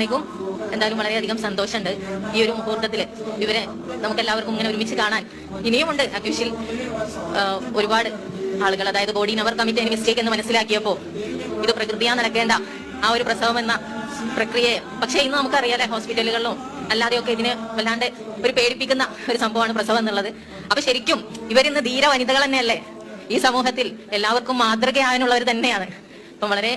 അസ്സലാമലൈക്കും. എന്തായാലും വളരെയധികം സന്തോഷമുണ്ട് ഈ ഒരു മുഹൂർത്തത്തിൽ ഇവരെ നമുക്കെല്ലാവർക്കും ഇങ്ങനെ ഒരുമിച്ച് കാണാൻ. ഇനിയുമുണ്ട് അക്യൂഷിൽ ഒരുപാട് ആളുകൾ, അതായത് ബോഡി നവർ കമ്മിറ്റ് മിസ്റ്റേക്ക് എന്ന് മനസ്സിലാക്കിയപ്പോൾ ഇത് പ്രകൃതിയാ നടക്കേണ്ട ആ ഒരു പ്രസവം എന്ന പ്രക്രിയയെ, പക്ഷേ ഇന്ന് നമുക്കറിയാലേ ഹോസ്പിറ്റലുകളിലും അല്ലാതെയൊക്കെ ഇതിന് വല്ലാണ്ട് ഒരു പേടിപ്പിക്കുന്ന ഒരു സംഭവമാണ് പ്രസവം എന്നുള്ളത്. അപ്പൊ ശരിക്കും ഇവരിന്ന് ധീര വനിതകൾ തന്നെയല്ലേ, ഈ സമൂഹത്തിൽ എല്ലാവർക്കും മാതൃകയാവാനുള്ളവർ തന്നെയാണ്. അപ്പം വളരെ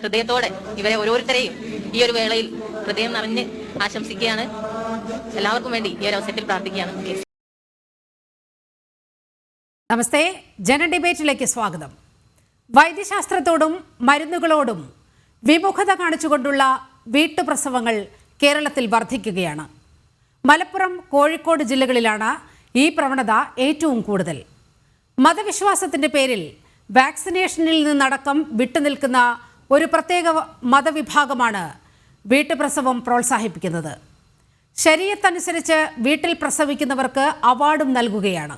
ഹൃദയത്തോടെ ഇവരെ ഓരോരുത്തരെയും ഈ ഒരു വേളയിൽ ഹൃദയം നിറഞ്ഞ് ആശംസിക്കുകയാണ്. എല്ലാവർക്കും വേണ്ടി ഈ ഒരു അവസരത്തിൽ പ്രാർത്ഥിക്കുകയാണ്. നമസ്തേ, ജന ഡിബേറ്റിലേക്ക് സ്വാഗതം. വൈദ്യശാസ്ത്രത്തോടും മരുന്നുകളോടും വിമുഖത കാണിച്ചുകൊണ്ടുള്ള വീട്ടുപ്രസവങ്ങൾ കേരളത്തിൽ വർദ്ധിക്കുകയാണ്. മലപ്പുറം, കോഴിക്കോട് ജില്ലകളിലാണ് ഈ പ്രവണത ഏറ്റവും കൂടുതൽ. മതവിശ്വാസത്തിൻ്റെ പേരിൽ വാക്സിനേഷനിൽ നിന്നടക്കം വിട്ടുനിൽക്കുന്ന ഒരു പ്രത്യേക മതവിഭാഗമാണ് വീട്ടുപ്രസവം പ്രോത്സാഹിപ്പിക്കുന്നത്. ശരീഅത്തനുസരിച്ച് വീട്ടിൽ പ്രസവിക്കുന്നവർക്ക് അവാർഡും നൽകുകയാണ്.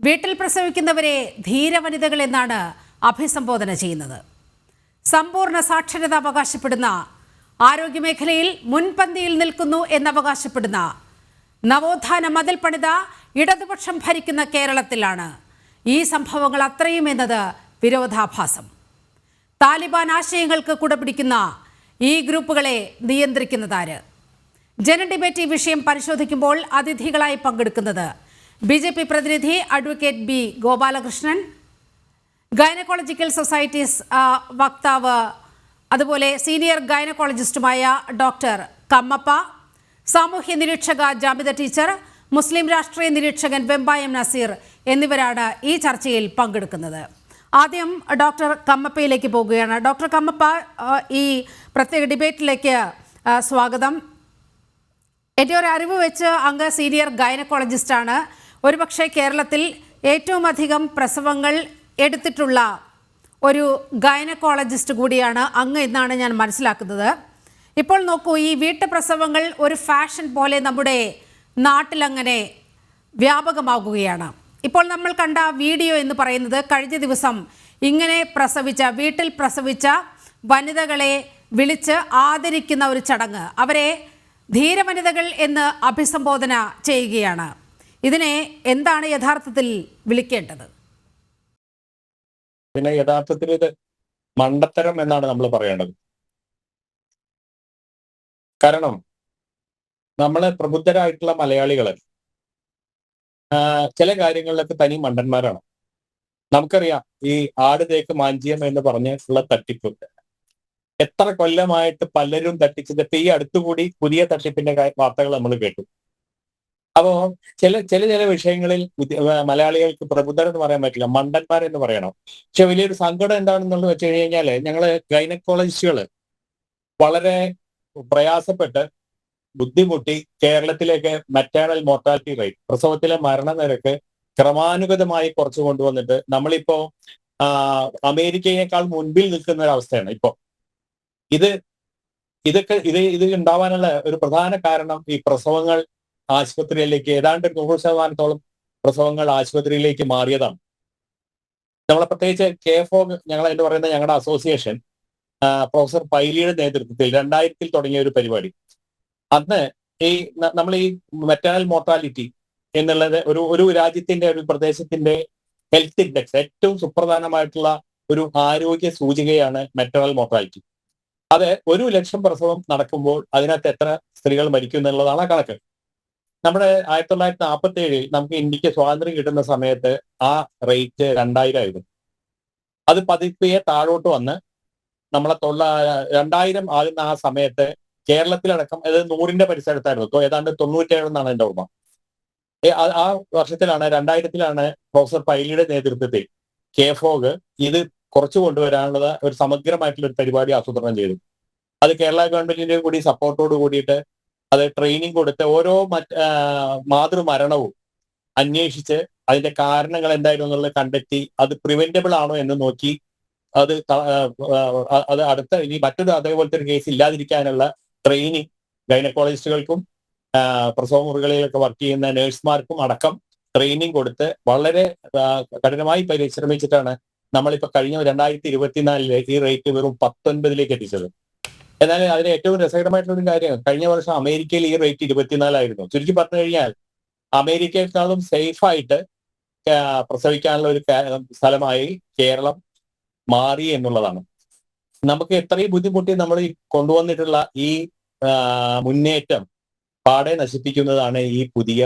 വീട്ടിൽ പ്രസവിക്കുന്നവരെ ധീരവനിതകൾ എന്നാണ് അഭിസംബോധന ചെയ്യുന്നത്. സമ്പൂർണ്ണ സാക്ഷരത അവകാശപ്പെടുന്ന, ആരോഗ്യമേഖലയിൽ മുൻപന്തിയിൽ നിൽക്കുന്നു എന്നവകാശപ്പെടുന്ന, നവോത്ഥാന മതിൽ പണിത ഇടതുപക്ഷം ഭരിക്കുന്ന കേരളത്തിലാണ് ഈ സംഭവങ്ങൾ അത്രയും എന്നത് വിരോധാഭാസം. താലിബാൻ ആശയങ്ങൾക്ക് കുടപിടിക്കുന്ന ഈ ഗ്രൂപ്പുകളെ നിയന്ത്രിക്കുന്നതാര്? ജന ഡിബേറ്റ് ഈ വിഷയം പരിശോധിക്കുമ്പോൾ അതിഥികളായി പങ്കെടുക്കുന്നത് BJP പ്രതിനിധി advocate B. Gopalakrishnan, gynaecological societies വക്താവ്, അതുപോലെ സീനിയർ ഗൈനക്കോളജിസ്റ്റുമായ ഡോക്ടർ കമ്മപ്പ, സാമൂഹ്യ നിരീക്ഷക ജാമിദ ടീച്ചർ, മുസ്ലിം രാഷ്ട്രീയ നിരീക്ഷകൻ വെമ്പായം നസീർ എന്നിവരാണ് ഈ ചർച്ചയിൽ പങ്കെടുക്കുന്നത്. ആദ്യം ഡോക്ടർ കമ്മപ്പയിലേക്ക് പോകുകയാണ്. ഡോക്ടർ കമ്മപ്പ, ഈ പ്രത്യേക ഡിബേറ്റിലേക്ക് സ്വാഗതം. എൻ്റെ ഒരു അറിവ് വെച്ച് അങ്ങ് സീനിയർ ഗൈനക്കോളജിസ്റ്റാണ്. ഒരുപക്ഷെ കേരളത്തിൽ ഏറ്റവും അധികം പ്രസവങ്ങൾ എടുത്തിട്ടുള്ള ഒരു ഗൈനക്കോളജിസ്റ്റ് കൂടിയാണ് അങ്ങ് എന്നാണ് ഞാൻ മനസ്സിലാക്കുന്നത്. ഇപ്പോൾ നോക്കൂ, ഈ വീട്ടുപ്രസവങ്ങൾ ഒരു ഫാഷൻ പോലെ നമ്മുടെ നാട്ടിലങ്ങനെ വ്യാപകമാകുകയാണ്. ഇപ്പോൾ നമ്മൾ കണ്ട വീഡിയോ എന്ന് പറയുന്നത് കഴിഞ്ഞ ദിവസം ഇങ്ങനെ വീട്ടിൽ പ്രസവിച്ച വനിതകളെ വിളിച്ച് ആദരിക്കുന്ന ഒരു ചടങ്ങ്, അവരെ ധീരവനിതകൾ എന്ന് അഭിസംബോധന ചെയ്യുകയാണ്. ഇതിനെ എന്താണ് യഥാർത്ഥത്തിൽ വിളിക്കേണ്ടത്? ഇതിനെ യഥാർത്ഥത്തിൽ ഇത് മണ്ടത്തരം എന്നാണ് നമ്മൾ പറയേണ്ടത്. കാരണം നമ്മള് പ്രബുദ്ധരായിട്ടുള്ള മലയാളികള് ചില കാര്യങ്ങളിലൊക്കെ തനി മണ്ടന്മാരാണ്. നമുക്കറിയാം, ഈ ആട് തേക്ക് മാഞ്ചിയം എന്ന് പറഞ്ഞിട്ടുള്ള തട്ടിപ്പ് എത്ര കൊല്ലമായിട്ട് പലരും തട്ടിച്ചത്. ഇപ്പൊ ഈ അടുത്തുകൂടി പുതിയ തട്ടിപ്പിന്റെ വാർത്തകൾ നമ്മൾ കേട്ടു. അപ്പോ ചില വിഷയങ്ങളിൽ മലയാളികൾക്ക് പ്രബുദ്ധരെന്ന് പറയാൻ പറ്റില്ല, മണ്ടന്മാരെന്ന് പറയണം. പക്ഷെ വലിയൊരു സങ്കടം എന്താണെന്നുള്ളത് വെച്ച് കഴിഞ്ഞാല്, ഞങ്ങള് ഗൈനക്കോളജിസ്റ്റുകള് വളരെ പ്രയാസപ്പെട്ട് ബുദ്ധിമുട്ടി കേരളത്തിലേക്ക് മെറ്റേണൽ മോർട്ടാലിറ്റി റേറ്റ്, പ്രസവത്തിലെ മരണനിരക്ക് ക്രമാനുഗതമായി കുറച്ചു കൊണ്ടുവന്നിട്ട് നമ്മളിപ്പോ അമേരിക്കയേക്കാൾ മുൻപിൽ നിൽക്കുന്ന ഒരു അവസ്ഥയാണ് ഇപ്പോ. ഇത് ഉണ്ടാവാനുള്ള ഒരു പ്രധാന കാരണം ഈ പ്രസവങ്ങൾ ആശുപത്രിയിലേക്ക്, ഏതാണ്ട് 100% പ്രസവങ്ങൾ ആശുപത്രിയിലേക്ക് മാറിയതാണ്. നമ്മളെ പ്രത്യേകിച്ച് KFOG, ഞങ്ങൾ എന്ന് പറയുന്ന ഞങ്ങളുടെ അസോസിയേഷൻ, പ്രൊഫസർ പൈലിയുടെ നേതൃത്വത്തിൽ 2000 തുടങ്ങിയ ഒരു പരിപാടി. അന്ന് നമ്മൾ ഈ മെറ്റേണൽ മോർട്ടാലിറ്റി എന്നുള്ളത് ഒരു രാജ്യത്തിന്റെ, ഒരു പ്രദേശത്തിന്റെ ഹെൽത്ത് ഇൻഡെക്സ്, ഏറ്റവും സുപ്രധാനമായിട്ടുള്ള ഒരു ആരോഗ്യ സൂചികയാണ് മെറ്റേണൽ മോർട്ടാലിറ്റി. അത് 100,000 പ്രസവം നടക്കുമ്പോൾ അതിനകത്ത് എത്ര സ്ത്രീകൾ മരിക്കും എന്നുള്ളതാണ് ആ കണക്ക്. നമ്മുടെ 1947 നമുക്ക് ഇന്ത്യക്ക് സ്വാതന്ത്ര്യം കിട്ടുന്ന സമയത്ത് ആ റേറ്റ് 2000 ആയിരുന്നു. അത് പതിയെ താഴോട്ട് വന്ന് നമ്മളെ 2000 ആകുന്ന ആ സമയത്ത് കേരളത്തിലടക്കം, അതായത് 100ന്റെ പരിസരത്തായിരുന്നു, ഏതാണ്ട് 97 എന്നാണ് എൻ്റെ ഓർമ്മ. ആ വർഷത്തിലാണ്, 2000-ലാണ് പ്രൊഫസർ പൈലിയുടെ നേതൃത്വത്തിൽ KFOG ഇത് കുറച്ചു കൊണ്ടുവരാനുള്ള ഒരു സമഗ്രമായിട്ടുള്ള ഒരു പരിപാടി ആസൂത്രണം ചെയ്തു. അത് കേരള ഗവൺമെന്റിന്റെ കൂടി സപ്പോർട്ടോട് കൂടിയിട്ട് അത് ട്രെയിനിങ് കൊടുത്ത് ഓരോ മാതൃമരണവും അന്വേഷിച്ച് അതിന്റെ കാരണങ്ങൾ എന്തായിരുന്നു എന്നുള്ളത് കണ്ടെത്തി അത് പ്രിവെന്റബിൾ ആണോ എന്ന് നോക്കി അത് അടുത്ത ഇനി മറ്റൊരു അതേപോലത്തെ ഒരു കേസ് ഇല്ലാതിരിക്കാനുള്ള ട്രെയിനിങ് ഗൈനക്കോളജിസ്റ്റുകൾക്കും പ്രസവ മുറികളിലൊക്കെ വർക്ക് ചെയ്യുന്ന നഴ്സുമാർക്കും അടക്കം ട്രെയിനിങ് കൊടുത്ത് വളരെ കഠിനമായി പരിശ്രമിച്ചിട്ടാണ് നമ്മളിപ്പോ കഴിഞ്ഞ 2024 ഈ റേറ്റ് വെറും 19 എത്തിച്ചത്. എന്നാൽ അതിന് ഏറ്റവും രസകരമായിട്ടുള്ള ഒരു കാര്യം, കഴിഞ്ഞ വർഷം അമേരിക്കയിൽ ഈ റേറ്റ് 24 ചുരുക്കി പറഞ്ഞു കഴിഞ്ഞാൽ അമേരിക്കയെക്കാളും സേഫായിട്ട് പ്രസവിക്കാനുള്ള ഒരു സ്ഥലമായി കേരളം മാറി എന്നുള്ളതാണ്. നമുക്ക് എത്രയും ബുദ്ധിമുട്ടി നമ്മൾ ഈ കൊണ്ടുവന്നിട്ടുള്ള ഈ മുന്നേറ്റം പാടെ നശിപ്പിക്കുന്നതാണ് ഈ പുതിയ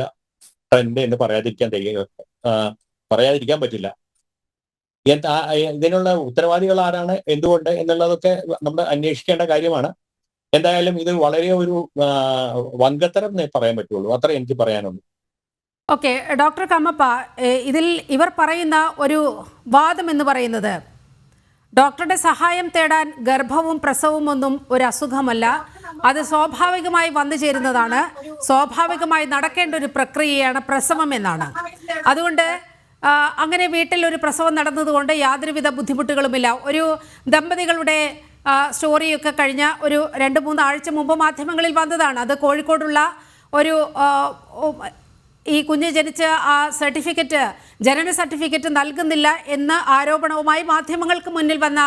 ട്രെൻഡ് എന്ന് പറയാതിരിക്കാൻ പറ്റില്ല. ഇതിനുള്ള ഉത്തരവാദികൾ ആരാണ്, എന്തുകൊണ്ട് എന്നുള്ളതൊക്കെ നമ്മൾ അന്വേഷിക്കേണ്ട കാര്യമാണ്. എന്തായാലും ഇത് വളരെ ഒരു വൻകത്തരം പറയാൻ പറ്റുള്ളൂ, അത്ര എനിക്ക് പറയാനുള്ളൂ. ഓക്കെ, ഡോക്ടർ കമ്മപ്പ, ഇതിൽ ഇവർ പറയുന്ന ഒരു വാദം എന്ന് പറയുന്നത് ഡോക്ടറുടെ സഹായം തേടാൻ ഗർഭവും പ്രസവവും ഒന്നും ഒരു അസുഖമല്ല, അത് സ്വാഭാവികമായി വന്നു ചേരുന്നതാണ്, സ്വാഭാവികമായി നടക്കേണ്ട ഒരു പ്രക്രിയയാണ് പ്രസവം എന്നാണ്. അതുകൊണ്ട് അങ്ങനെ വീട്ടിൽ ഒരു പ്രസവം നടന്നതുകൊണ്ട് യാതൊരുവിധ ബുദ്ധിമുട്ടുകളുമില്ല. ഒരു ദമ്പതികളുടെ സ്റ്റോറിയൊക്കെ കഴിഞ്ഞ ഒരു 2-3 ആഴ്ച മുമ്പ് മാധ്യമങ്ങളിൽ വന്നതാണ്. അത് കോഴിക്കോടുള്ള ഒരു ഈ കുഞ്ഞ് ജനിച്ച ആ സർട്ടിഫിക്കറ്റ്, ജനന സർട്ടിഫിക്കറ്റ് നൽകുന്നില്ല എന്ന ആരോപണവുമായി മാധ്യമങ്ങൾക്ക് മുന്നിൽ വന്ന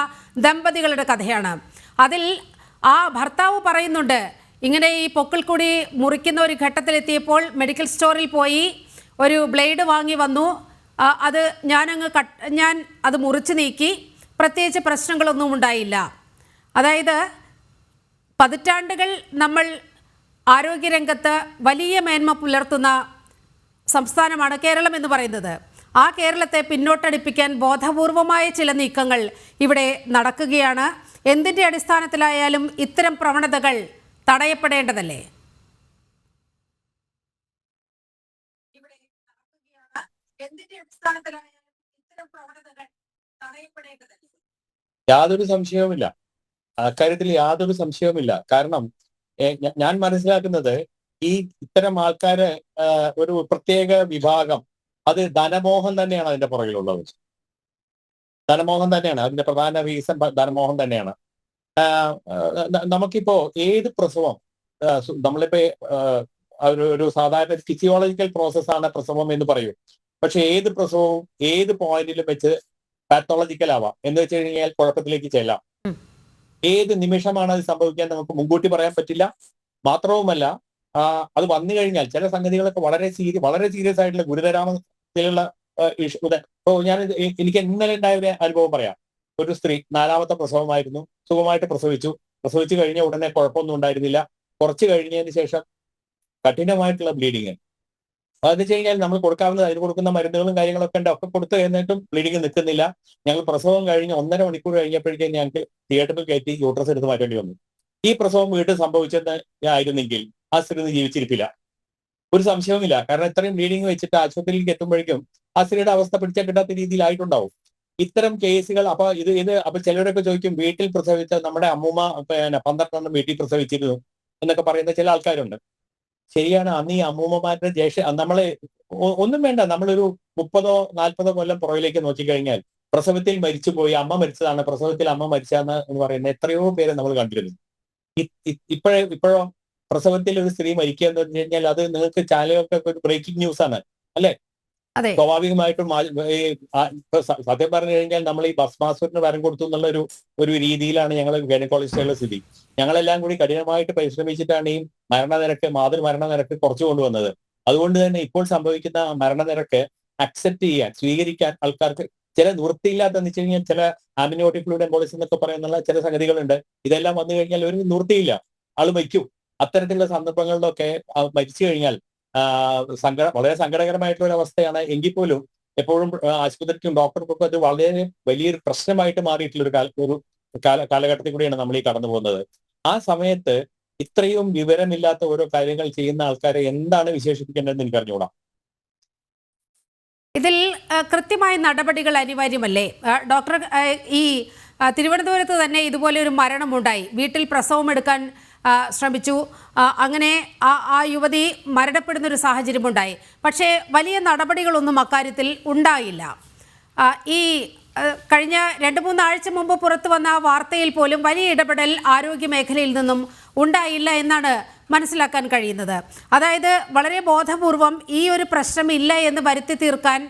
ദമ്പതികളുടെ കഥയാണ്. അതിൽ ആ ഭർത്താവ് പറയുന്നുണ്ട്, ഇങ്ങനെ ഈ പൊക്കിൾ കൂടി മുറിക്കുന്ന ഒരു ഘട്ടത്തിലെത്തിയപ്പോൾ മെഡിക്കൽ സ്റ്റോറിൽ പോയി ഒരു ബ്ലേഡ് വാങ്ങി വന്നു, അത് ഞാൻ അത് മുറിച്ച് നീക്കി, പ്രത്യേകിച്ച് പ്രശ്നങ്ങളൊന്നും ഉണ്ടായില്ല. അതായത് പതിറ്റാണ്ടുകൾ നമ്മൾ ആരോഗ്യരംഗത്ത് വലിയ മേന്മ പുലർത്തുന്ന സംസ്ഥാനമാണ് കേരളം എന്ന് പറയുന്നത്. ആ കേരളത്തെ പിന്നോട്ടടിപ്പിക്കാൻ ബോധപൂർവമായ ചില നീക്കങ്ങൾ ഇവിടെ നടക്കുകയാണ്. എന്തിൻ്റെ അടിസ്ഥാനത്തിലായാലും ഇത്തരം പ്രവണതകൾ തടയപ്പെടേണ്ടതല്ലേ? യാതൊരു സംശയവുമില്ല, അക്കാര്യത്തിൽ യാതൊരു സംശയവുമില്ല. കാരണം ഞാൻ മനസ്സിലാക്കുന്നത് ഈ ഇത്തരം ആൾക്കാര് ഒരു പ്രത്യേക വിഭാഗം, അത് ധനമോഹം തന്നെയാണ് അതിന്റെ പുറകിലുള്ളത്. ധനമോഹം തന്നെയാണ് അതിന്റെ പ്രധാന റീസൺ, ധനമോഹം തന്നെയാണ്. നമുക്കിപ്പോ ഏത് പ്രസവം, നമ്മളിപ്പോ ഒരു സാധാരണ ഫിസിയോളജിക്കൽ പ്രോസസ്സാണ് പ്രസവം എന്ന് പറയും. പക്ഷെ ഏത് പ്രസവവും ഏത് പോയിന്റിലും വെച്ച് പാത്തോളജിക്കൽ ആവാം. എന്ന് വെച്ച് കഴിഞ്ഞാൽ കുഴപ്പത്തിലേക്ക് ചെല്ലാം. ഏത് നിമിഷമാണ് അത് സംഭവിക്കാൻ നമുക്ക് മുൻകൂട്ടി പറയാൻ പറ്റില്ല. മാത്രവുമല്ല, അത് വന്നു കഴിഞ്ഞാൽ ചില സംഗതികളൊക്കെ വളരെ സീരിയസ് ആയിട്ടുള്ള ഗുരുതരാമത്തിലുള്ള എനിക്ക് ഇന്നലെ ഉണ്ടായ ഒരു അനുഭവം പറയാം. ഒരു സ്ത്രീ 4ാമത്തെ പ്രസവമായിരുന്നു, സുഖമായിട്ട് പ്രസവിച്ചു കഴിഞ്ഞ ഉടനെ കുഴപ്പമൊന്നും ഉണ്ടായിരുന്നില്ല. കുറച്ച് കഴിഞ്ഞതിന് ശേഷം കഠിനമായിട്ടുള്ള ബ്ലീഡിങ്. അതെന്ന് വെച്ച് കഴിഞ്ഞാൽ നമ്മൾ അതിന് കൊടുക്കുന്ന മരുന്നുകളും കാര്യങ്ങളൊക്കെ ഉണ്ട്, ഒക്കെ കൊടുത്തു കഴിഞ്ഞിട്ടും ബ്ലീഡിങ് നിൽക്കുന്നില്ല. ഞങ്ങൾ പ്രസവം കഴിഞ്ഞ് 1.5 മണിക്കൂർ കഴിഞ്ഞപ്പോഴേക്കും ഞങ്ങൾക്ക് തിയേറ്ററിൽ കയറ്റി യൂട്രസ് എടുത്ത് മാറ്റേണ്ടി വന്നു. ഈ പ്രസവം വീട്ടിൽ സംഭവിച്ചതായിരുന്നെങ്കിൽ ആ സ്ത്രീ ജീവിച്ചിരിപ്പില്ല, ഒരു സംശയവുമില്ല. കാരണം ഇത്രയും ബ്ലീഡിങ് വെച്ചിട്ട് ആശുപത്രിയിലേക്ക് എത്തുമ്പോഴേക്കും ആ സ്ത്രീയുടെ അവസ്ഥ പിടിച്ചാൽ കിട്ടാത്ത രീതിയിലായിട്ടുണ്ടാവും ഇത്തരം കേസുകൾ. അപ്പൊ ചിലരൊക്കെ ചോദിക്കും, വീട്ടിൽ പ്രസവിച്ച നമ്മുടെ അമ്മൂമ്മ 12 വീട്ടിൽ പ്രസവിച്ചിരുന്നു എന്നൊക്കെ പറയുന്ന ചില ആൾക്കാരുണ്ട്. ശരിയാണ്, അന്ന് ഈ അമ്മൂമ്മമാരുടെ നമ്മളെ ഒന്നും വേണ്ട, നമ്മളൊരു 30-40 കൊല്ലം പുറകിലേക്ക് നോക്കിക്കഴിഞ്ഞാൽ പ്രസവത്തിൽ മരിച്ചുപോയി, അമ്മ മരിച്ചതാണ്, പ്രസവത്തിൽ അമ്മ മരിച്ചതെന്ന് എന്ന് പറയുന്ന എത്രയോ പേരെ നമ്മൾ കണ്ടിരുന്നു. ഇപ്പോഴോ പ്രസവത്തിൽ ഒരു സ്ത്രീ മരിക്കുക എന്ന് പറഞ്ഞു കഴിഞ്ഞാൽ അത് നിങ്ങൾക്ക് ചാനലുകൾക്കൊക്കെ ഒരു ബ്രേക്കിംഗ് ന്യൂസ് ആണ്, അല്ലെ? സ്വാഭാവികമായിട്ടും സത്യം പറഞ്ഞു കഴിഞ്ഞാൽ നമ്മൾ ഈ ഭസ്മാസുരന് വരം കൊടുത്തു എന്നുള്ള ഒരു രീതിയിലാണ് ഞങ്ങൾ ഗൈനക്കോളജിസ്റ്റുകളുടെ സ്ഥിതി. ഞങ്ങളെല്ലാം കൂടി കഠിനമായിട്ട് പരിശ്രമിച്ചിട്ടാണ് ഈ മാതൃമരണ നിരക്ക് കുറച്ചു കൊണ്ടുവന്നത്. അതുകൊണ്ട് തന്നെ ഇപ്പോൾ സംഭവിക്കുന്ന മരണനിരക്ക് അക്സെപ്റ്റ് ചെയ്യാൻ, സ്വീകരിക്കാൻ ആൾക്കാർക്ക് ചില നിവൃത്തിയില്ലാത്തെന്ന് വെച്ച് കഴിഞ്ഞാൽ ചില ആംബിയോട്ടിക് ഫ്ലൂയിഡ് എംബോളിസം എന്നൊക്കെ പറയുന്ന ചില സംഗതികളുണ്ട്. ഇതെല്ലാം വന്നു കഴിഞ്ഞാൽ ഒരു നിവൃത്തിയില്ല, ആള് മരിക്കും. അത്തരത്തിലുള്ള സന്ദർഭങ്ങളിലൊക്കെ മരിച്ചു കഴിഞ്ഞാൽ വളരെ സങ്കടകരമായിട്ടുള്ള ഒരു അവസ്ഥയാണ്. എങ്കിൽ പോലും എപ്പോഴും ആശുപത്രിക്കും ഡോക്ടർക്കും അത് വളരെ വലിയൊരു പ്രശ്നമായിട്ട് മാറിയിട്ടുള്ള ഒരു കാലഘട്ടത്തിൽ കൂടിയാണ് നമ്മൾ ഈ കടന്നു പോകുന്നത്. ആ സമയത്ത് ഇത്രയും വിവരമില്ലാത്ത ഓരോ കാര്യങ്ങൾ ചെയ്യുന്ന ആൾക്കാരെ എന്താണ് വിശേഷിപ്പിക്കേണ്ടതെന്ന് എനിക്ക് അറിഞ്ഞുകൂടാ. ഇതിൽ കൃത്യമായ നടപടികൾ അനിവാര്യമല്ലേ ഡോക്ടർ? ഈ തിരുവനന്തപുരത്ത് തന്നെ ഇതുപോലെ ഒരു മരണമുണ്ടായി. വീട്ടിൽ പ്രസവം എടുക്കാൻ ശ്രമിച്ചു, അങ്ങനെ ആ യുവതി മരണപ്പെടുന്നൊരു സാഹചര്യമുണ്ടായി. പക്ഷേ വലിയ നടപടികളൊന്നും അക്കാര്യത്തിൽ ഉണ്ടായില്ല. ഈ കഴിഞ്ഞ 2-3 ആഴ്ച മുമ്പ് പുറത്തു വന്ന വാർത്തയിൽ പോലും വലിയ ഇടപെടൽ ആരോഗ്യ മേഖലയിൽ നിന്നും ഉണ്ടായില്ല എന്നാണ് മനസ്സിലാക്കാൻ കഴിയുന്നത്. അതായത് വളരെ ബോധപൂർവം ഈ ഒരു പ്രശ്നമില്ല എന്ന് വരുത്തി തീർക്കാൻ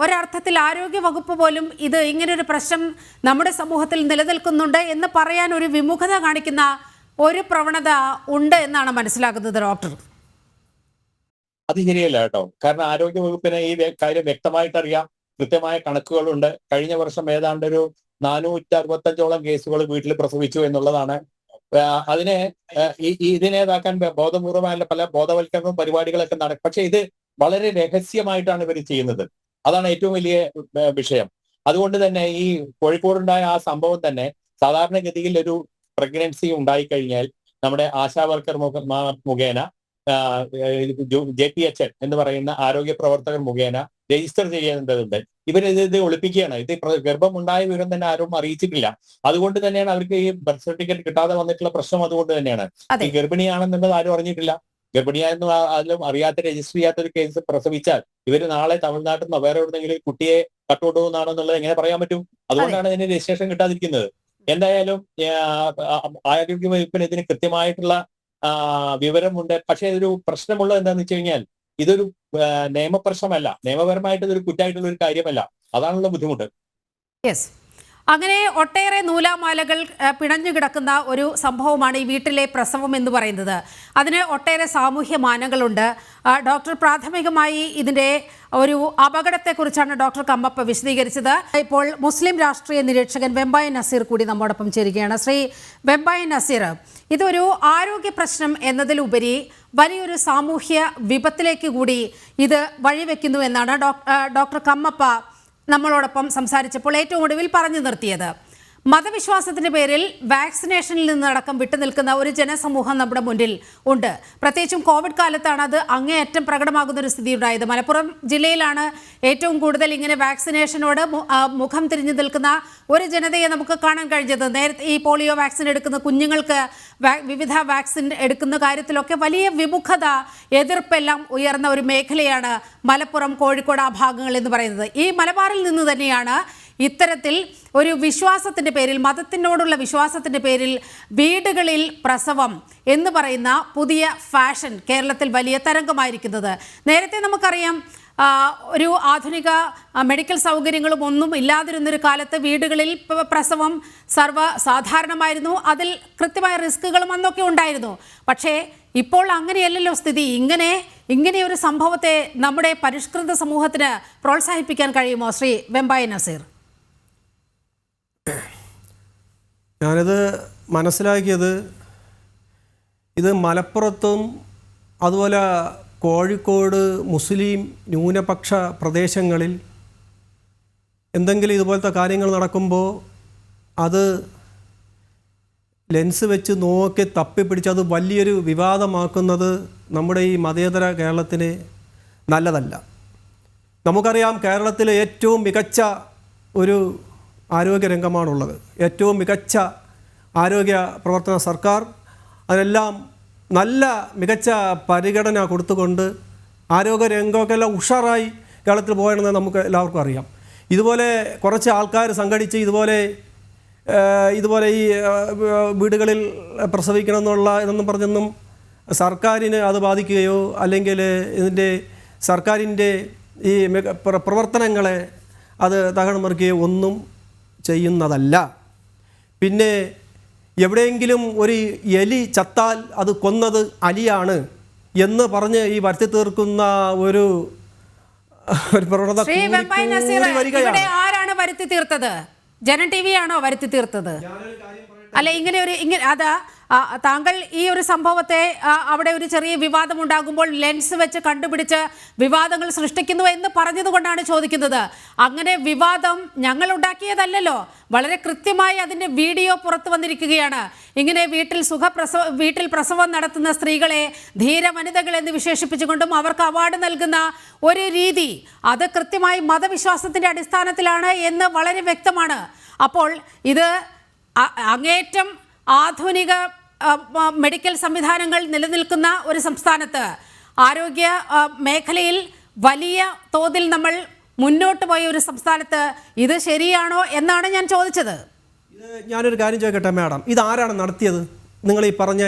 ഒരർത്ഥത്തിൽ ആരോഗ്യ വകുപ്പ് പോലും ഇത് ഇങ്ങനൊരു പ്രശ്നം നമ്മുടെ സമൂഹത്തിൽ നിലനിൽക്കുന്നുണ്ട് എന്ന് പറയാൻ ഒരു വിമുഖത കാണിക്കുന്ന ഒരു പ്രവണത ഉണ്ട് എന്നാണ് മനസ്സിലാക്കുന്നത് ഡോക്ടർ. അത് ശരിയല്ല കേട്ടോ. കാരണം ആരോഗ്യ വകുപ്പിന് ഈ കാര്യം വ്യക്തമായിട്ട് അറിയാം. കൃത്യമായ കണക്കുകളുണ്ട്. കഴിഞ്ഞ വർഷം ഏതാണ്ട് ഒരു 465ഓളം കേസുകൾ വീട്ടിൽ പ്രസവിച്ചു എന്നുള്ളതാണ്. അതിനെ ഇതിനേതാക്കാൻ ബോധപൂർവമായ പല ബോധവൽക്കരണവും പരിപാടികളൊക്കെ നടക്കും. പക്ഷെ ഇത് വളരെ രഹസ്യമായിട്ടാണ് ഇവർ ചെയ്യുന്നത്. അതാണ് ഏറ്റവും വലിയ വിഷയം. അതുകൊണ്ട് തന്നെ ഈ കോഴിക്കോടുണ്ടായ ആ സംഭവം തന്നെ സാധാരണഗതിയിൽ ഒരു പ്രഗ്നൻസി ഉണ്ടായിക്കഴിഞ്ഞാൽ നമ്മുടെ ആശാ വർക്കർ മുഖേന JPHN എന്ന് പറയുന്ന ആരോഗ്യ പ്രവർത്തകർ മുഖേന രജിസ്റ്റർ ചെയ്യേണ്ടതുണ്ട്. ഇത് ഒളിപ്പിക്കുകയാണ്. ഇത് ഗർഭമുണ്ടായ വിവരം തന്നെ ആരും അറിയിച്ചിട്ടില്ല. അതുകൊണ്ട് തന്നെയാണ് അവർക്ക് ഈ ബർത്ത് സർട്ടിഫിക്കറ്റ് കിട്ടാതെ വന്നിട്ടുള്ള പ്രശ്നം. അതുകൊണ്ട് തന്നെയാണ് ഈ ഗർഭിണിയാണെന്നുള്ളത് ആരും അറിഞ്ഞിട്ടില്ല. ഗർഭിണിയായെന്ന് അതിലും അറിയാത്ത രജിസ്റ്റർ ചെയ്യാത്ത ഒരു കേസ് പ്രസവിച്ചാൽ ഇവര് നാളെ തമിഴ്നാട്ടിൽ നിന്ന് വേറെ എവിടെന്നെങ്കിലും കുട്ടിയെ കട്ടുകൊണ്ടുപോകുന്നതാണെന്നുള്ളത് എങ്ങനെ പറയാൻ പറ്റും? അതുകൊണ്ടാണ് ഇതിന് രജിസ്ട്രേഷൻ കിട്ടാതിരിക്കുന്നത്. എന്തായാലും ആരോഗ്യ വകുപ്പിന് ഇതിന് കൃത്യമായിട്ടുള്ള വിവരമുണ്ട്. പക്ഷെ ഇതൊരു പ്രശ്നമുള്ളത് എന്താണെന്ന് വെച്ച് കഴിഞ്ഞാൽ ഇതൊരു നിയമപ്രശ്നമല്ല. നിയമപരമായിട്ട് ഇതൊരു കുറ്റമായിട്ടുള്ള ഒരു കാര്യമല്ല. അതാണുള്ള ബുദ്ധിമുട്ട്. യെസ്, അങ്ങനെ ഒട്ടേറെ നൂലാമാലകൾ പിണഞ്ഞു കിടക്കുന്ന ഒരു സംഭവമാണ് ഈ വീട്ടിലെ പ്രസവം എന്ന് പറയുന്നത്. അതിന് ഒട്ടേറെ സാമൂഹ്യ മാനങ്ങളുണ്ട്. ഡോക്ടർ പ്രാഥമികമായി ഇതിൻ്റെ ഒരു അപകടത്തെക്കുറിച്ചാണ് ഡോക്ടർ കമ്മപ്പ വിശദീകരിച്ചത്. ഇപ്പോൾ മുസ്ലിം രാഷ്ട്രീയ നിരീക്ഷകൻ വെമ്പായ നസീർ കൂടി നമ്മോടൊപ്പം ചേരുകയാണ്. ശ്രീ വെമ്പായ നസീർ, ഇതൊരു ആരോഗ്യ പ്രശ്നം എന്നതിലുപരി വലിയൊരു സാമൂഹ്യ വിപത്തിലേക്ക് കൂടി ഇത് വഴിവെക്കുന്നു എന്നാണ് ഡോക്ടർ കമ്മപ്പ നമ്മളോടൊപ്പം സംസാരിച്ചപ്പോൾ ഏറ്റവും ഒടുവിൽ പറഞ്ഞു നിർത്തിയത്. മതവിശ്വാസത്തിൻ്റെ പേരിൽ വാക്സിനേഷനിൽ നിന്നടക്കം വിട്ടുനിൽക്കുന്ന ഒരു ജനസമൂഹം നമ്മുടെ മുന്നിൽ ഉണ്ട്. പ്രത്യേകിച്ചും കോവിഡ് കാലത്താണ് അത് അങ്ങേയറ്റം പ്രകടമാകുന്ന ഒരു സ്ഥിതി ഉണ്ടായത്. മലപ്പുറം ജില്ലയിലാണ് ഏറ്റവും കൂടുതൽ ഇങ്ങനെ വാക്സിനേഷനോട് മുഖം തിരിഞ്ഞു നിൽക്കുന്ന ഒരു ജനതയെ നമുക്ക് കാണാൻ കഴിഞ്ഞത്. നേരത്തെ ഈ പോളിയോ വാക്സിൻ എടുക്കുന്ന കുഞ്ഞുങ്ങൾക്ക് വിവിധ വാക്സിൻ എടുക്കുന്ന കാര്യത്തിലൊക്കെ വലിയ വിമുഖത, എതിർപ്പെല്ലാം ഉയർന്ന ഒരു മേഖലയാണ് മലപ്പുറം, കോഴിക്കോട് ആ ഭാഗങ്ങൾ എന്ന് പറയുന്നത്. ഈ മലബാറിൽ നിന്ന് തന്നെയാണ് ഇത്തരത്തിൽ ഒരു വിശ്വാസത്തിൻ്റെ പേരിൽ, മതത്തിനോടുള്ള വിശ്വാസത്തിൻ്റെ പേരിൽ വീടുകളിൽ പ്രസവം എന്ന് പറയുന്ന പുതിയ ഫാഷൻ കേരളത്തിൽ വലിയ തരംഗമായിരിക്കുന്നത്. നേരത്തെ നമുക്കറിയാം, ഒരു ആധുനിക മെഡിക്കൽ സൗകര്യങ്ങളും ഒന്നും ഇല്ലാതിരുന്നൊരു കാലത്ത് വീടുകളിൽ പ്രസവം സർവ്വസാധാരണമായിരുന്നു. അതിൽ കൃത്യമായ റിസ്കുകളും അന്നൊക്കെ ഉണ്ടായിരുന്നു. പക്ഷേ ഇപ്പോൾ അങ്ങനെയല്ലല്ലോ സ്ഥിതി. ഇങ്ങനെ ഒരു സംഭവത്തെ നമ്മുടെ പരിഷ്കൃത സമൂഹത്തിന് പ്രോത്സാഹിപ്പിക്കാൻ കഴിയുമോ ശ്രീ വെമ്പായ നസീർ? ഞാനിത് മനസ്സിലാക്കിയത്, ഇത് മലപ്പുറത്തും അതുപോലെ കോഴിക്കോട് മുസ്ലിം ന്യൂനപക്ഷ പ്രദേശങ്ങളിൽ എന്തെങ്കിലും ഇതുപോലത്തെ കാര്യങ്ങൾ നടക്കുമ്പോൾ അത് ലെൻസ് വെച്ച് നോക്കി തപ്പിപ്പിടിച്ച് അത് വലിയൊരു വിവാദമാക്കുന്നത് നമ്മുടെ ഈ മതേതര കേരളത്തിന് നല്ലതല്ല. നമുക്കറിയാം, കേരളത്തിൽ ഏറ്റവും മികച്ച ഒരു ആരോഗ്യരംഗമാണുള്ളത്. ഏറ്റവും മികച്ച ആരോഗ്യ പ്രവർത്തന സർക്കാർ, അതിനെല്ലാം നല്ല മികച്ച പരിഗണന കൊടുത്തുകൊണ്ട് ആരോഗ്യരംഗമൊക്കെ എല്ലാം ഉഷാറായി കേരളത്തിൽ പോകണമെന്ന് നമുക്ക് എല്ലാവർക്കും അറിയാം. ഇതുപോലെ കുറച്ച് ആൾക്കാർ സംഘടിച്ച് ഇതുപോലെ ഈ വീടുകളിൽ പ്രസവിക്കണമെന്നുള്ള ഇതൊന്നും പറഞ്ഞൊന്നും സർക്കാരിന് അത് ബാധിക്കുകയോ അല്ലെങ്കിൽ ഇതിൻ്റെ സർക്കാരിൻ്റെ ഈ പ്രവർത്തനങ്ങളെ അത് തകർന്നു മറിക്കുകയോ ഒന്നും ചെയ്യുന്നതല്ല. പിന്നെ എവിടെയെങ്കിലും ഒരു എലി ചത്താൽ അത് കൊന്നത് അലിയാണ് എന്ന് പറഞ്ഞ് ഈ വരുത്തി തീർക്കുന്ന ഒരു പ്രവണത ഇവിടെ ആരാണ് വരുത്തി തീർത്തത്? ജനം TV ആണോ വരുത്തി തീർത്തത്? അല്ല, താങ്കൾ ഈ ഒരു സംഭവത്തെ അവിടെ ഒരു ചെറിയ വിവാദം ഉണ്ടാകുമ്പോൾ ലെൻസ് വെച്ച് കണ്ടുപിടിച്ച് വിവാദങ്ങൾ സൃഷ്ടിക്കുന്നു എന്ന് പറഞ്ഞതുകൊണ്ടാണ് ചോദിക്കുന്നത്. അങ്ങനെ വിവാദം ഞങ്ങൾ ഉണ്ടാക്കിയതല്ലല്ലോ. വളരെ കൃത്യമായി അതിൻ്റെ വീഡിയോ പുറത്തു വന്നിരിക്കുകയാണ്. ഇങ്ങനെ വീട്ടിൽ പ്രസവം നടത്തുന്ന സ്ത്രീകളെ ധീര വനിതകൾ എന്ന് വിശേഷിപ്പിച്ചുകൊണ്ടും അവർക്ക് അവാർഡ് നൽകുന്ന ഒരു രീതി, അത് കൃത്യമായി മതവിശ്വാസത്തിൻ്റെ അടിസ്ഥാനത്തിലാണ് എന്ന് വളരെ വ്യക്തമാണ്. അപ്പോൾ ഇത് അങ്ങേയറ്റം ആധുനിക മെഡിക്കൽ സംവിധാനങ്ങൾ നിലനിൽക്കുന്ന ഒരു സംസ്ഥാനത്ത്, ആരോഗ്യ മേഖലയിൽ വലിയ തോതിൽ നമ്മൾ മുന്നോട്ട് പോയ ഒരു സംസ്ഥാനത്ത് ഇത് ശരിയാണോ എന്നാണ് ഞാൻ ചോദിച്ചത്. ഞാനൊരു കാര്യം ചോദിക്കട്ടെ മാഡം, ഇതാരാണ് നടത്തിയത്? നിങ്ങൾ ഈ പറഞ്ഞ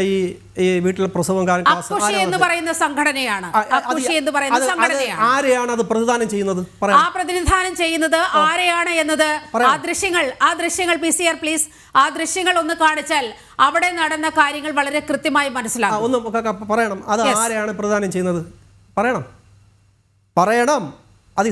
ഈ വീട്ടിലെ പ്രസവം അക്കുഷി എന്ന് പറയുന്ന സംഘടനയാണ്. അക്കുഷി എന്ന് പറയുന്ന സംഘടനയാണ്. ആരെയാണ് അത് പ്രതിദാനം ചെയ്യുന്നത്? ആ പ്രതിനിധാനം ചെയ്യുന്നത് ആരെയാണ് എന്നത് ആ ദൃശ്യങ്ങൾ PCR പ്ലീസ്, ആ ദൃശ്യങ്ങൾ ഒന്ന് കാണിച്ചാൽ അവിടെ നടന്ന കാര്യങ്ങൾ വളരെ കൃത്യമായി മനസ്സിലാകും. ഒന്ന് പറയണം, അത് ആരെയാണ് പ്രതിദാനം ചെയ്യുന്നത്? പറയണം. അത്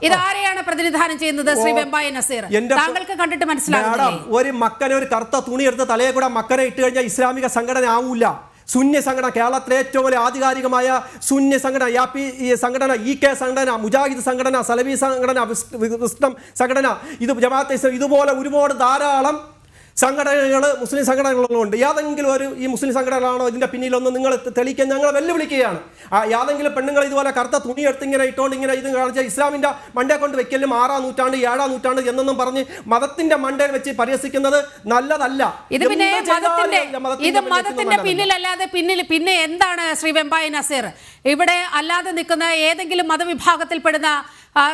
ഇതാരെയാണ് പ്രതിനിധാനം ചെയ്യുന്നത്? ശ്രീ വെമ്പായ നസീർ, താങ്കൾക്ക് കണ്ടിട്ട് മനസ്സിലാകും. ഒരു മക്കനെ ഒരു കറുത്ത തുണി എടുത്ത് തലയെ കൂടെ മക്കനെ ഇട്ട് കഴിഞ്ഞാൽ ഇസ്ലാമിക സംഘടന ആവൂല. സുന്നി സംഘടന, കേരളത്തിലെ ഏറ്റവും വലിയ ആധികാരികമായ സുന്നി സംഘടന, സംഘടന, EK സംഘടന, മുജാഹിദ് സംഘടന, സലഫി സംഘടന, വിസ്ഡം സംഘടന, ഇത് ജമാഅത്തെ ഇസ്ലാം, ഇതുപോലെ ഒരുപാട് ധാരാളം സംഘടനകൾ, മുസ്ലിം സംഘടനകളുണ്ട്. ഏതെങ്കിലും ഒരു ഈ മുസ്ലിം സംഘടനകളാണോ ഇതിന്റെ പിന്നിലൊന്നും നിങ്ങൾ തെളിയിക്കാൻ ഞങ്ങൾ വെല്ലുവിളിക്കുകയാണ്. ഏതെങ്കിലും പെണ്ണുങ്ങൾ ഇതുപോലെ കറുത്ത തുണി എടുത്ത് ഇങ്ങനെ ഇട്ടുകൊണ്ട് ഇങ്ങനെ ഇത് കാണിച്ചാൽ ഇസ്ലാമിന്റെ മണ്ടയെ കൊണ്ട് വെക്കലും 6-ാം നൂറ്റാണ്ട് 7-ാം നൂറ്റാണ്ട് എന്നൊന്നും പറഞ്ഞ് മതത്തിന്റെ മണ്ടയിൽ വെച്ച് പരിഹസിക്കുന്നത് നല്ലതല്ല. ഇത് മതത്തിന്റെ പിന്നിലല്ലാതെ പിന്നെ എന്താണ് ശ്രീ വെമ്പായ നസീർ? ഇവിടെ അല്ലാതെ നിൽക്കുന്ന ഏതെങ്കിലും മതവിഭാഗത്തിൽപ്പെടുന്ന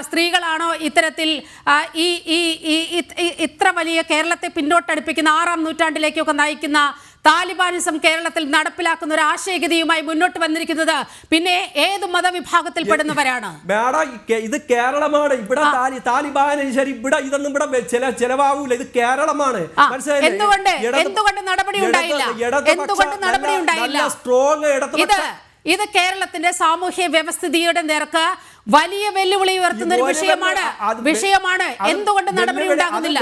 സ്ത്രീകളാണോ ഇത്തരത്തിൽ ഇത്ര വലിയ കേരളത്തെ പിന്നോട്ടടുപ്പിക്കുന്ന 6-ാം നൂറ്റാണ്ടിലേക്കൊക്കെ നയിക്കുന്ന താലിബാനിസം കേരളത്തിൽ നടപ്പിലാക്കുന്ന ഒരു ആശയഗതിയുമായി മുന്നോട്ട് വന്നിരിക്കുന്നത്? പിന്നെ ഏത് മതവിഭാഗത്തിൽ പെടുന്നവരാണ്? ഇത് കേരളമാണ്. ഇവിടെ താലിബാൻ ശരി, ഇവിടെ ഇതൊന്നും ഇവിടെ ചെലവാകൂല. ഇത് കേരളമാണ്. എന്തുകൊണ്ട് നടപടി ഉണ്ടായില്ല? ഇത് കേരളത്തിന്റെ സാമൂഹ്യ വ്യവസ്ഥിതിയുടെ നേർക്ക് വലിയ വെല്ലുവിളി ഉയർത്തുന്ന ഒരു വിഷയമാണ്. എന്തുകൊണ്ട് നടപടി ഉണ്ടാകുന്നില്ല?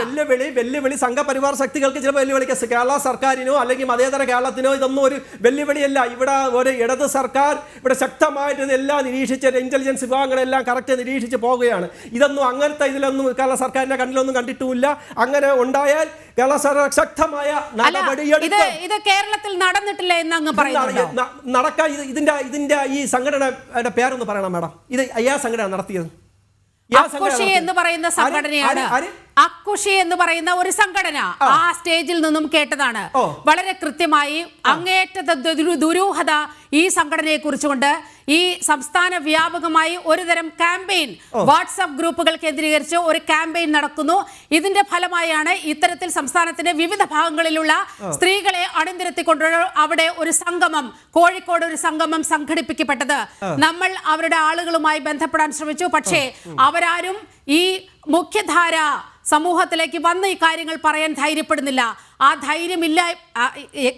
വെല്ലുവിളി സംഘപരിവാർ ശക്തികൾക്ക് ചില വെല്ലുവിളിക്ക് കേരള സർക്കാരിനോ അല്ലെങ്കിൽ മതേതര കേരളത്തിനോ ഇതൊന്നും ഒരു വെല്ലുവിളിയല്ല. ഇവിടെ ഒരു ഇടത് സർക്കാർ ഇവിടെ ശക്തമായിട്ട് ഇതെല്ലാം നിരീക്ഷിച്ച് ഇന്റലിജൻസ് വിഭാഗങ്ങളെല്ലാം കറക്റ്റ് നിരീക്ഷിച്ച് പോവുകയാണ്. ഇതൊന്നും അങ്ങനത്തെ ഇതിലൊന്നും കേരള സർക്കാരിന്റെ കണ്ണിലൊന്നും കണ്ടിട്ടുമില്ല. അങ്ങനെ ഉണ്ടായാൽ കേരള സർക്കാർ ശക്തമായ നടപടിയെടുക്കും. ഇത് കേരളത്തിൽ നടന്നിട്ടില്ല എന്ന് അങ്ങ് പറയുന്നു. നടക്കാൻ ഇതിന്റെ ഈ സംഘടനയുടെ പേരൊന്ന് പറയണം മാഡം. ഇത് സംഘടന നടത്തിയത് അക്കുഷി എന്ന് പറയുന്ന സംഘടനയാണ്. അക്കുഷി എന്ന് പറയുന്ന ഒരു സംഘടന ആ സ്റ്റേജിൽ നിന്നും കേട്ടതാണ്. വളരെ കൃത്യമായി അങ്ങേയറ്റത്തെ ദുരൂഹത ഈ സംഘടനയെ കുറിച്ചുകൊണ്ട് ഈ സംസ്ഥാന വ്യാപകമായി ഒരുതരം ക്യാമ്പയിൻ, വാട്സ്ആപ്പ് ഗ്രൂപ്പുകൾ കേന്ദ്രീകരിച്ച് ഒരു ക്യാമ്പയിൻ നടക്കുന്നു. ഇതിന്റെ ഫലമായാണ് ഇത്തരത്തിൽ സംസ്ഥാനത്തിന്റെ വിവിധ ഭാഗങ്ങളിലുള്ള സ്ത്രീകളെ അണിനിരത്തിക്കൊണ്ട് അവിടെ ഒരു സംഗമം, കോഴിക്കോട് ഒരു സംഗമം സംഘടിപ്പിക്കപ്പെട്ടത്. നമ്മൾ അവരുടെ ആളുകളുമായി ബന്ധപ്പെടാൻ ശ്രമിച്ചു. പക്ഷേ അവരാരും ഈ മുഖ്യധാര സമൂഹത്തിലേക്ക് വന്ന് ഈ കാര്യങ്ങൾ പറയാൻ ധൈര്യപ്പെടുന്നില്ല. ആ ധൈര്യമില്ല.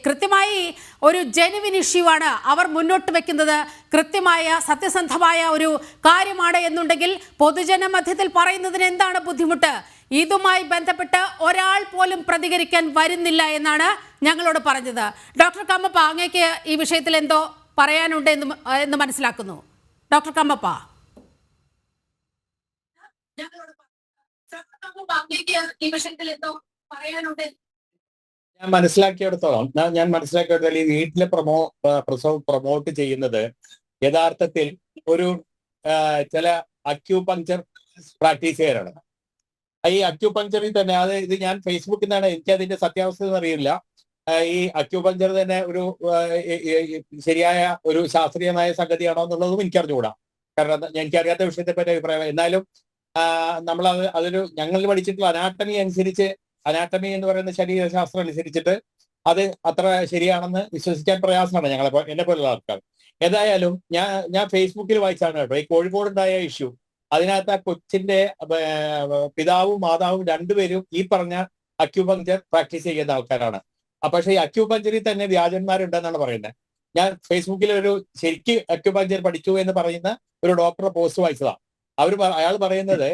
കൃത്യമായി ഒരു ജെനുവിൻ ഇഷ്യൂ ആണ് അവർ മുന്നോട്ട് വെക്കുന്നത്. കൃത്യമായ സത്യസന്ധമായ ഒരു കാര്യമാണ് എന്നുണ്ടെങ്കിൽ പൊതുജന മധ്യത്തിൽ പറയുന്നതിന് എന്താണ് ബുദ്ധിമുട്ട്? ഇതുമായി ബന്ധപ്പെട്ട് ഒരാൾ പോലും പ്രതികരിക്കാൻ വരുന്നില്ല എന്നാണ് ഞങ്ങളോട് പറഞ്ഞത്. ഡോക്ടർ കമ്മപ്പ, അങ്ങേക്ക് ഈ വിഷയത്തിൽ എന്തോ പറയാനുണ്ട് എന്ന് മനസ്സിലാക്കുന്നു. ഡോക്ടർ കമ്മപ്പ, ഞാൻ മനസ്സിലാക്കിയെടുത്തോളം ഈ വീട്ടിലെ പ്രസവം പ്രൊമോട്ട് ചെയ്യുന്നത് യഥാർത്ഥത്തിൽ ഒരു ചില അക്യൂപങ്ചർ പ്രാക്ടീസുകാരാണ്. ഈ അക്യൂപങ്ചറിൽ തന്നെ ഇത് ഞാൻ ഫേസ്ബുക്കിൽ നിന്നാണ്, എനിക്ക് അതിന്റെ സത്യാവസ്ഥ ഒന്നും അറിയില്ല. ഈ അക്യൂപങ്ചർ തന്നെ ഒരു ശരിയായ ഒരു ശാസ്ത്രീയമായ സംഗതിയാണോ എന്നുള്ളതും എനിക്കറിഞ്ഞുകൂടാ. കാരണം എനിക്കറിയാത്ത വിഷയത്തെ പറ്റി അഭിപ്രായം. എന്നാലും ഞങ്ങൾ പഠിച്ചിട്ടുള്ള അനാട്ടമി എന്ന് പറയുന്ന ശരീരശാസ്ത്രം അനുസരിച്ചിട്ട് അത് അത്ര ശരിയാണെന്ന് വിശ്വസിക്കാൻ പ്രയാസമാണ് എന്നെ പോലുള്ള ആൾക്കാർ. ഏതായാലും ഞാൻ ഫേസ്ബുക്കിൽ വായിച്ചാണ് കേട്ടോ ഈ കോഴിക്കോടുണ്ടായ ഇഷ്യൂ. അതിനകത്ത് ആ കൊച്ചിന്റെ പിതാവും മാതാവും രണ്ടുപേരും ഈ പറഞ്ഞ അക്യൂപങ്ചർ പ്രാക്ടീസ് ചെയ്യുന്ന ആൾക്കാരാണ്. പക്ഷെ ഈ അക്യൂപങ്ചറിൽ തന്നെ വ്യാജന്മാരുണ്ടെന്നാണ് പറയുന്നത്. ഞാൻ ഫേസ്ബുക്കിൽ ശരിക്ക് അക്യൂപങ്ചർ പഠിച്ചു എന്ന് പറയുന്ന ഒരു ഡോക്ടറെ പോസ്റ്റ് വായിച്ചതാണ്. അയാൾ പറയുന്നത്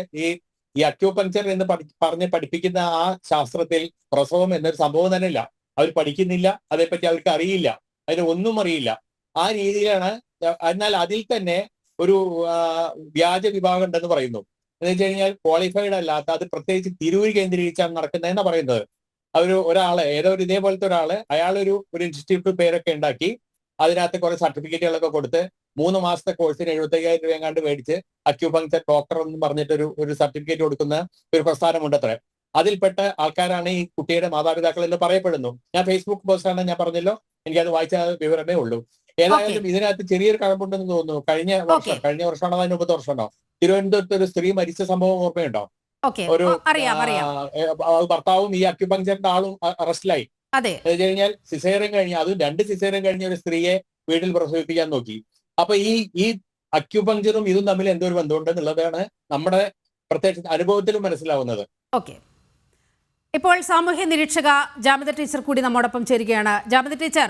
ഈ അക്യൂപങ്ചർ എന്ന് പറഞ്ഞ് പഠിപ്പിക്കുന്ന ആ ശാസ്ത്രത്തിൽ പ്രസവം എന്നൊരു സംഭവം തന്നെ ഇല്ല. അവർ പഠിക്കുന്നില്ല, അതേപ്പറ്റി അവർക്ക് അറിയില്ല, അതിന് ഒന്നും അറിയില്ല. ആ രീതിയിലാണ്. എന്നാൽ അതിൽ തന്നെ ഒരു വ്യാജ വിഭാഗം ഉണ്ടെന്ന് പറയുന്നു. എന്ന് വെച്ച് കഴിഞ്ഞാൽ ക്വാളിഫൈഡ് അല്ലാത്ത, അത് പ്രത്യേകിച്ച് തിരൂര് കേന്ദ്രീകരിച്ചാണ് നടക്കുന്നതെന്ന് പറയുന്നത്. ഒരാള് ഏതോ ഒരു ഇതേപോലത്തെ അയാളൊരു ഇൻസ്റ്റിറ്റ്യൂട്ട് പേരൊക്കെ ഉണ്ടാക്കി അതിനകത്ത് കുറെ സർട്ടിഫിക്കറ്റുകളൊക്കെ കൊടുത്ത് 3 മാസത്തെ കോഴ്സിന് 75,000 രൂപ എങ്ങാണ്ട് മേടിച്ച് അക്യൂപങ്ചർ ഡോക്ടർ എന്ന് പറഞ്ഞിട്ട് ഒരു സർട്ടിഫിക്കറ്റ് കൊടുക്കുന്ന ഒരു പ്രസ്ഥാനമുണ്ട് അത്ര. അതിൽപ്പെട്ട ആൾക്കാരാണ് ഈ കുട്ടിയുടെ മാതാപിതാക്കൾ എന്ന് പറയപ്പെടുന്നു. ഞാൻ ഫേസ്ബുക്ക് പോസ്റ്റാണ്, ഞാൻ പറഞ്ഞല്ലോ, എനിക്കത് വായിച്ച വിവരമേ ഉള്ളൂ. ഏതായാലും ഇതിനകത്ത് ചെറിയൊരു കഴമ്പുണ്ടെന്ന് തോന്നുന്നു. കഴിഞ്ഞ വർഷമാണോ അതിന് മുമ്പത്തെ വർഷമാണോ തിരുവനന്തപുരത്ത് ഒരു സ്ത്രീ മരിച്ച സംഭവം ഓർമ്മയുണ്ടോ? ഒരു ഭർത്താവും ഈ അക്യൂപങ്ചറിന്റെ ആളും അറസ്റ്റിലായി. അതെ. എന്ന് വെച്ച് കഴിഞ്ഞാൽ സിസേറിയൻ കഴിഞ്ഞ, അത് 2 സിസേറിയൻ കഴിഞ്ഞ ഒരു സ്ത്രീയെ വീട്ടിൽ പ്രസവിപ്പിക്കാൻ നോക്കി. അപ്പൊ ഈ അക്യുപങ്ചറും ഇതും തമ്മിൽ എന്തൊരു ബന്ധമുണ്ട് എന്നുള്ളതാണ് നമ്മുടെ പ്രത്യേക അനുഭവത്തിലും മനസ്സിലാവുന്നത്. ഓക്കെ. ഇപ്പോൾ സാമൂഹ്യ നിരീക്ഷക ജാമിത ടീച്ചർ കൂടി നമ്മോടൊപ്പം ചേരുകയാണ്. ജാമിത ടീച്ചർ,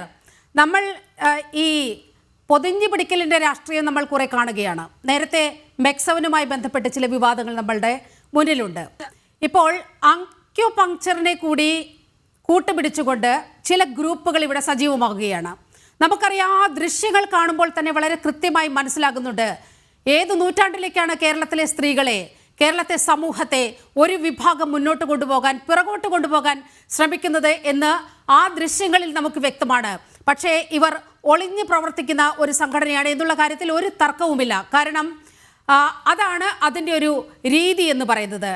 നമ്മൾ ഈ പൊതിഞ്ഞു പിടിക്കലിൻ്റെ രാഷ്ട്രീയം നമ്മൾ കുറെ കാണുകയാണ്. നേരത്തെ മെക്സവനുമായി ബന്ധപ്പെട്ട് ചില വിവാദങ്ങൾ നമ്മളുടെ മുന്നിലുണ്ട്. ഇപ്പോൾ അക്യുപങ്ചറിനെ കൂടി കൂട്ടുപിടിച്ചുകൊണ്ട് ചില ഗ്രൂപ്പുകൾ ഇവിടെ സജീവമാകുകയാണ്. നമുക്കറിയാം, ആ ദൃശ്യങ്ങൾ കാണുമ്പോൾ തന്നെ വളരെ കൃത്യമായി മനസ്സിലാകുന്നുണ്ട് ഏത് നൂറ്റാണ്ടിലേക്കാണ് കേരളത്തിലെ സ്ത്രീകളെ, കേരളത്തെ സമൂഹത്തെ ഒരു വിഭാഗം മുന്നോട്ട് കൊണ്ടുപോകാൻ, പിറകോട്ട് കൊണ്ടുപോകാൻ ശ്രമിക്കുന്നത് എന്ന് ആ ദൃശ്യങ്ങളിൽ നമുക്ക് വ്യക്തമാണ്. പക്ഷേ ഇവർ ഒളിഞ്ഞു പ്രവർത്തിക്കുന്ന ഒരു സംഘടനയാണ് എന്നുള്ള കാര്യത്തിൽ ഒരു തർക്കവുമില്ല. കാരണം അതാണ് അതിൻ്റെ ഒരു രീതി എന്ന് പറയുന്നത്.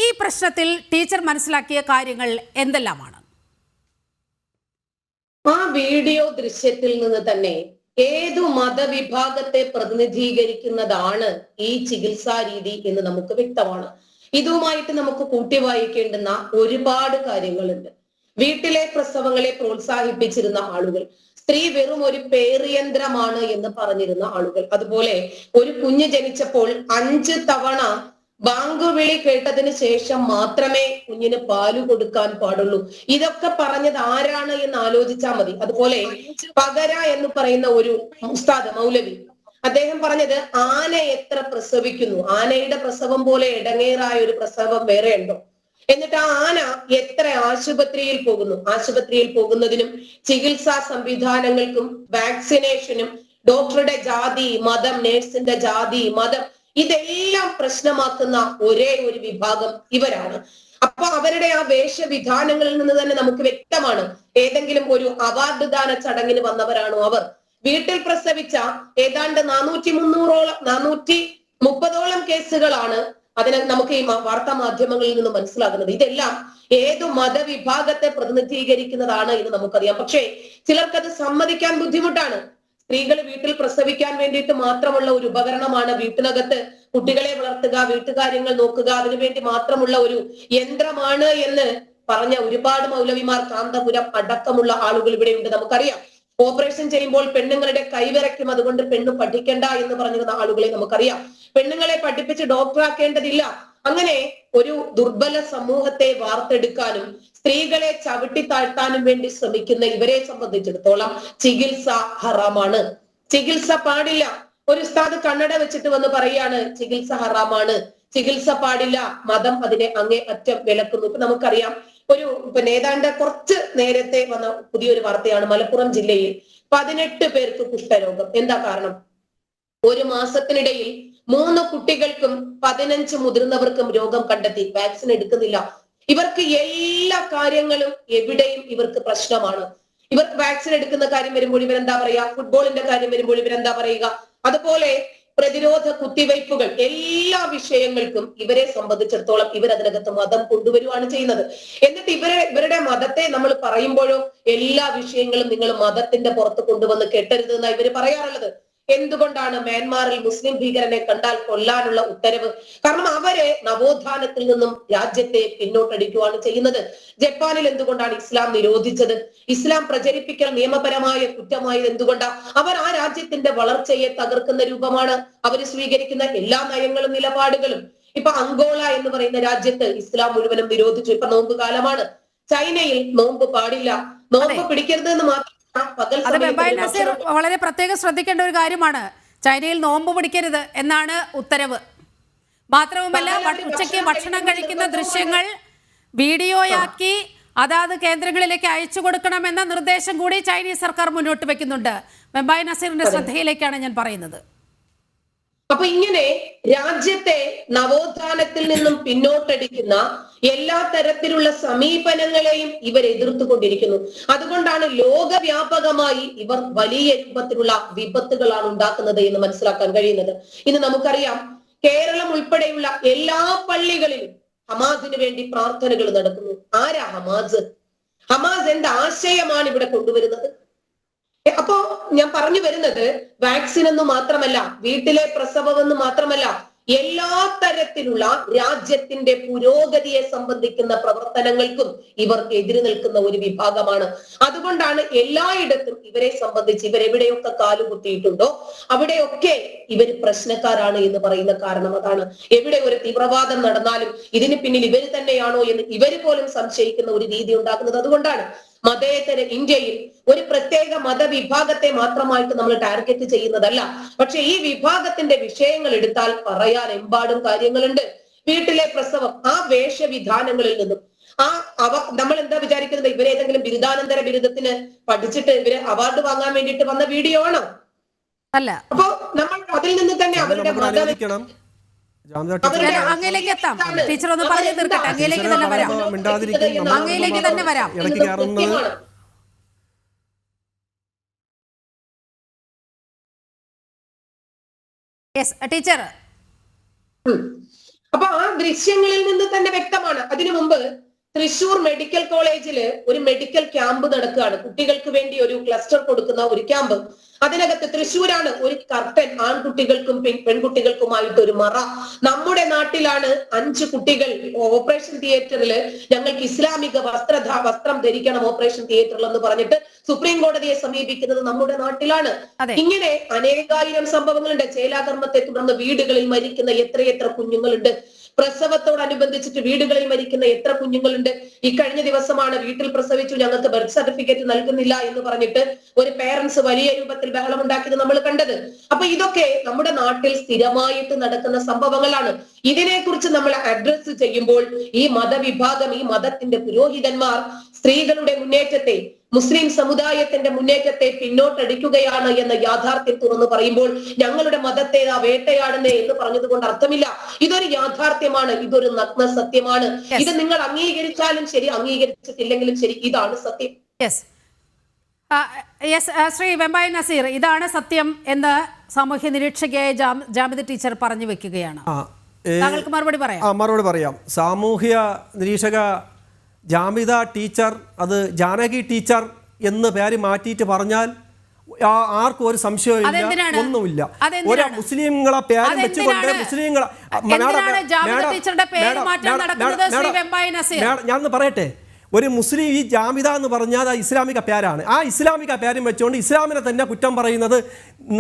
ഈ പ്രശ്നത്തിൽ ടീച്ചർ മനസ്സിലാക്കിയ കാര്യങ്ങൾ എന്തെല്ലാമാണ്? ആ വീഡിയോ ദൃശ്യത്തിൽ നിന്ന് തന്നെ ഏതു മതവിഭാഗത്തെ പ്രതിനിധീകരിക്കുന്നതാണ് ഈ ചികിത്സാ രീതി എന്ന് നമുക്ക് വ്യക്തമാണ്. ഇതുമായിട്ട് നമുക്ക് കൂട്ടി വായിക്കേണ്ടുന്ന ഒരുപാട് കാര്യങ്ങളുണ്ട്. വീട്ടിലെ പ്രസവങ്ങളെ പ്രോത്സാഹിപ്പിച്ചിരുന്ന ആളുകൾ, സ്ത്രീ വെറും ഒരു പേറിയന്ത്രമാണ് എന്ന് പറഞ്ഞിരുന്ന ആളുകൾ, അതുപോലെ ഒരു കുഞ്ഞ് ജനിച്ചപ്പോൾ 5 തവണ ബാങ്ക് വിളി കേട്ടതിന് ശേഷം മാത്രമേ കുഞ്ഞിന് പാല് കൊടുക്കാൻ പാടുള്ളൂ. ഇതൊക്കെ പറഞ്ഞത് ആരാണ് എന്ന് ആലോചിച്ചാൽ മതി. അതുപോലെ പകര എന്ന് പറയുന്ന ഒരു ഉസ്താദ് മൗലവി, അദ്ദേഹം പറഞ്ഞത് ആന എത്ര പ്രസവിക്കുന്നു, ആനയുടെ പ്രസവം പോലെ ഇടങ്ങേറായ ഒരു പ്രസവം വേറെ ഉണ്ടോ? എന്നിട്ട് ആ ആന എത്ര ആശുപത്രിയിൽ പോകുന്നു, ആശുപത്രിയിൽ പോകുന്നതിനും ചികിത്സാ സംവിധാനങ്ങൾക്കും വാക്സിനേഷനും ഡോക്ടറുടെ ജാതി മതം, നേഴ്സിന്റെ ജാതി മതം, ഇതെല്ലാം പ്രശ്നമാക്കുന്ന ഒരേ ഒരു വിഭാഗം ഇവരാണ്. അപ്പൊ അവരുടെ ആ വേഷവിധാനങ്ങളിൽ നിന്ന് തന്നെ നമുക്ക് വ്യക്തമാണ് ഏതെങ്കിലും ഒരു അവാർഡ് ദാന ചടങ്ങിന് വന്നവരാണോ അവർ. വീട്ടിൽ പ്രസവിച്ച ഏതാണ്ട് 430ഓളം കേസുകളാണ് അതിന് നമുക്ക് ഈ വാർത്താ മാധ്യമങ്ങളിൽ നിന്ന് മനസ്സിലാകുന്നത്. ഇതെല്ലാം ഏതു മതവിഭാഗത്തെ പ്രതിനിധീകരിക്കുന്നതാണ് എന്ന് നമുക്കറിയാം. പക്ഷേ ചിലർക്കത് സമ്മതിക്കാൻ ബുദ്ധിമുട്ടാണ്. സ്ത്രീകൾ വീട്ടിൽ പ്രസവിക്കാൻ വേണ്ടിയിട്ട് മാത്രമുള്ള ഒരു ഉപകരണമാണ്, വീട്ടിനകത്ത് കുട്ടികളെ വളർത്തുക, വീട്ടുകാര്യങ്ങൾ നോക്കുക, അതിനുവേണ്ടി മാത്രമുള്ള ഒരു യന്ത്രമാണ് എന്ന് പറഞ്ഞ ഒരുപാട് മൗലവിമാർ, കാന്തപുരം അടക്കമുള്ള ആളുകൾ ഇവിടെയുണ്ട്. നമുക്കറിയാം ഓപ്പറേഷൻ ചെയ്യുമ്പോൾ പെണ്ണുങ്ങളുടെ കൈവിറയ്ക്കും, അതുകൊണ്ട് പെണ്ണ് പഠിക്കണ്ട എന്ന് പറഞ്ഞിരുന്ന ആളുകളെ നമുക്കറിയാം. പെണ്ണുങ്ങളെ പഠിപ്പിച്ച് ഡോക്ടറാക്കേണ്ടതില്ല. അങ്ങനെ ഒരു ദുർബല സമൂഹത്തെ വാർത്തെടുക്കാനും സ്ത്രീകളെ ചവിട്ടി താഴ്ത്താനും വേണ്ടി ശ്രമിക്കുന്ന ഇവരെ സംബന്ധിച്ചിടത്തോളം ചികിത്സ ഹറാമാണ്, ചികിത്സ പാടില്ല. ഒരു ഉസ്താദ് കണ്ണട വെച്ചിട്ട് വന്ന് പറയാണ് ചികിത്സ ഹറാമാണ്, ചികിത്സ പാടില്ല, മതം അതിനെ അങ്ങേ അറ്റം വിലക്കുന്നു. ഇപ്പൊ നമുക്കറിയാം ഏതാണ്ട് കുറച്ച് നേരത്തെ വന്ന പുതിയൊരു വാർത്തയാണ്, മലപ്പുറം ജില്ലയിൽ 18 പേർക്ക് കുഷ്ഠരോഗം. എന്താ കാരണം? ഒരു മാസത്തിനിടയിൽ 3 കുട്ടികൾക്കും 15 മുതിർന്നവർക്കും രോഗം കണ്ടെത്തി. വാക്സിൻ എടുക്കുന്നില്ല. ഇവർക്ക് എല്ലാ കാര്യങ്ങളും എവിടെയും ഇവർക്ക് പ്രശ്നമാണ്. ഇവർക്ക് വാക്സിൻ എടുക്കുന്ന കാര്യം വരുമ്പോൾ ഇവരെന്താ പറയുക, ഫുട്ബോളിന്റെ കാര്യം വരുമ്പോൾ ഇവരെന്താ പറയുക, അതുപോലെ പ്രതിരോധ കുത്തിവയ്പ്പുകൾ, എല്ലാ വിഷയങ്ങൾക്കും ഇവരെ സംബന്ധിച്ചിടത്തോളം ഇവരതിനകത്ത് മതം കൊണ്ടുവരുവാണ് ചെയ്യുന്നത്. എന്നിട്ട് ഇവരുടെ മതത്തെ നമ്മൾ പറയുമ്പോഴോ എല്ലാ വിഷയങ്ങളും നിങ്ങൾ മതത്തിന്റെ പുറത്ത് കൊണ്ടുവന്ന് കെട്ടരുത് എന്നാണ് ഇവര് പറയാറുള്ളത്. എന്തുകൊണ്ടാണ് മ്യാൻമാറിൽ മുസ്ലിം ഭീകരനെ കണ്ടാൽ കൊല്ലാനുള്ള ഉത്തരവ്? കാരണം അവരെ നവോത്ഥാനത്തിൽ നിന്നും രാജ്യത്തെ പിന്നോട്ടടിക്കുകയാണ് ചെയ്യുന്നത്. ജപ്പാനിൽ എന്തുകൊണ്ടാണ് ഇസ്ലാം നിരോധിച്ചത്? ഇസ്ലാം പ്രചരിപ്പിക്കൽ നിയമപരമായ കുറ്റമായത് എന്തുകൊണ്ടാണ്? അവർ ആ രാജ്യത്തിന്റെ വളർച്ചയെ തകർക്കുന്ന രൂപമാണ് അവർ സ്വീകരിക്കുന്ന എല്ലാ നയങ്ങളും നിലപാടുകളും. ഇപ്പൊ അങ്കോള എന്ന് പറയുന്ന രാജ്യത്ത് ഇസ്ലാം മുഴുവനും നിരോധിച്ചു. ഇപ്പൊ നോമ്പ് കാലമാണ്. ചൈനയിൽ നോമ്പ് പാടില്ല, നോമ്പ് പിടിക്കരുത് എന്ന് മാത്രം. അത് വെബായ് നസീർ വളരെ പ്രത്യേകം ശ്രദ്ധിക്കേണ്ട ഒരു കാര്യമാണ്. ചൈനയിൽ നോമ്പ് പിടിക്കരുത് എന്നാണ് ഉത്തരവ്. മാത്രവുമല്ല, ഉച്ചയ്ക്ക് ഭക്ഷണം കഴിക്കുന്ന ദൃശ്യങ്ങൾ വീഡിയോയാക്കി അതാത് കേന്ദ്രങ്ങളിലേക്ക് അയച്ചു കൊടുക്കണമെന്ന നിർദ്ദേശം കൂടി ചൈനീസ് സർക്കാർ മുന്നോട്ട് വെക്കുന്നുണ്ട്. വെബായ് നസീറിന്റെ ശ്രദ്ധയിലേക്കാണ് ഞാൻ പറയുന്നത്. അപ്പൊ ഇങ്ങനെ രാജ്യത്തെ നവോത്ഥാനത്തിൽ നിന്നും പിന്നോട്ടടിക്കുന്ന എല്ലാ തരത്തിലുള്ള സമീപനങ്ങളെയും ഇവർ എതിർത്തുകൊണ്ടിരിക്കുന്നു. അതുകൊണ്ടാണ് ലോകവ്യാപകമായി ഇവർ വലിയ രൂപത്തിലുള്ള വിപത്തുകളാണ് ഉണ്ടാക്കുന്നത് എന്ന് മനസ്സിലാക്കാൻ കഴിയുന്നത്. ഇന്ന് നമുക്കറിയാം കേരളം ഉൾപ്പെടെയുള്ള എല്ലാ പള്ളികളിലും ഹമാസിന് വേണ്ടി പ്രാർത്ഥനകൾ നടക്കുന്നു. ആരാ ഹമാസ്? ഹമാസ് എന്ത് ആശയമാണ് ഇവിടെ കൊണ്ടുവരുന്നത്? അപ്പോ ഞാൻ പറഞ്ഞു വരുന്നത് വാക്സിൻ എന്ന് മാത്രമല്ല, വീട്ടിലെ പ്രസവം എന്ന് മാത്രമല്ല, എല്ലാ തരത്തിലുള്ള രാജ്യത്തിന്റെ പുരോഗതിയെ സംബന്ധിക്കുന്ന പ്രവർത്തനങ്ങൾക്കും ഇവർ എതിര് നിൽക്കുന്ന ഒരു വിഭാഗമാണ്. അതുകൊണ്ടാണ് എല്ലായിടത്തും ഇവരെ സംബന്ധിച്ച് ഇവരെവിടെയൊക്കെ കാലുകുത്തിയിട്ടുണ്ടോ അവിടെയൊക്കെ ഇവർ പ്രശ്നക്കാരാണ് എന്ന് പറയുന്ന കാരണം അതാണ്. എവിടെ ഒരു തീവ്രവാദം നടന്നാലും ഇതിന് പിന്നിൽ ഇവർ തന്നെയാണോ എന്ന് ഇവര് പോലും സംശയിക്കുന്ന ഒരു രീതി ഉണ്ടാക്കുന്നത് അതുകൊണ്ടാണ്. മതേതര ഇന്ത്യയിൽ ഒരു പ്രത്യേക മതവിഭാഗത്തെ മാത്രമായിട്ട് നമ്മൾ ടാർഗറ്റ് ചെയ്യുന്നതല്ല. പക്ഷെ ഈ വിഭാഗത്തിന്റെ വിഷയങ്ങൾ എടുത്താൽ പറയാൻ എമ്പാടും കാര്യങ്ങളുണ്ട്. വീട്ടിലെ പ്രസവം, ആ വേഷവിധാനങ്ങളിൽ നിന്നും നമ്മൾ എന്താ വിചാരിക്കുന്നത്, ഇവരേതെങ്കിലും ബിരുദാനന്തര ബിരുദത്തിന് പഠിച്ചിട്ട് ഇവര് അവാർഡ് വാങ്ങാൻ വേണ്ടിയിട്ട് വന്ന വീഡിയോ ആണോ? അല്ല. അപ്പൊ നമ്മൾ അതിൽ നിന്ന് തന്നെ അവരുടെ അങ്ങയിലേക്ക് എത്താം. ടീച്ചർ ഒന്ന് പറഞ്ഞു തീർക്കട്ടെ. അങ്ങയിലേക്ക് തന്നെ വരാം. അങ്ങയിലേക്ക് തന്നെ വരാം. ടീച്ചർ, അപ്പൊ ആ ദൃശ്യങ്ങളിൽ നിന്ന് തന്നെ വ്യക്തമാണ്. അതിനു മുമ്പ് തൃശൂർ മെഡിക്കൽ കോളേജില് ഒരു മെഡിക്കൽ ക്യാമ്പ് നടക്കുകയാണ്. കുട്ടികൾക്ക് വേണ്ടി ഒരു ക്ലസ്റ്റർ കൊടുക്കുന്ന ഒരു ക്യാമ്പ്. അതിനകത്ത് തൃശ്ശൂരാണ് ഒരു കർട്ടൻ ആൺകുട്ടികൾക്കും പെൺകുട്ടികൾക്കുമായിട്ട് ഒരു മറ. നമ്മുടെ നാട്ടിലാണ് 5 കുട്ടികൾ ഓപ്പറേഷൻ തിയേറ്ററിൽ ഞങ്ങൾക്ക് ഇസ്ലാമിക വസ്ത്രം ധരിക്കണം ഓപ്പറേഷൻ തിയേറ്ററിൽ എന്ന് പറഞ്ഞിട്ട് സുപ്രീം കോടതിയെ സമീപിക്കുന്നത് നമ്മുടെ നാട്ടിലാണ്. ഇങ്ങനെ അനേകായിരം സംഭവങ്ങളുണ്ട്. ചേലാകർമ്മത്തെ തുടർന്ന് വീടുകളിൽ മരിക്കുന്ന എത്രയെത്ര കുഞ്ഞുങ്ങളുണ്ട്. പ്രസവത്തോടനുബന്ധിച്ചിട്ട് വീടുകളിൽ മരിക്കുന്ന എത്ര കുഞ്ഞുങ്ങളുണ്ട്. ഈ കഴിഞ്ഞ ദിവസമാണ് വീട്ടിൽ പ്രസവിച്ചു ഞങ്ങൾക്ക് ബർത്ത് സർട്ടിഫിക്കറ്റ് നൽകുന്നില്ല എന്ന് പറഞ്ഞിട്ട് ഒരു പേരൻസ് വലിയ രൂപത്തിൽ ബഹളമുണ്ടാക്കിയത് നമ്മൾ കണ്ടത്. അപ്പൊ ഇതൊക്കെ നമ്മുടെ നാട്ടിൽ സ്ഥിരമായിട്ട് നടക്കുന്ന സംഭവങ്ങളാണ്. ഇതിനെക്കുറിച്ച് നമ്മൾ അഡ്രസ് ചെയ്യുമ്പോൾ ഈ മതവിഭാഗം, ഈ മതത്തിന്റെ പുരോഹിതന്മാർ സ്ത്രീകളുടെ മുന്നേറ്റത്തെ, മുസ്ലിം സമുദായത്തിന്റെ മുന്നേറ്റത്തെ പിന്നോട്ടടിക്കുകയാണ് എന്ന യാഥാർത്ഥ്യം തുറന്നു പറയുമ്പോൾ ഞങ്ങളുടെ മതത്തെ വേട്ടയാടുന്നേ എന്ന് പറഞ്ഞതുകൊണ്ട് അർത്ഥമില്ല. ഇതൊരു യാഥാർത്ഥ്യമാണ്, ഇതൊരു നഗ്ന സത്യമാണ്. ഇത് നിങ്ങൾ അംഗീകരിച്ചാലും ശരി, അംഗീകരിച്ചിട്ടില്ലെങ്കിലും ശരി, ഇതാണ് സത്യം. ശ്രീ വെമ്പായ നസീർ, ഇതാണ് സത്യം എന്ന് സാമൂഹ്യ നിരീക്ഷകയായ ജാമിദ ടീച്ചർ പറഞ്ഞു വെക്കുകയാണ്. താങ്കൾക്ക് മറുപടി പറയാം. മറുപടി പറയാം. സാമൂഹ്യ നിരീക്ഷക ജാമിദ ടീച്ചർ അത് ജാനകി ടീച്ചർ എന്ന് പേര് മാറ്റിയിട്ട് പറഞ്ഞാൽ ആർക്കും ഒരു സംശയമില്ല, ഒന്നുമില്ല. ഒരു മുസ്ലിങ്ങളെ പേര് വെച്ചുകൊണ്ട് മുസ്ലിങ്ങളെ ഞാനൊന്ന് പറയട്ടെ. ഒരു മുസ്ലിം, ഈ ജാമിദ എന്ന് പറഞ്ഞാൽ ആ ഇസ്ലാമിക പേരാണ്. ആ ഇസ്ലാമിക പേരും വെച്ചുകൊണ്ട് ഇസ്ലാമിനെ തന്നെ കുറ്റം പറയുന്നത്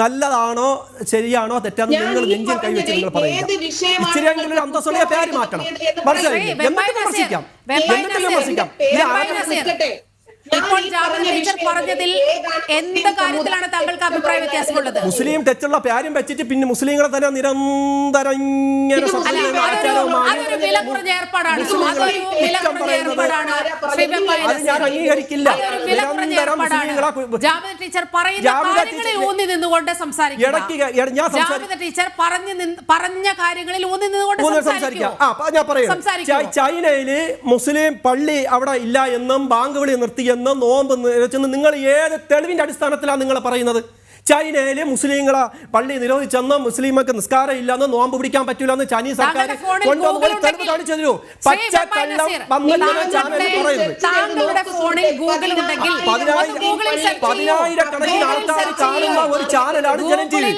നല്ലതാണോ ശരിയാണോ തെറ്റാന്ന് നിങ്ങൾ നെഞ്ചിൽ കൈവച്ച് നിങ്ങൾ പറയുക. ഇച്ചിരിയെങ്കിലും അന്തസ്സുള്ള പേര് മാറ്റണം. മനസ്സിലായില്ലേ? എന്നിട്ട് വിമർശിക്കാം, എന്നിട്ട് വിമർശിക്കാം. ഇപ്പോൾ ജാമിദ ടീച്ചർ പറഞ്ഞതിൽ എന്ത് കാര്യത്തിലാണ് താങ്കൾക്ക് അഭിപ്രായ വ്യത്യാസമുള്ളത്? മുസ്ലിം തെറ്റുള്ള പേരും വെച്ചിട്ട് പിന്നെ മുസ്ലിങ്ങളെ തന്നെ നിരന്തരം ഇങ്ങനെ ഞാൻ അംഗീകരിക്കില്ല. ജാമിദ ടീച്ചർ പറയുന്ന കാര്യങ്ങളിൽ ഊന്നി നിന്നുകൊണ്ട് സംസാരിക്കുക. ജാമിദ ടീച്ചർ പറഞ്ഞ കാര്യങ്ങളിൽ ഊന്നി നിന്നുകൊണ്ട് സംസാരിക്കുക. ഞാൻ പറയാം. ചൈനയില് മുസ്ലിം പള്ളി അവിടെ ഇല്ല എന്നും ബാങ്ക് വിളി നിർത്തിയെന്നും നോമ്പ് വെച്ചെന്ന് നിങ്ങൾ ഏത് തെളിവിന്റെ അടിസ്ഥാനത്തിലാണ് നിങ്ങൾ പറയുന്നത്? ചൈനയിലെ മുസ്ലിങ്ങളെ പള്ളി നിരോധിച്ചെന്ന് മുസ്ലിമക്ക് നിസ്കാരം ഇല്ലെന്ന് നോമ്പ് പിടിക്കാൻ പറ്റൂലെന്ന് ചൈനീസ് സർക്കാർ കൊണ്ടുവന്ന് ഒരു തെളിവ് കാണിച്ചു തരൂ. പച്ചക്കള്ളം പതിനായിരക്കണക്കിന് ആൾക്കാർ കാണുന്ന ഒരു ചാനലാണ് ജനം ടിവി.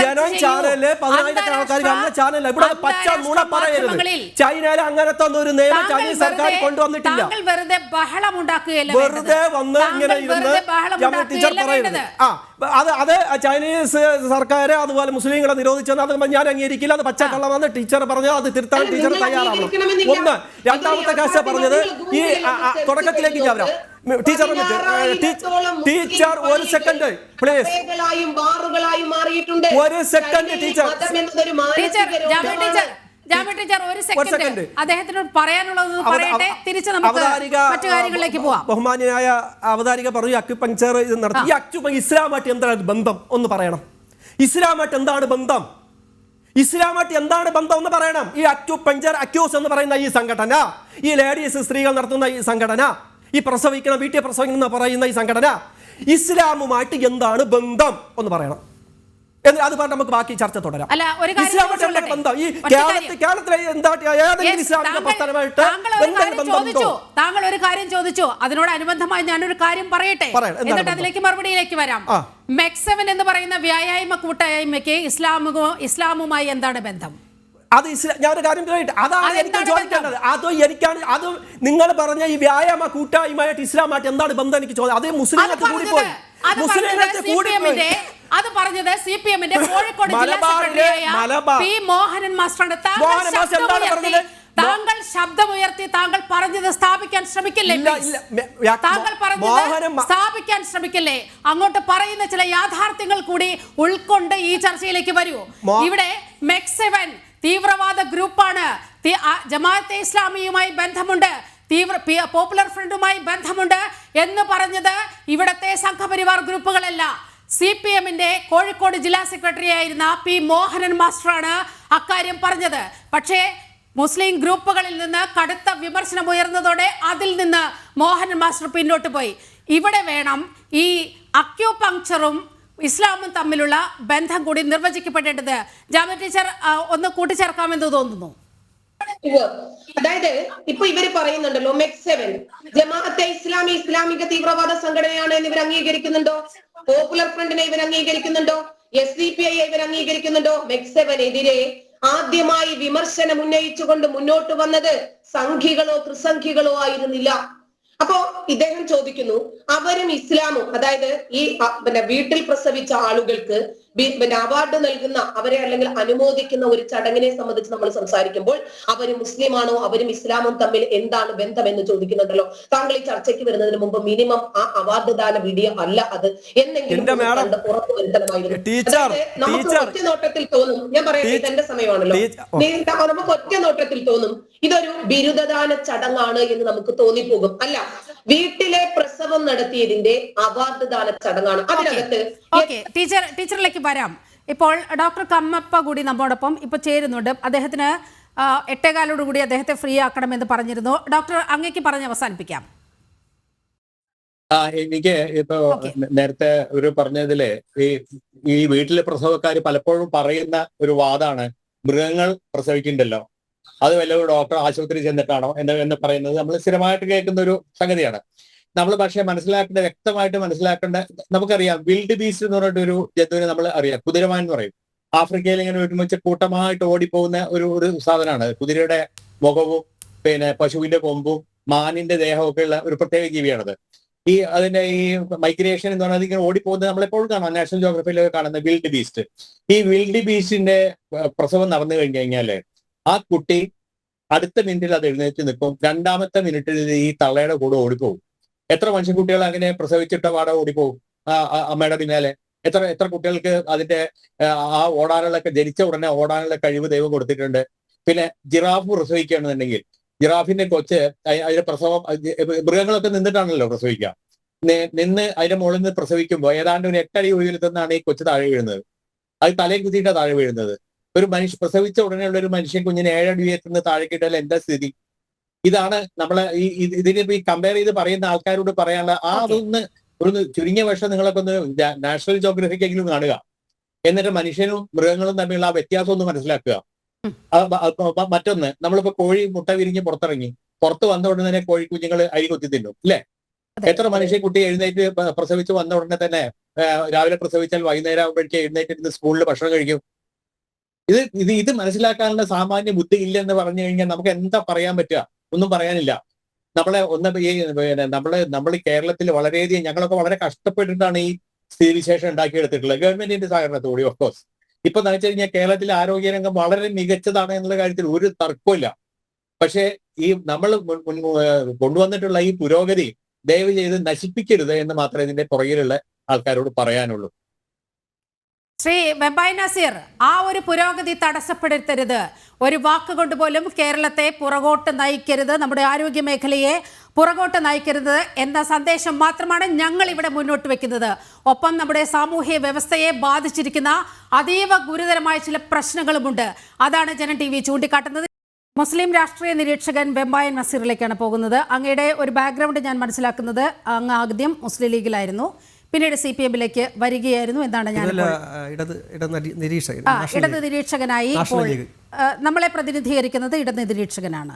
ജനം ചാനലില് 10,000 ആൾക്കാർ കാണുന്ന ചാനൽ. ഇവിടെ പച്ച നുണ പറയരുത്. ചൈനയിൽ അങ്ങനത്തെ ഒരു നിയമം ചൈനീസ് സർക്കാർ കൊണ്ടുവന്നിട്ടില്ല. വെറുതെ വന്ന് ഇങ്ങനെ ഇരുന്ന് ജാമിദ ടീച്ചർ പറയരുത്. അത് ചൈനീസ് സർക്കാർ അതുപോലെ മുസ്ലിങ്ങളെ നിരോധിച്ചെന്ന് അത് ഞാൻ അംഗീകരിക്കില്ല. അത് പച്ചക്കള്ളമെന്ന് ടീച്ചർ പറഞ്ഞാൽ അത് തിരുത്താൻ ടീച്ചർ തയ്യാറാവണം. ഒന്ന്. രണ്ടാമത്തെ കാഴ്ച പറഞ്ഞത് ഈ തുടക്കത്തിലേക്ക് ഞാൻ വരാം. ടീച്ചർ ഒരു സെക്കൻഡ് പ്ലീസ്, ഒരു സെക്കൻഡ് ടീച്ചർ. അദ്ദേഹത്തിനോട് പറയാനുള്ളത് പറയട്ടെ, തിരിച്ച് നമുക്ക് മറ്റു കാര്യങ്ങളിലേക്ക് പോവാം. ബഹുമാന്യനായ അവതാരിക പറഞ്ഞു അക്യുപഞ്ചർ ഇത് നടത്തി. ഈ ഇസ്ലാമായിട്ട് എന്താണ് ബന്ധം ഒന്ന് പറയണം. ഇസ്ലാമായിട്ട് എന്താണ് ബന്ധം? ഇസ്ലാമായിട്ട് എന്താണ് ബന്ധം എന്ന് പറയണം. ഈ അക്യുപഞ്ചർ അക്യൂസ് എന്ന് പറയുന്ന ഈ സംഘടന, ഈ ലേഡീസ് സ്ത്രീകൾ നടത്തുന്ന ഈ സംഘടന, ഈ പ്രസവിക്കണം വീട്ടിൽ പ്രസവിക്കണം പറയുന്ന ഈ സംഘടന, ഇസ്ലാമുമായിട്ട് എന്താണ് ബന്ധം ഒന്ന് പറയണം. അത് പറഞ്ഞ് നമുക്ക് ബാക്കി ചർച്ച തുടരാം. ബന്ധം ഈ കേരളത്തിലെ താങ്കൾ ഒരു കാര്യം ചോദിച്ചു, അതിനോട് അനുബന്ധമായി ഞാനൊരു കാര്യം പറയട്ടെ, എന്നിട്ട് അതിലേക്ക് മറുപടിയിലേക്ക് വരാം. മെക്സെവൻ എന്ന് പറയുന്ന വ്യായാമ കൂട്ടായ്മയ്ക്ക് ഇസ്ലാമുമായി എന്താണ് ബന്ധം? അത് ഞാൻ ഒരു കാര്യം പറയട്ടെ, അതാണ് എനിക്ക് ചോദിക്കേണ്ടത്. അത് നിങ്ങൾ പറഞ്ഞ ഈ വ്യായാമ കൂട്ടായ്മയായിട്ട് ഇസ്ലാമായിട്ട് എന്താണ് ബന്ധം എനിക്ക് ചോദിച്ചത്. അത് മുസ്ലിങ്ങൾക്ക് കൂടിപ്പോയി. അത് പറഞ്ഞത് CPM-ന്റെ കോഴിക്കോട് ജില്ലാ സെക്രട്ടറിയായ പി മോഹനൻ മാസ്റ്ററാണ്. താങ്കൾ ശബ്ദമുയർത്തി താങ്കൾ പറഞ്ഞത് സ്ഥാപിക്കാൻ ശ്രമിക്കില്ലേ? താങ്കൾ പറഞ്ഞത് സ്ഥാപിക്കാൻ ശ്രമിക്കില്ലേ? അങ്ങോട്ട് പറയുന്ന ചില യാഥാർത്ഥ്യങ്ങൾ കൂടി ഉൾക്കൊണ്ട് ഈ ചർച്ചയിലേക്ക് വരൂ. ഇവിടെ മെക്സെവൻ തീവ്രവാദ ഗ്രൂപ്പാണ്. ജമാഅത്തെ ഇസ്ലാമിയുമായി ബന്ധമുണ്ട്, പോപ്പുലർ ഫ്രണ്ടുമായി ബന്ധമുണ്ട് എന്ന് പറഞ്ഞത് ഇവിടത്തെ സംഘപരിവാർ ഗ്രൂപ്പുകളല്ല. CPM-ന്റെ കോഴിക്കോട് ജില്ലാ സെക്രട്ടറി ആയിരുന്ന പി മോഹനൻ മാസ്റ്ററാണ് അക്കാര്യം പറഞ്ഞത്. പക്ഷേ മുസ്ലിം ഗ്രൂപ്പുകളിൽ നിന്ന് കടുത്ത വിമർശനം ഉയർന്നതോടെ അതിൽ നിന്ന് മോഹനൻ മാസ്റ്റർ പിന്നോട്ട് പോയി. ഇവിടെ വേണം ഈ അക്യൂപങ്ക്ചറും ഇസ്ലാമും തമ്മിലുള്ള ബന്ധം കൂടി നിർവചിക്കപ്പെടേണ്ടത്. ജാമിയ ടീച്ചർ ഒന്ന് കൂട്ടിച്ചേർക്കാമെന്ന് തോന്നുന്നു. അതായത് ഇപ്പൊ ഇവര് പറയുന്നുണ്ടല്ലോ മെക്സെവൻ ജമാഅത്തെ ഇസ്ലാമി ഇസ്ലാമിക തീവ്രവാദ സംഘടനയാണ് എന്ന് ഇവർ അംഗീകരിക്കുന്നുണ്ടോ? പോപ്പുലർ ഫ്രണ്ടിനെ ഇവർ അംഗീകരിക്കുന്നുണ്ടോ? SDPI ഇവർ അംഗീകരിക്കുന്നുണ്ടോ? മെക്സെവനെതിരെ ആദ്യമായി വിമർശനം ഉന്നയിച്ചുകൊണ്ട് മുന്നോട്ട് വന്നത് സംഘികളോ ത്രിസംഘികളോ ആയിരുന്നില്ല. അപ്പോ ഇദ്ദേഹം ചോദിക്കുന്നു, അവരും ഇസ്ലാമും, അതായത് ഈ വീട്ടിൽ പ്രസവിച്ച ആളുകൾക്ക് അവാർഡ് നൽകുന്ന, അവരെ അല്ലെങ്കിൽ അനുമോദിക്കുന്ന ഒരു ചടങ്ങിനെ സംബന്ധിച്ച് നമ്മൾ സംസാരിക്കുമ്പോൾ അവര് മുസ്ലിമാണോ അവരും ഇസ്ലാമും തമ്മിൽ എന്താണ് ബന്ധം എന്ന് ചോദിക്കുന്നുണ്ടല്ലോ. താങ്കൾ ഈ ചർച്ചയ്ക്ക് വരുന്നതിന് മുമ്പ് മിനിമം ആ അവാർഡ് ദാന വീഡിയോ അല്ല അത് എന്നെങ്കിലും ഉറപ്പ് വരുത്തണമായിരുന്നു. നമുക്ക് ഒറ്റ നോട്ടത്തിൽ തോന്നും, ഞാൻ പറയട്ടെ ഇതെന്റെ സമയമാണല്ലോ, നമുക്ക് ഒറ്റ നോട്ടത്തിൽ തോന്നും ഇതൊരു ബിരുദദാന ചടങ്ങാണ് എന്ന് നമുക്ക് തോന്നിപ്പോകും. അല്ല, വീട്ടിലെ പ്രസവം നടത്തിയതിന്റെ അവാർഡ് ദാന ചടങ്ങാണ്. അതിനകത്ത് ടീച്ചറിലേക്ക് വരാം. ഇപ്പോൾ ഡോക്ടർ കമ്മപ്പ കൂടി നമ്മോടൊപ്പം ഇപ്പൊ ചേരുന്നുണ്ട്. അദ്ദേഹത്തിന് 8:15 കൂടി അദ്ദേഹത്തെ ഫ്രീ ആക്കണമെന്ന് പറഞ്ഞിരുന്നു. ഡോക്ടർ അങ്ങേക്ക് പറഞ്ഞ് അവസാനിപ്പിക്കാം. എനിക്ക് ഇപ്പൊ നേരത്തെ ഒരു പറഞ്ഞതില് ഈ വീട്ടിലെ പ്രസവക്കാര് പലപ്പോഴും പറയുന്ന ഒരു വാദമാണ്, മൃഗങ്ങൾ പ്രസവിക്കുന്നുണ്ടല്ലോ, അത് വല്ല ഡോക്ടർ ആശുപത്രി ചെന്നിട്ടാണോ എന്ന് പറയുന്നത് നമ്മൾ സ്ഥിരമായിട്ട് കേൾക്കുന്ന ഒരു സംഗതിയാണ്. നമ്മൾ പക്ഷേ വ്യക്തമായിട്ട് മനസ്സിലാക്കേണ്ട, നമുക്കറിയാം വിൽഡ് ബീസ്റ്റ് എന്ന് പറഞ്ഞിട്ടൊരു ജന്തുവിനെ നമ്മൾ അറിയാം, കുതിരമാൻ എന്ന് പറയും. ആഫ്രിക്കയിൽ ഇങ്ങനെ ഒരുമിച്ച് കൂട്ടമായിട്ട് ഓടിപ്പോകുന്ന ഒരു സാധനമാണ്. കുതിരയുടെ മുഖവും പശുവിന്റെ കൊമ്പും മാനിന്റെ ദേഹമൊക്കെ ഉള്ള ഒരു പ്രത്യേക ജീവിയാണത്. അതിന്റെ ഈ മൈഗ്രേഷൻ എന്ന് പറഞ്ഞാൽ ഇങ്ങനെ ഓടിപ്പോകുന്നത് നമ്മളെപ്പോഴും കാണാം, നാഷണൽ ജോഗ്രഫിയിലൊക്കെ കാണുന്ന വിൽഡ് ബീസ്റ്റ്. ഈ വിൽഡ് ബീസ്റ്റിന്റെ പ്രസവം നടന്നു കഴിഞ്ഞു കഴിഞ്ഞാല് ആ കുട്ടി അടുത്ത മിനിറ്റിൽ അത് എഴുന്നേറ്റ് നിൽക്കും, രണ്ടാമത്തെ മിനിറ്റിൽ ഈ തള്ളയുടെ കൂടെ ഓടിപ്പോകും. എത്ര മനുഷ്യക്കുട്ടികൾ അങ്ങനെ പ്രസവിച്ചിട്ട പാടെ ഓടിപ്പോകും അമ്മയുടെ പിന്നാലെ? എത്ര കുട്ടികൾക്ക് അതിന്റെ ആ ഓടാനുള്ളൊക്കെ ജനിച്ച ഉടനെ ഓടാനുള്ള കഴിവ് ദൈവം കൊടുത്തിട്ടുണ്ട്. പിന്നെ ജിറാഫ് പ്രസവിക്കുകയാണെന്നുണ്ടെങ്കിൽ ജിറാഫിന്റെ കൊച്ച് അതിന്റെ പ്രസവം, മൃഗങ്ങളൊക്കെ നിന്നിട്ടാണല്ലോ പ്രസവിക്കുക, നിന്ന് അതിന്റെ മുകളിൽ നിന്ന് പ്രസവിക്കുമ്പോൾ ഏതാണ്ട് ഒരു 8 അടി ഉയരത്തിൽ നിന്നാണ് ഈ കൊച്ചു താഴെ വീഴുന്നത്. അത് തലയിൽ കുത്തിയിട്ടാണ് താഴെ വീഴുന്നത്. ഒരു പ്രസവിച്ച ഉടനെയുള്ള ഒരു മനുഷ്യൻ കുഞ്ഞിന് 7 അടി ഉയരത്തിൽ നിന്ന് താഴെ കിട്ടാൽ എന്താ സ്ഥിതി? ഇതാണ് നമ്മളെ ഇതിന് ഈ കമ്പയർ ചെയ്ത് പറയുന്ന ആൾക്കാരോട് പറയാനുള്ള ഒരു ചുരുങ്ങിയ വർഷം നിങ്ങളൊക്കെ ഒന്ന് നാഷണൽ ജോഗ്രഫിക്കെങ്കിലും കാണുക, എന്നിട്ട് മനുഷ്യനും മൃഗങ്ങളും തമ്മിലുള്ള ആ വ്യത്യാസം ഒന്ന് മനസ്സിലാക്കുക. മറ്റൊന്ന്, നമ്മളിപ്പോ കോഴി മുട്ട വിരിഞ്ഞ് പുറത്ത് വന്ന ഉടനെ തന്നെ കോഴി കുഞ്ഞുങ്ങൾ അരി കൊത്തി തിന്നും അല്ലെ? എത്ര മനുഷ്യക്കുട്ടി എഴുന്നേറ്റ് പ്രസവിച്ച് വന്ന ഉടനെ തന്നെ രാവിലെ പ്രസവിച്ചാൽ വൈകുന്നേരം ആകുമ്പോഴേക്കും എഴുന്നേറ്റ് സ്കൂളിൽ ഭക്ഷണം കഴിക്കും. ഇത് മനസ്സിലാക്കാനുള്ള സാമാന്യ ബുദ്ധി ഇല്ലെന്ന് പറഞ്ഞു കഴിഞ്ഞാൽ നമുക്ക് എന്താ പറയാൻ പറ്റുക? ഒന്നും പറയാനില്ല. നമ്മൾ കേരളത്തിൽ വളരെയധികം ഞങ്ങളൊക്കെ വളരെ കഷ്ടപ്പെട്ടിട്ടാണ് ഈ സ്ഥിതിവിശേഷം ഉണ്ടാക്കിയെടുത്തിട്ടുള്ളത്, ഗവൺമെന്റിന്റെ സഹകരണത്തോടെ. ഓഫ് കോഴ്സ് ഇപ്പൊ എന്ന് വെച്ച് കഴിഞ്ഞാൽ കേരളത്തിലെ ആരോഗ്യരംഗം വളരെ മികച്ചതാണ് എന്നുള്ള കാര്യത്തിൽ ഒരു തർക്കമില്ല. പക്ഷേ ഈ നമ്മൾ കൊണ്ടുവന്നിട്ടുള്ള ഈ പുരോഗതി ദയവ് ചെയ്ത് നശിപ്പിക്കരുത് എന്ന് മാത്രമേ ഇതിന്റെ പുറകിലുള്ള ആൾക്കാരോട് പറയാനുള്ളൂ. ശ്രീ വെമ്പായി നസീർ, ആ ഒരു പുരോഗതി തടസ്സപ്പെടുത്തരുത്. ഒരു വാക്കുകൊണ്ട് പോലും കേരളത്തെ പുറകോട്ട് നയിക്കരുത്, നമ്മുടെ ആരോഗ്യ മേഖലയെ പുറകോട്ട് നയിക്കരുത് എന്ന സന്ദേശം മാത്രമാണ് ഞങ്ങൾ ഇവിടെ മുന്നോട്ട് വെക്കുന്നത്. ഒപ്പം നമ്മുടെ സാമൂഹ്യ വ്യവസ്ഥയെ ബാധിച്ചിരിക്കുന്ന അതീവ ഗുരുതരമായ ചില പ്രശ്നങ്ങളുമുണ്ട്. അതാണ് ജനം TV ചൂണ്ടിക്കാട്ടുന്നത്. മുസ്ലിം രാഷ്ട്രീയ നിരീക്ഷകൻ വെമ്പായി നസീറിലേക്കാണ് പോകുന്നത്. അങ്ങയുടെ ഒരു ബാക്ക്ഗ്രൗണ്ട് ഞാൻ മനസ്സിലാക്കുന്നത്, അങ്ങ് ആദ്യം മുസ്ലിം ലീഗിലായിരുന്നു, പിന്നീട് CPM-ലേക്ക് വരികയായിരുന്നു എന്നാണ് ഞാൻ. ഇടത് നിരീക്ഷകനായി ഇപ്പോൾ നമ്മളെ പ്രതിനിധീകരിക്കുന്നത് ഇടത് നിരീക്ഷകനാണ്.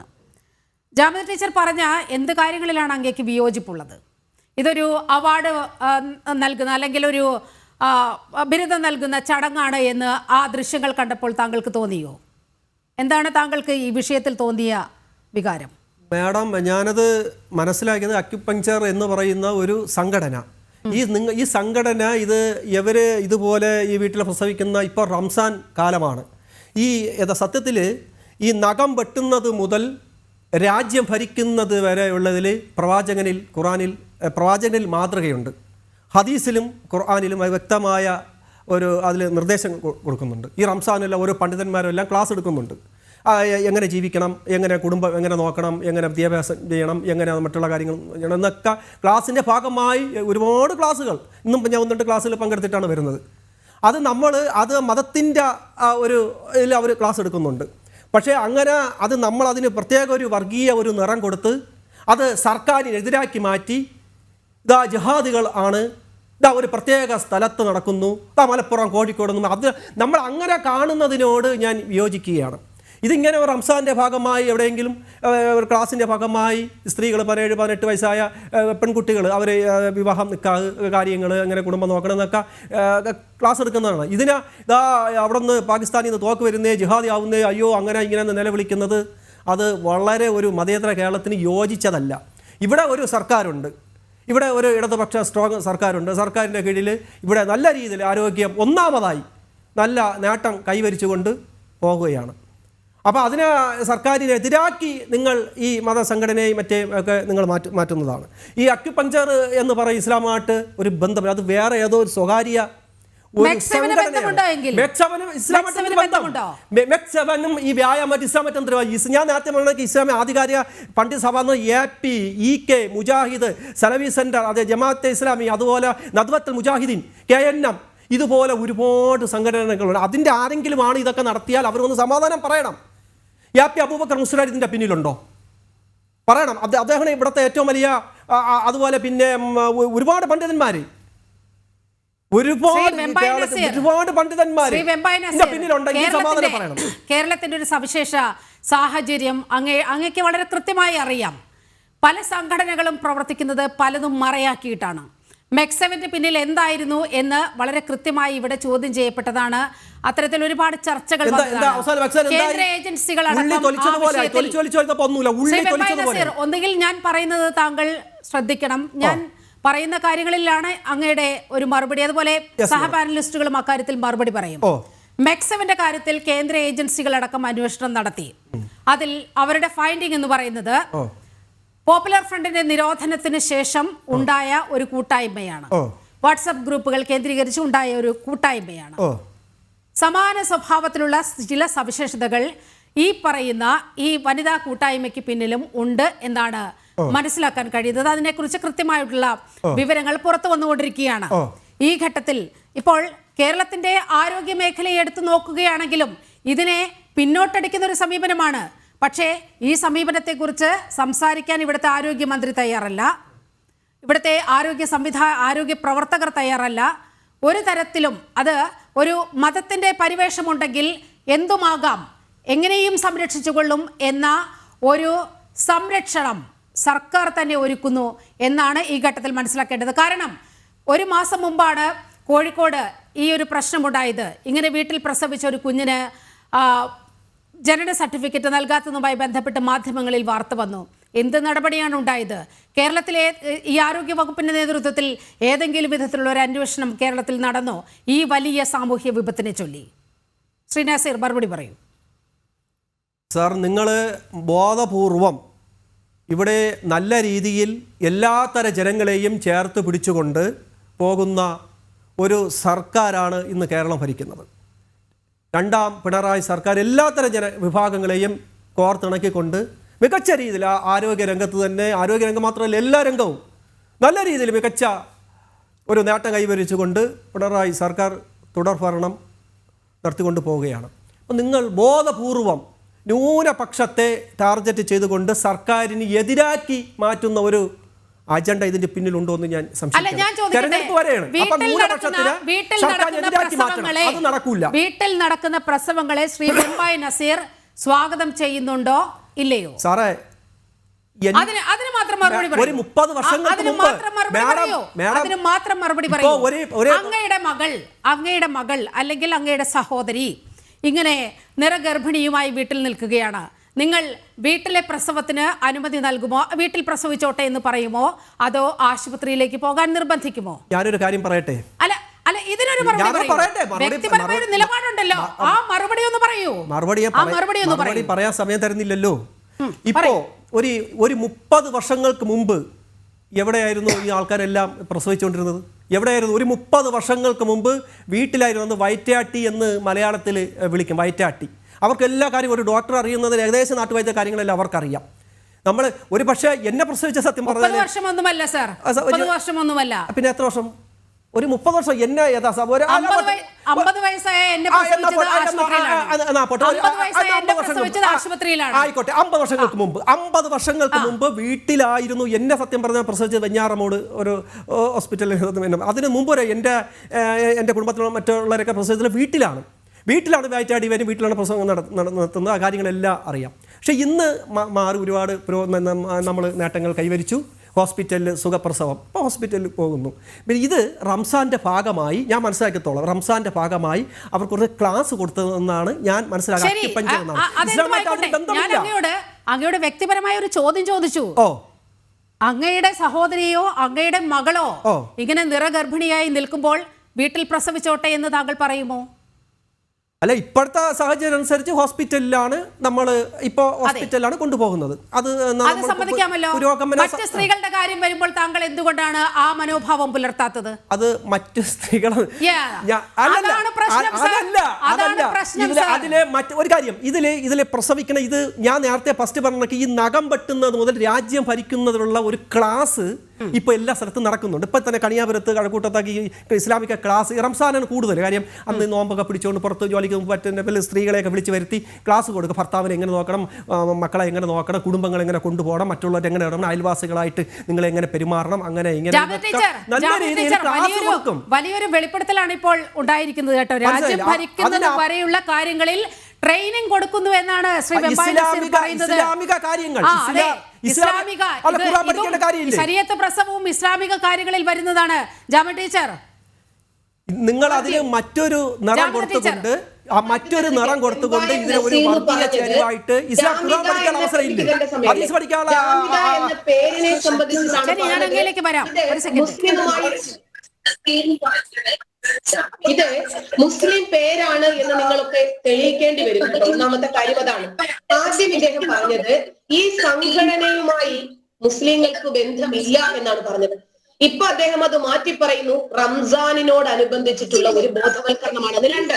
ജാമിയ ടീച്ചർ പറഞ്ഞ എന്ത് കാര്യങ്ങളിലാണ് അങ്ങേക്ക് വിയോജിപ്പുള്ളത്? ഇതൊരു അവാർഡ് നൽകുന്ന അല്ലെങ്കിൽ ഒരു ബിരുദം നൽകുന്ന ചടങ്ങാണ് എന്ന് ആ ദൃശ്യങ്ങൾ കണ്ടപ്പോൾ താങ്കൾക്ക് തോന്നിയോ? എന്താണ് താങ്കൾക്ക് ഈ വിഷയത്തിൽ തോന്നിയ വികാരം? മാഡം, ഞാനത് മനസ്സിലാക്കിയത് അക്യുപങ്ചർ എന്ന് പറയുന്ന ഒരു സംഘടന, ഈ സംഘടന ഇതുപോലെ ഈ വീട്ടിൽ പ്രസവിക്കുന്ന ഇപ്പോൾ റംസാൻ കാലമാണ്. സത്യത്തിൽ ഈ നഖം വെട്ടുന്നത് മുതൽ രാജ്യം ഭരിക്കുന്നത് വരെ ഉള്ളതിൽ പ്രവാചകനിൽ മാതൃകയുണ്ട്. ഹദീസിലും ഖുർആനിലും വ്യക്തമായ അതിൽ നിർദ്ദേശം കൊടുക്കുന്നുണ്ട്. ഈ റംസാനെല്ലാം ഓരോ പണ്ഡിതന്മാരും എല്ലാം ക്ലാസ് എടുക്കുന്നുണ്ട്. എങ്ങനെ ജീവിക്കണം, എങ്ങനെ കുടുംബം എങ്ങനെ നോക്കണം, എങ്ങനെ വിദ്യാഭ്യാസം ചെയ്യണം, എങ്ങനെ മറ്റുള്ള കാര്യങ്ങൾ ചെയ്യണം എന്നൊക്കെ ക്ലാസ്സിൻ്റെ ഭാഗമായി ഒരുപാട് ക്ലാസ്സുകൾ ഇന്നും ഞാൻ 1-2 ക്ലാസ്സിൽ പങ്കെടുത്തിട്ടാണ് വരുന്നത്. അത് മതത്തിൻ്റെ ഒരു ഇതിൽ അവർ ക്ലാസ് എടുക്കുന്നുണ്ട്. പക്ഷേ അങ്ങനെ നമ്മളതിന് പ്രത്യേക ഒരു വർഗീയ ഒരു നിറം കൊടുത്ത് അത് സർക്കാരിനെതിരാക്കി മാറ്റി ജിഹാദികൾ ആണ്, ഒരു പ്രത്യേക സ്ഥലത്ത് നടക്കുന്നു, മലപ്പുറം കോഴിക്കോടൊന്നും നമ്മൾ അങ്ങനെ കാണുന്നതിനോട് ഞാൻ വിയോജിക്കുകയാണ്. ഇതിങ്ങനെ ഒരു റംസാൻ്റെ ഭാഗമായി എവിടെയെങ്കിലും ഒരു ക്ലാസ്സിൻ്റെ ഭാഗമായി സ്ത്രീകൾ 17-18 വയസ്സായ പെൺകുട്ടികൾ അവർ വിവാഹം നിക്കാഹ് കാര്യങ്ങൾ അങ്ങനെ കുടുംബം നോക്കണം എന്നൊക്കെ ക്ലാസ് എടുക്കുന്നതാണ്. അവിടെ നിന്ന് പാകിസ്ഥാനിൽ നിന്ന് തോക്ക് വരുന്നേ, ജിഹാദി ആവുന്നേ, അയ്യോ അങ്ങനെ ഇങ്ങനെ നിലവിളിക്കുന്നത് അത് വളരെ ഒരു മതേതര കേരളത്തിന് യോജിച്ചതല്ല. ഇവിടെ ഒരു സർക്കാരുണ്ട്, ഇവിടെ ഒരു ഇടതുപക്ഷ സ്ട്രോങ് സർക്കാരുണ്ട്. സർക്കാരിൻ്റെ കീഴിൽ ഇവിടെ നല്ല രീതിയിൽ ആരോഗ്യം ഒന്നാമതായി നല്ല നേട്ടം കൈവരിച്ചുകൊണ്ട് പോകുകയാണ്. അപ്പോൾ അതിനെ സർക്കാരിനെതിരാക്കി നിങ്ങൾ ഈ മതസംഘടനയും മറ്റേ ഒക്കെ നിങ്ങൾ മാറ്റുന്നതാണ്. ഈ അക്യുപങ്ചർ എന്ന് പറയും ഇസ്ലാമായിട്ട് ഒരു ബന്ധം, അത് വേറെ ഏതോ ഒരു സ്വകാര്യ മെക്സവനും ഈ വ്യായാമം ഇസ്ലാമറ്റ് ഞാൻ നേരത്തെ പറഞ്ഞ ഇസ്ലാമിക ആധികാരിക പണ്ഡിത സഭ AP, EK, മുജാഹിദ്, സലഫി സെന്റർ, അതെ ജമാഅത്തെ ഇസ്ലാമി, അതുപോലെ നദ്വത്തുൽ മുജാഹിദീൻ, KNM, ഇതുപോലെ ഒരുപാട് സംഘടനകളുണ്ട്. അതിൻ്റെ ആരെങ്കിലുമാണ് ഇതൊക്കെ നടത്തിയാൽ അവർക്കൊന്ന് സമാധാനം പറയണം. AP അബൂബക്കർ മുസ്ലിയാർ ഇതിൻ്റെ പിന്നിലുണ്ടോ? പറയണം. അദ്ദേഹം ഇവിടുത്തെ ഏറ്റവും വലിയ, അതുപോലെ പിന്നെ ഒരുപാട് പണ്ഡിതന്മാർ, ഒരുപാട് പണ്ഡിതന്മാർ പിന്നിലുണ്ടെങ്കിൽ സമാധാനം പറയണം. കേരളത്തിന്റെ ഒരു സവിശേഷ സാഹചര്യം അങ്ങേക്ക് വളരെ കൃത്യമായി അറിയാം. പല സംഘടനകളും പ്രവർത്തിക്കുന്നത് പലതും മറയാക്കിയിട്ടാണ്. മെക്സവിന്റെ പിന്നിൽ എന്തായിരുന്നു എന്ന് വളരെ കൃത്യമായി ഇവിടെ ചോദ്യം ചെയ്യപ്പെട്ടതാണ്. അത്തരത്തിൽ ഒരുപാട് ചർച്ചകൾ കേന്ദ്ര ഏജൻസികൾ ഒന്നുകിൽ ഞാൻ പറയുന്നത് താങ്കൾ ശ്രദ്ധിക്കണം. ഞാൻ പറയുന്ന കാര്യങ്ങളിലാണ് അങ്ങയുടെ ഒരു മറുപടി. അതുപോലെ സഹപാനലിസ്റ്റുകളും അക്കാര്യത്തിൽ മറുപടി പറയും. മെക്സവിന്റെ കാര്യത്തിൽ കേന്ദ്ര ഏജൻസികളടക്കം അന്വേഷണം നടത്തി. അതിൽ അവരുടെ ഫൈൻഡിംഗ് എന്ന് പറയുന്നത് പോപ്പുലർ ഫ്രണ്ടിന്റെ നിരോധനത്തിന് ശേഷം ഉണ്ടായ ഒരു കൂട്ടായ്മയാണ്. വാട്സ്ആപ്പ് ഗ്രൂപ്പുകൾ കേന്ദ്രീകരിച്ച് ഉണ്ടായ ഒരു കൂട്ടായ്മയാണ്. സമാന സ്വഭാവത്തിലുള്ള ചില സവിശേഷതകൾ ഈ പറയുന്ന ഈ വനിതാ കൂട്ടായ്മയ്ക്ക് പിന്നിലും ഉണ്ട് എന്നാണ് മനസ്സിലാക്കാൻ കഴിയുന്നത്. അതിനെക്കുറിച്ച് കൃത്യമായിട്ടുള്ള വിവരങ്ങൾ പുറത്തു വന്നുകൊണ്ടിരിക്കുകയാണ്. ഈ ഘട്ടത്തിൽ ഇപ്പോൾ കേരളത്തിന്റെ ആരോഗ്യ മേഖലയെ എടുത്തു നോക്കുകയാണെങ്കിലും ഇതിനെ പിന്നോട്ടടിക്കുന്ന ഒരു സമീപനമാണ്. പക്ഷേ ഈ സമീപനത്തെക്കുറിച്ച് സംസാരിക്കാൻ ഇവിടുത്തെ ആരോഗ്യമന്ത്രി തയ്യാറല്ല, ഇവിടുത്തെ ആരോഗ്യ പ്രവർത്തകർ തയ്യാറല്ല. ഒരു തരത്തിലും അത് ഒരു മതത്തിന്റെ പരിവേഷമുണ്ടെങ്കിൽ എന്തുമാകാം, എങ്ങനെയും സംരക്ഷിച്ചുകൊള്ളും എന്ന ഒരു സംരക്ഷണം സർക്കാർ തന്നെ ഒരുക്കുന്നു എന്നാണ് ഈ ഘട്ടത്തിൽ മനസ്സിലാക്കേണ്ടത്. കാരണം ഒരു മാസം മുമ്പാണ് കോഴിക്കോട് ഈ ഒരു പ്രശ്നമുണ്ടായത്. ഇങ്ങനെ വീട്ടിൽ പ്രസവിച്ച ഒരു കുഞ്ഞിന് ജനന സർട്ടിഫിക്കറ്റ് നൽകാത്തതുമായി ബന്ധപ്പെട്ട് മാധ്യമങ്ങളിൽ വാർത്ത വന്നു. എന്ത് നടപടിയാണ് ഉണ്ടായത്? കേരളത്തിലെ ഈ ആരോഗ്യ വകുപ്പിന്റെ നേതൃത്വത്തിൽ ഏതെങ്കിലും വിധത്തിലുള്ള ഒരു അന്വേഷണം കേരളത്തിൽ നടന്നോ ഈ വലിയ സാമൂഹ്യ വിപത്തിനെ ചൊല്ലി? ശ്രീ നാസിർ മറുപടി പറയൂ. സാർ, നിങ്ങൾ ബോധപൂർവം ഇവിടെ നല്ല രീതിയിൽ എല്ലാത്തര ജനങ്ങളെയും ചേർത്ത് പിടിച്ചുകൊണ്ട് പോകുന്ന ഒരു സർക്കാരാണ് ഇന്ന് കേരളം ഭരിക്കുന്നത്. രണ്ടാം പിണറായി സർക്കാർ എല്ലാത്തരം വിഭാഗങ്ങളെയും കോർത്തിണക്കിക്കൊണ്ട് മികച്ച രീതിയിൽ ആരോഗ്യരംഗത്ത് തന്നെ, ആരോഗ്യരംഗം മാത്രമല്ല എല്ലാ രംഗവും നല്ല രീതിയിൽ മികച്ച ഒരു നേട്ടം കൈവരിച്ചുകൊണ്ട് പിണറായി സർക്കാർ തുടർഭരണം നടത്തിക്കൊണ്ട് പോവുകയാണ്. അപ്പം നിങ്ങൾ ബോധപൂർവം ന്യൂനപക്ഷത്തെ ടാർഗറ്റ് ചെയ്തുകൊണ്ട് സർക്കാരിന് എതിരാക്കി മാറ്റുന്ന ഒരു അജണ്ട ഇതിന്റെ പിന്നിലുണ്ടോ എന്ന് ഞാൻ വീട്ടിൽ നടക്കുന്ന പ്രസവങ്ങളെ ശ്രീ വെമ്പായ നസീർ സ്വാഗതം ചെയ്യുന്നുണ്ടോ ഇല്ലയോ? സാറേ, അതിന് മാത്രം മറുപടി പറയൂ. ഒരു 30 വർഷങ്ങൾക്ക് അതിന് മുമ്പ് മാത്രം മറുപടി പറയൂ. അതിന് മാത്രം മറുപടി പറയൂ. അങ്ങയുടെ മകൾ അല്ലെങ്കിൽ അങ്ങയുടെ സഹോദരി ഇങ്ങനെ നിറഗർഭിണിയുമായി വീട്ടിൽ നിൽക്കുകയാണ്. നിങ്ങൾ വീട്ടിലെ പ്രസവത്തിന് അനുമതി നൽകുമോ? വീട്ടിൽ പ്രസവിച്ചോട്ടെ എന്ന് പറയുമോ? അതോ ആശുപത്രിയിലേക്ക് പോകാൻ നിർബന്ധിക്കുമോ? ഞാനൊരു കാര്യം പറയട്ടെ. അല്ല ഇതിനൊരു വ്യക്തിപരമായ ഒരു നിലപാടുണ്ടല്ലോ. ആ മറുപടി ഒന്ന് പറയൂ. മറുപടി പറയാൻ സമയം തരുന്നില്ലല്ലോ. ഇപ്പോ ഒരു 30 വർഷങ്ങൾക്ക് മുമ്പ് എവിടെയായിരുന്നു ഈ ആൾക്കാരെല്ലാം പ്രസവിച്ചുകൊണ്ടിരുന്നത്? എവിടെയായിരുന്നു? ഒരു 30 വർഷങ്ങൾക്ക് മുമ്പ് വീട്ടിലായിരുന്നു വയറ്റാട്ടി എന്ന് മലയാളത്തിൽ വിളിക്കും. വയറ്റാട്ടി. അവർക്ക് എല്ലാ കാര്യവും ഒരു ഡോക്ടർ അറിയുന്നതിന് ഏകദേശം നാട്ടുവൈദ്യ കാര്യങ്ങളെല്ലാം അവർക്കറിയാം. നമ്മൾ ഒരു പക്ഷേ എന്നെ പ്രസവിച്ച സത്യം പറഞ്ഞാൽ 30 വർഷമൊന്നുമല്ല സർ, 30 വർഷമൊന്നുമല്ല. പിന്നെ എത്ര വർഷം? ഒരു 30 വർഷം. എന്നെ 50 വയസ്സായ എന്നെ പ്രസവിച്ചത് ആശുപത്രിയിലാണ്. ആയിക്കോട്ടെ, 50 വർഷങ്ങൾക്ക് മുമ്പ് 50 വർഷങ്ങൾക്ക് മുമ്പ് വീട്ടിലായിരുന്നു എന്നെ സത്യം പറഞ്ഞാൽ പ്രസവിച്ചത്. വെഞ്ഞാറമൂട് ഒരു ഹോസ്പിറ്റലിൽ. അതിന് മുമ്പ് എൻ്റെ കുടുംബത്തിലുള്ള മറ്റുള്ളവരൊക്കെ പ്രസവിച്ചത് വീട്ടിലാണ് വയറ്റാടി വരും, വീട്ടിലാണ് പ്രസവം നടത്തുന്നത്. ആ കാര്യങ്ങളെല്ലാം അറിയാം. പക്ഷേ ഇന്ന് മാറി ഒരുപാട് നമ്മൾ നേട്ടങ്ങൾ കൈവരിച്ചു. ഹോസ്പിറ്റലിൽ സുഖപ്രസവം, ഇപ്പോൾ ഹോസ്പിറ്റലിൽ പോകുന്നു. പിന്നെ ഇത് റംസാൻ്റെ ഭാഗമായി ഞാൻ മനസ്സിലാക്കിത്തോളാം. റംസാൻ്റെ ഭാഗമായി അവർക്ക് കുറച്ച് ക്ലാസ് കൊടുത്തതെന്നാണ് ഞാൻ മനസ്സിലാക്കുന്നത്. അങ്ങയുടെ വ്യക്തിപരമായ ഒരു ചോദ്യം ചോദിച്ചു. അങ്ങയുടെ സഹോദരിയോ അങ്ങയുടെ മകളോ ഇങ്ങനെ നിറഗർഭിണിയായി നിൽക്കുമ്പോൾ വീട്ടിൽ പ്രസവിച്ചോട്ടെ എന്ന് താങ്കൾ പറയുമോ? അല്ല, ഇപ്പോഴത്തെ സാഹചര്യം അനുസരിച്ച് ഹോസ്പിറ്റലിലാണ് കൊണ്ടുപോകുന്നത്. അത് സമ്മതിക്കാമല്ലോ. മറ്റ് സ്ത്രീകളുടെ കാര്യം വരുമ്പോൾ താങ്കൾ എന്തുകൊണ്ടാണ് ആ മനോഭാവം പുലർത്താത്തത്? അത് മറ്റ് സ്ത്രീകൾ അതിലെ ഒരു കാര്യം ഇതിലെ പ്രസവിക്കണ ഇത് ഞാൻ നേരത്തെ ഫസ്റ്റ് പറഞ്ഞ ഈ നഖം വെട്ടുന്നത് മുതൽ രാജ്യം ഭരിക്കുന്നതിനുള്ള ഒരു ക്ലാസ് ഇപ്പോൾ എല്ലാ സ്ഥലത്തും നടക്കുന്നുണ്ട്. ഇപ്പം തന്നെ കണിയാപുരത്ത് കഴക്കൂട്ടത്താക്കി ഇസ്ലാമിക ക്ലാസ് റംസാനാണ് കൂടുതൽ കാര്യം. അന്ന് നോമ്പൊക്കെ പിടിച്ചുകൊണ്ട് പുറത്ത് ജോലിക്ക് പറ്റുന്ന സ്ത്രീകളെയൊക്കെ വിളിച്ച് വരുത്തി ക്ലാസ് കൊടുക്കുക. ഭർത്താവിനെ എങ്ങനെ നോക്കണം, മക്കളെ എങ്ങനെ നോക്കണം, കുടുംബങ്ങൾ എങ്ങനെ കൊണ്ടുപോകണം, മറ്റുള്ളവർ എങ്ങനെ ഇടണം, അയൽവാസികളായിട്ട് നിങ്ങൾ എങ്ങനെ പെരുമാറണം, അങ്ങനെ ഇങ്ങനെ നല്ല രീതിയിൽ ക്ലാസ് കൊടുക്കും. വലിയൊരു വെളിപ്പെടുത്തലാണ് ഇപ്പോൾ ഉണ്ടായിരിക്കുന്നത് കേട്ടോ. രാജ്യം ഭരിക്കുന്നത് വരെയുള്ള കാര്യങ്ങളിൽ ട്രെയിനിങ് കൊടുക്കുന്നു എന്നാണ് ശ്രീ ഇസ്ലാമിക കാര്യങ്ങൾ. ശരീഅത്ത് പ്രസവവും ഇസ്ലാമിക കാര്യങ്ങളിൽ വരുന്നതാണ്. ജാമ ടീച്ചർ, നിങ്ങൾ അതിന് മറ്റൊരു നിറം കൊടുത്തുകൊണ്ട് ഇതിനെ ഒരു വർഗീയ ചേരുവായിട്ട് ഇസ്ലാം ഖുർആൻ പഠിക്കാൻ അവസരമില്ല. ഹദീസ് പഠിക്കാനുള്ള ഞാൻ അങ്ങയിലേക്ക് വരാം. ഒരു സെക്കൻഡ്. ഇത് മുസ്ലിം പേരാണ് എന്ന് നിങ്ങളൊക്കെ തെളിയിക്കേണ്ടി വരും. ഒന്നാമത്തെ കാര്യം അതാണ്. ആദ്യം ഇദ്ദേഹം പറഞ്ഞത് ഈ സംഘടനയുമായി മുസ്ലിങ്ങൾക്ക് ബന്ധമില്ല എന്നാണ് പറഞ്ഞത്. ഇപ്പൊ അദ്ദേഹം അത് മാറ്റി പറയുന്നു. റംസാനിനോടനുബന്ധിച്ചിട്ടുള്ള ഒരു ബോധവൽക്കരണമാണ്. അത് 2.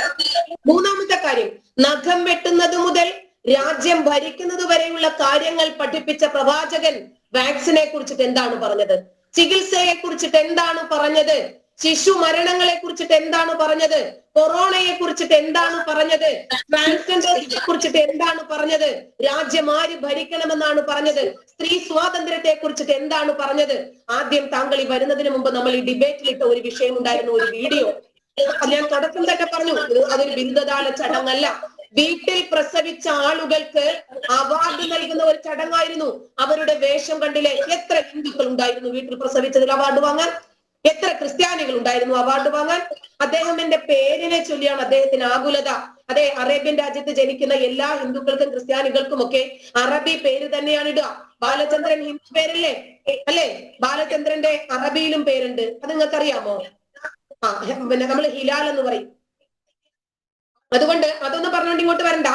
മൂന്നാമത്തെ കാര്യം, നഖം വെട്ടുന്നത് മുതൽ രാജ്യം ഭരിക്കുന്നത് വരെയുള്ള കാര്യങ്ങൾ പഠിപ്പിച്ച പ്രവാചകൻ വാക്സിനെ കുറിച്ചിട്ട് എന്താണ് പറഞ്ഞത്? ചികിത്സയെ കുറിച്ചിട്ട് എന്താണ് പറഞ്ഞത്? ശിശു മരണങ്ങളെ കുറിച്ചിട്ട് എന്താണ് പറഞ്ഞത്? കൊറോണയെ കുറിച്ചിട്ട് എന്താണ് പറഞ്ഞത്? ട്രാൻസ്ജെൻഡേഴ്സിനെ കുറിച്ചിട്ട് എന്താണ് പറഞ്ഞത്? രാജ്യം ആര് ഭരിക്കണമെന്നാണ് പറഞ്ഞത്? സ്ത്രീ സ്വാതന്ത്ര്യത്തെ കുറിച്ചിട്ട് എന്താണ് പറഞ്ഞത്? ആദ്യം താങ്കൾ ഈ വരുന്നതിന് മുമ്പ് നമ്മൾ ഈ ഡിബേറ്റിലിട്ട ഒരു വിഷയം ഉണ്ടായിരുന്നു, ഒരു വീഡിയോ. ഞാൻ തുടക്കം തന്നെ പറഞ്ഞു, അതൊരു ബിരുദദാന ചടങ്ങല്ല. വീട്ടിൽ പ്രസവിച്ച ആളുകൾക്ക് അവാർഡ് നൽകുന്ന ഒരു ചടങ്ങായിരുന്നു. അവരുടെ വേഷം കണ്ടില്ലേ? എത്ര ഹിന്ദുക്കൾ ഉണ്ടായിരുന്നു വീട്ടിൽ പ്രസവിച്ചതിൽ അവാർഡ് വാങ്ങാൻ? എത്ര ക്രിസ്ത്യാനികൾ ഉണ്ടായിരുന്നു അവാർഡ് വാങ്ങാൻ? അദ്ദേഹം എന്റെ പേരിനെ ചൊല്ലിയാണ് അദ്ദേഹത്തിന് ആകുലത. അതെ, അറേബ്യൻ രാജ്യത്ത് ജനിക്കുന്ന എല്ലാ ഹിന്ദുക്കൾക്കും ക്രിസ്ത്യാനികൾക്കും ഒക്കെ അറബി പേര് തന്നെയാണ് ഇടുക. ബാലചന്ദ്രൻ ഹിന്ദു പേരല്ലേ? അല്ലെ? ബാലചന്ദ്രന്റെ അറബിയിലും പേരുണ്ട്. അത് നിങ്ങൾക്ക് അറിയാമോ? പിന്നെ നമ്മൾ ഹിലാൽ എന്ന് പറയും. അതുകൊണ്ട് അതൊന്നും പറഞ്ഞുകൊണ്ട് ഇങ്ങോട്ട് വരണ്ട.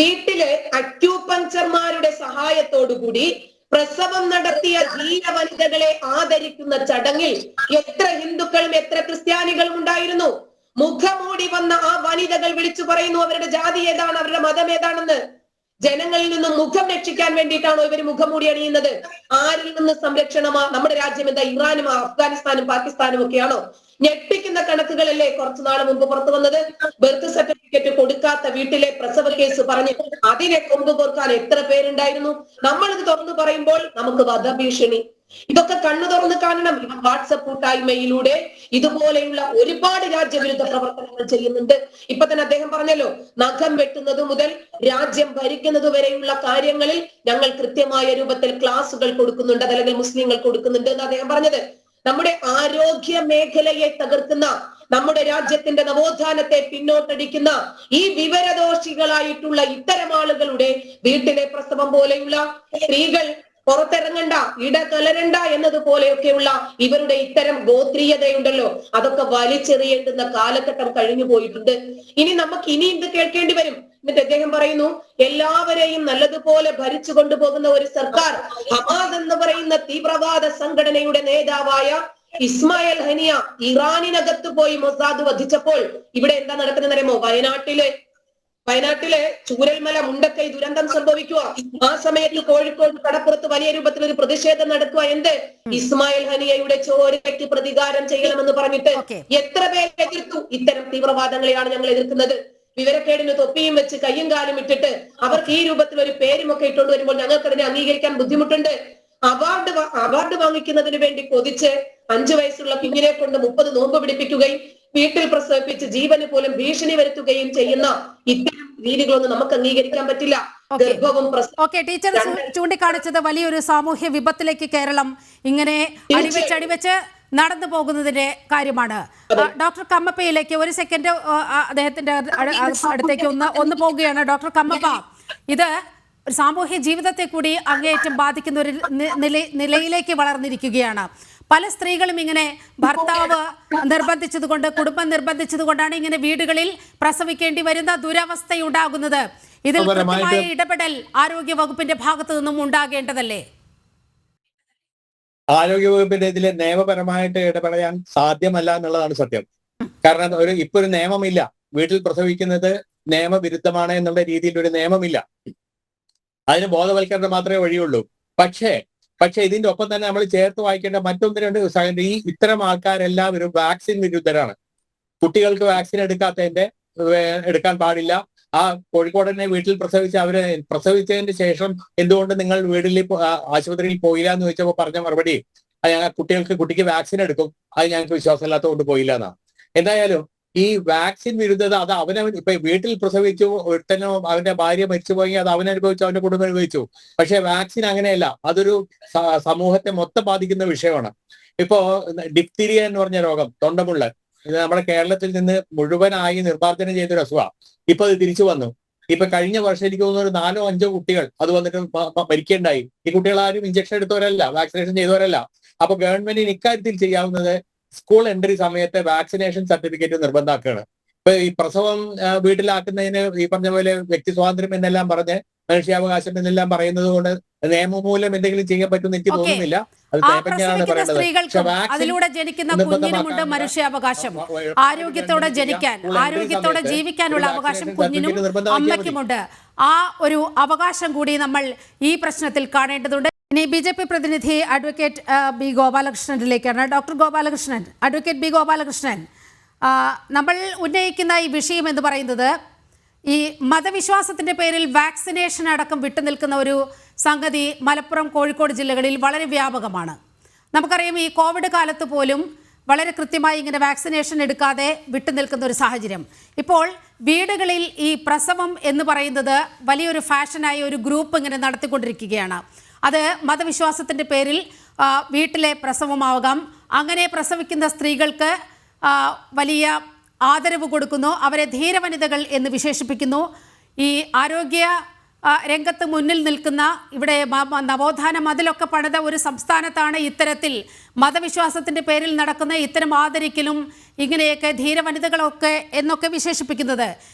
വീട്ടില് അക്യൂപഞ്ചർമാരുടെ സഹായത്തോടുകൂടി പ്രസവം നടത്തിയ ധീര വനിതകളെ ആദരിക്കുന്ന ചടങ്ങിൽ എത്ര ഹിന്ദുക്കളും എത്ര ക്രിസ്ത്യാനികളും ഉണ്ടായിരുന്നു. മുഖമൂടി വന്ന ആ വനിതകൾ വിളിച്ചു പറയുന്നു അവരുടെ ജാതി ഏതാണ്, അവരുടെ മതം ഏതാണെന്ന്. ജനങ്ങളിൽ നിന്നും മുഖം രക്ഷിക്കാൻ വേണ്ടിയിട്ടാണോ ഇവർ മുഖംമൂടി അണിയുന്നത്? ആരിൽ നിന്ന് സംരക്ഷണമാ? നമ്മുടെ രാജ്യം എന്താ ഇറാനും അഫ്ഗാനിസ്ഥാനും പാകിസ്ഥാനും ഒക്കെയാണോ? ഞെട്ടിക്കുന്ന കണക്കുകളല്ലേ കുറച്ചു നാൾ മുമ്പ് പുറത്തു വന്നത്? ബർത്ത് സർട്ടിഫിക്കറ്റ് കൊടുക്കാത്ത വീട്ടിലെ പ്രസവ കേസ് പറഞ്ഞ് അതിനെ കൊമ്പ് കോർക്കാൻ എത്ര പേരുണ്ടായിരുന്നു? നമ്മളിത് തുറന്നു പറയുമ്പോൾ നമുക്ക് വധഭീഷണി. ഇതൊക്കെ കണ്ണു തുറന്ന് കാണണം. ഇവർ വാട്സപ്പ് കൂട്ടായ്മയിലൂടെ ഇതുപോലെയുള്ള ഒരുപാട് രാജ്യവിരുദ്ധ പ്രവർത്തനങ്ങൾ ചെയ്യുന്നുണ്ട്. ഇപ്പൊ തന്നെ അദ്ദേഹം പറഞ്ഞല്ലോ, നഖം വെട്ടുന്നത് മുതൽ രാജ്യം ഭരിക്കുന്നത് വരെയുള്ള കാര്യങ്ങളിൽ ഞങ്ങൾ കൃത്യമായ രൂപത്തിൽ ക്ലാസുകൾ കൊടുക്കുന്നുണ്ട്, അതല്ലെങ്കിൽ മുസ്ലിങ്ങൾ കൊടുക്കുന്നുണ്ട് എന്ന് അദ്ദേഹം പറഞ്ഞത്. നമ്മുടെ ആരോഗ്യ മേഖലയെ തകർക്കുന്ന, നമ്മുടെ രാജ്യത്തിന്റെ നവോത്ഥാനത്തെ പിന്നോട്ടടിക്കുന്ന ഈ വിവരദോഷികളായിട്ടുള്ള ഇത്തരം ആളുകളുടെ വീട്ടിലെ പ്രസവം പോലെയുള്ള, സ്ത്രീകൾ പുറത്തിറങ്ങണ്ട, ഇടകലരണ്ട എന്നതുപോലെയൊക്കെയുള്ള ഇവരുടെ ഇത്തരം ഗോത്രീയതയുണ്ടല്ലോ, അതൊക്കെ വലിച്ചെറിയേണ്ടുന്ന കാലഘട്ടം കഴിഞ്ഞു പോയിട്ടുണ്ട്. ഇനി ഇത് കേൾക്കേണ്ടി വരും. എന്നിട്ട് അദ്ദേഹം പറയുന്നു, എല്ലാവരെയും നല്ലതുപോലെ ഭരിച്ചു കൊണ്ടുപോകുന്ന ഒരു സർക്കാർ, ഹമാസ് എന്ന് പറയുന്ന തീവ്രവാദ സംഘടനയുടെ നേതാവായ ഇസ്മായിൽ ഹനിയ ഇറാനിനകത്ത് പോയി മൊസാദ് വധിച്ചപ്പോൾ ഇവിടെ എന്താ നടക്കുന്നത് അറിയുമോ? വയനാട്ടിലെ ചൂരൽമല മുണ്ടക്കൈ ദുരന്തം സംഭവിക്കുക. ആ സമയത്ത് കോഴിക്കോട് കടപ്പുറത്ത് വലിയ രൂപത്തിൽ ഒരു പ്രതിഷേധം നടക്കുക. എന്ത്? ഇസ്മായിൽ ഹനിയയുടെ ചോരയ്ക്ക് പ്രതികാരം ചെയ്യണമെന്ന് പറഞ്ഞിട്ട് എത്ര പേരെ എതിർത്തു? ഇത്തരം തീവ്രവാദങ്ങളെയാണ് ഞങ്ങൾ എതിർക്കുന്നത്. വിവരക്കേടിന് തൊപ്പിയും വെച്ച് കയ്യും കാലും ഇട്ടിട്ട് അവർക്ക് ഈ രൂപത്തിൽ ഒരു പേരുമൊക്കെ ഇട്ടുകൊണ്ട് വരുമ്പോൾ ഞങ്ങൾക്ക് അതിനെ അംഗീകരിക്കാൻ ബുദ്ധിമുട്ടുണ്ട്. അവാർഡ് വാങ്ങിക്കുന്നതിന് വേണ്ടി കൊതിച്ച് 5 വയസ്സുള്ള കുഞ്ഞിനെ കൊണ്ട് 30 നോമ്പ് പിടിപ്പിക്കുകയും വീട്ടിൽ പ്രസവിപ്പിച്ച് ജീവന് പോലും ഭീഷണി വരുത്തുകയും ചെയ്യുന്ന ഇത്തരം രീതികളൊന്നും നമുക്ക് അംഗീകരിക്കാൻ പറ്റില്ല. ടീച്ചർ ചൂണ്ടിക്കാണിച്ചത് വലിയൊരു സാമൂഹ്യ വിപത്തിലേക്ക് കേരളം ഇങ്ങനെ അടിവെച്ച് നടന്നു പോകുന്നതിന്റെ കാര്യമാണ്. ഡോക്ടർ കമ്മപ്പയിലേക്ക് ഒരു സെക്കൻഡ് അദ്ദേഹത്തിന്റെ അടുത്തേക്ക് ഒന്ന് പോവുകയാണ്. ഡോക്ടർ കമ്മപ്പ, ഇത് ഒരു സാമൂഹ്യ ജീവിതത്തെ കൂടി അങ്ങേയറ്റം ബാധിക്കുന്ന ഒരു നിലയിലേക്ക് വളർന്നിരിക്കുകയാണ്. പല സ്ത്രീകളും ഇങ്ങനെ ഭർത്താവ് നിർബന്ധിച്ചതുകൊണ്ട്, കുടുംബം നിർബന്ധിച്ചതുകൊണ്ടാണ് ഇങ്ങനെ വീടുകളിൽ പ്രസവിക്കേണ്ടി വരുന്ന ദുരവസ്ഥയുണ്ടാകുന്നത്. ഇതിൽ കൃത്യമായ ഇടപെടൽ ആരോഗ്യ വകുപ്പിന്റെ ഭാഗത്തു നിന്നും ഉണ്ടാകേണ്ടതല്ലേ? ആരോഗ്യവകുപ്പിന്റെ ഇതിൽ നിയമപരമായിട്ട് ഇടപെടാൻ സാധ്യമല്ല എന്നുള്ളതാണ് സത്യം. കാരണം ഇപ്പൊ ഒരു നിയമമില്ല. വീട്ടിൽ പ്രസവിക്കുന്നത് നിയമവിരുദ്ധമാണ് എന്നുള്ള രീതിയിൽ ഒരു നിയമമില്ല. അതിന് ബോധവൽക്കരണം മാത്രമേ വഴിയുള്ളൂ. പക്ഷേ ഇതിന്റെ ഒപ്പം തന്നെ നമ്മൾ ചേർത്ത് വായിക്കേണ്ട മറ്റൊന്ന് രണ്ട് ഇത്തരം ആൾക്കാരെല്ലാവരും വാക്സിൻ വിരുദ്ധരാണ്. കുട്ടികൾക്ക് വാക്സിൻ എടുക്കാൻ പാടില്ല. ആ കോഴിക്കോടനെ വീട്ടിൽ പ്രസവിച്ചതിന് ശേഷം എന്തുകൊണ്ട് നിങ്ങൾ ആശുപത്രിയിൽ പോയില്ല എന്ന് ചോദിച്ചപ്പോൾ പറഞ്ഞ മറുപടി, കുട്ടിക്ക് വാക്സിൻ എടുക്കും, അത് ഞങ്ങൾക്ക് വിശ്വാസമില്ലാത്തതുകൊണ്ട് പോയില്ല എന്നാ. എന്തായാലും ഈ വാക്സിൻ വിരുദ്ധത അത് അവനവൻ ഇപ്പൊ വീട്ടിൽ പ്രസവിച്ചു ഒരുത്തനോ അവന്റെ ഭാര്യ മരിച്ചു പോയെങ്കിൽ അത് അവനനുഭവിച്ചു, അവന്റെ കുടുംബം അനുഭവിച്ചു. പക്ഷെ വാക്സിൻ അങ്ങനെയല്ല, അതൊരു സമൂഹത്തെ മൊത്തം ബാധിക്കുന്ന വിഷയമാണ്. ഇപ്പോ ഡിപ്തീരിയ എന്ന് പറഞ്ഞ രോഗം, തൊണ്ടമുള്ള, ഇത് നമ്മുടെ കേരളത്തിൽ നിന്ന് മുഴുവനായി നിർമ്മാർജ്ജനം ചെയ്തൊരു അസുഖമാണ്. ഇപ്പൊ അത് തിരിച്ചു വന്നു. ഇപ്പൊ കഴിഞ്ഞ വർഷം എനിക്ക് തോന്നുന്നു ഒരു 4 or 5 കുട്ടികൾ അത് വന്നിട്ട് മരിക്കേണ്ടായി. ഈ കുട്ടികളാരും ഇഞ്ചക്ഷൻ എടുത്തവരല്ല, വാക്സിനേഷൻ ചെയ്തവരല്ല. അപ്പൊ ഗവൺമെന്റിന് ഇക്കാര്യത്തിൽ ചെയ്യാവുന്നത് സ്കൂൾ എൻട്രി സമയത്ത് വാക്സിനേഷൻ സർട്ടിഫിക്കറ്റ് നിർബന്ധമാക്കുകയാണ്. ഇപ്പൊ ഈ പ്രസവം വീട്ടിലാക്കുന്നതിന് ഈ പറഞ്ഞ പോലെ വ്യക്തി സ്വാതന്ത്ര്യം എന്നെല്ലാം പറഞ്ഞ് മനുഷ്യാവകാശം എന്നെല്ലാം പറയുന്നത് കൊണ്ട് നിയമം മൂലം എന്തെങ്കിലും ചെയ്യാൻ പറ്റുമെന്ന് എനിക്ക് തോന്നുന്നില്ല. അത് നിയമജ്ഞനാണ് പറയുന്നത്. അതിലൂടെ ജനിക്കുന്ന കുഞ്ഞിനുമുണ്ട് മനുഷ്യാവകാശം. ആരോഗ്യത്തോടെ ജനിക്കാൻ, ആരോഗ്യത്തോടെ ജീവിക്കാനുള്ള അവകാശം കുഞ്ഞിനും അമ്മയ്ക്കുമുണ്ട്. ആ ഒരു അവകാശം കൂടി നമ്മൾ ഈ പ്രശ്നത്തിൽ കാണേണ്ടതുണ്ട്. ഇനി BJP പ്രതിനിധി അഡ്വക്കേറ്റ് ബി ഗോപാലകൃഷ്ണനിലേക്കാണ്. Doctor Gopalakrishnan, advocate B Gopalakrishnan, നമ്മൾ ഉന്നയിക്കുന്ന ഈ വിഷയം എന്ന് പറയുന്നത് ഈ മതവിശ്വാസത്തിൻ്റെ പേരിൽ വാക്സിനേഷൻ അടക്കം വിട്ടുനിൽക്കുന്ന ഒരു സംഗതി മലപ്പുറം, കോഴിക്കോട് ജില്ലകളിൽ വളരെ വ്യാപകമാണ്. നമുക്കറിയാം, ഈ കോവിഡ് കാലത്ത് പോലും വളരെ കൃത്യമായി ഇങ്ങനെ വാക്സിനേഷൻ എടുക്കാതെ വിട്ടുനിൽക്കുന്ന ഒരു സാഹചര്യം. ഇപ്പോൾ വീടുകളിൽ ഈ പ്രസവം എന്ന് പറയുന്നത് വലിയൊരു ഫാഷനായി ഒരു ഗ്രൂപ്പ് ഇങ്ങനെ നടത്തിക്കൊണ്ടിരിക്കുകയാണ്. അത് മതവിശ്വാസത്തിൻ്റെ പേരിൽ വീട്ടിലെ പ്രസവമാകാം. അങ്ങനെ പ്രസവിക്കുന്ന സ്ത്രീകൾക്ക് വലിയ ആദരവ് കൊടുക്കുന്നു, അവരെ ധീരവനിതകൾ എന്ന് വിശേഷിപ്പിക്കുന്നു. ഈ ആരോഗ്യ രംഗത്ത് മുന്നിൽ നിൽക്കുന്ന, ഇവിടെ നവോത്ഥാന മതിലൊക്കെ പണിത ഒരു സംസ്ഥാനത്താണ് ഇത്തരത്തിൽ മതവിശ്വാസത്തിൻ്റെ പേരിൽ നടക്കുന്ന ഇത്തരം ആദരിക്കലും ഇങ്ങനെയൊക്കെ ധീരവനിതകളൊക്കെ എന്നൊക്കെ വിശേഷിപ്പിക്കുന്നത്.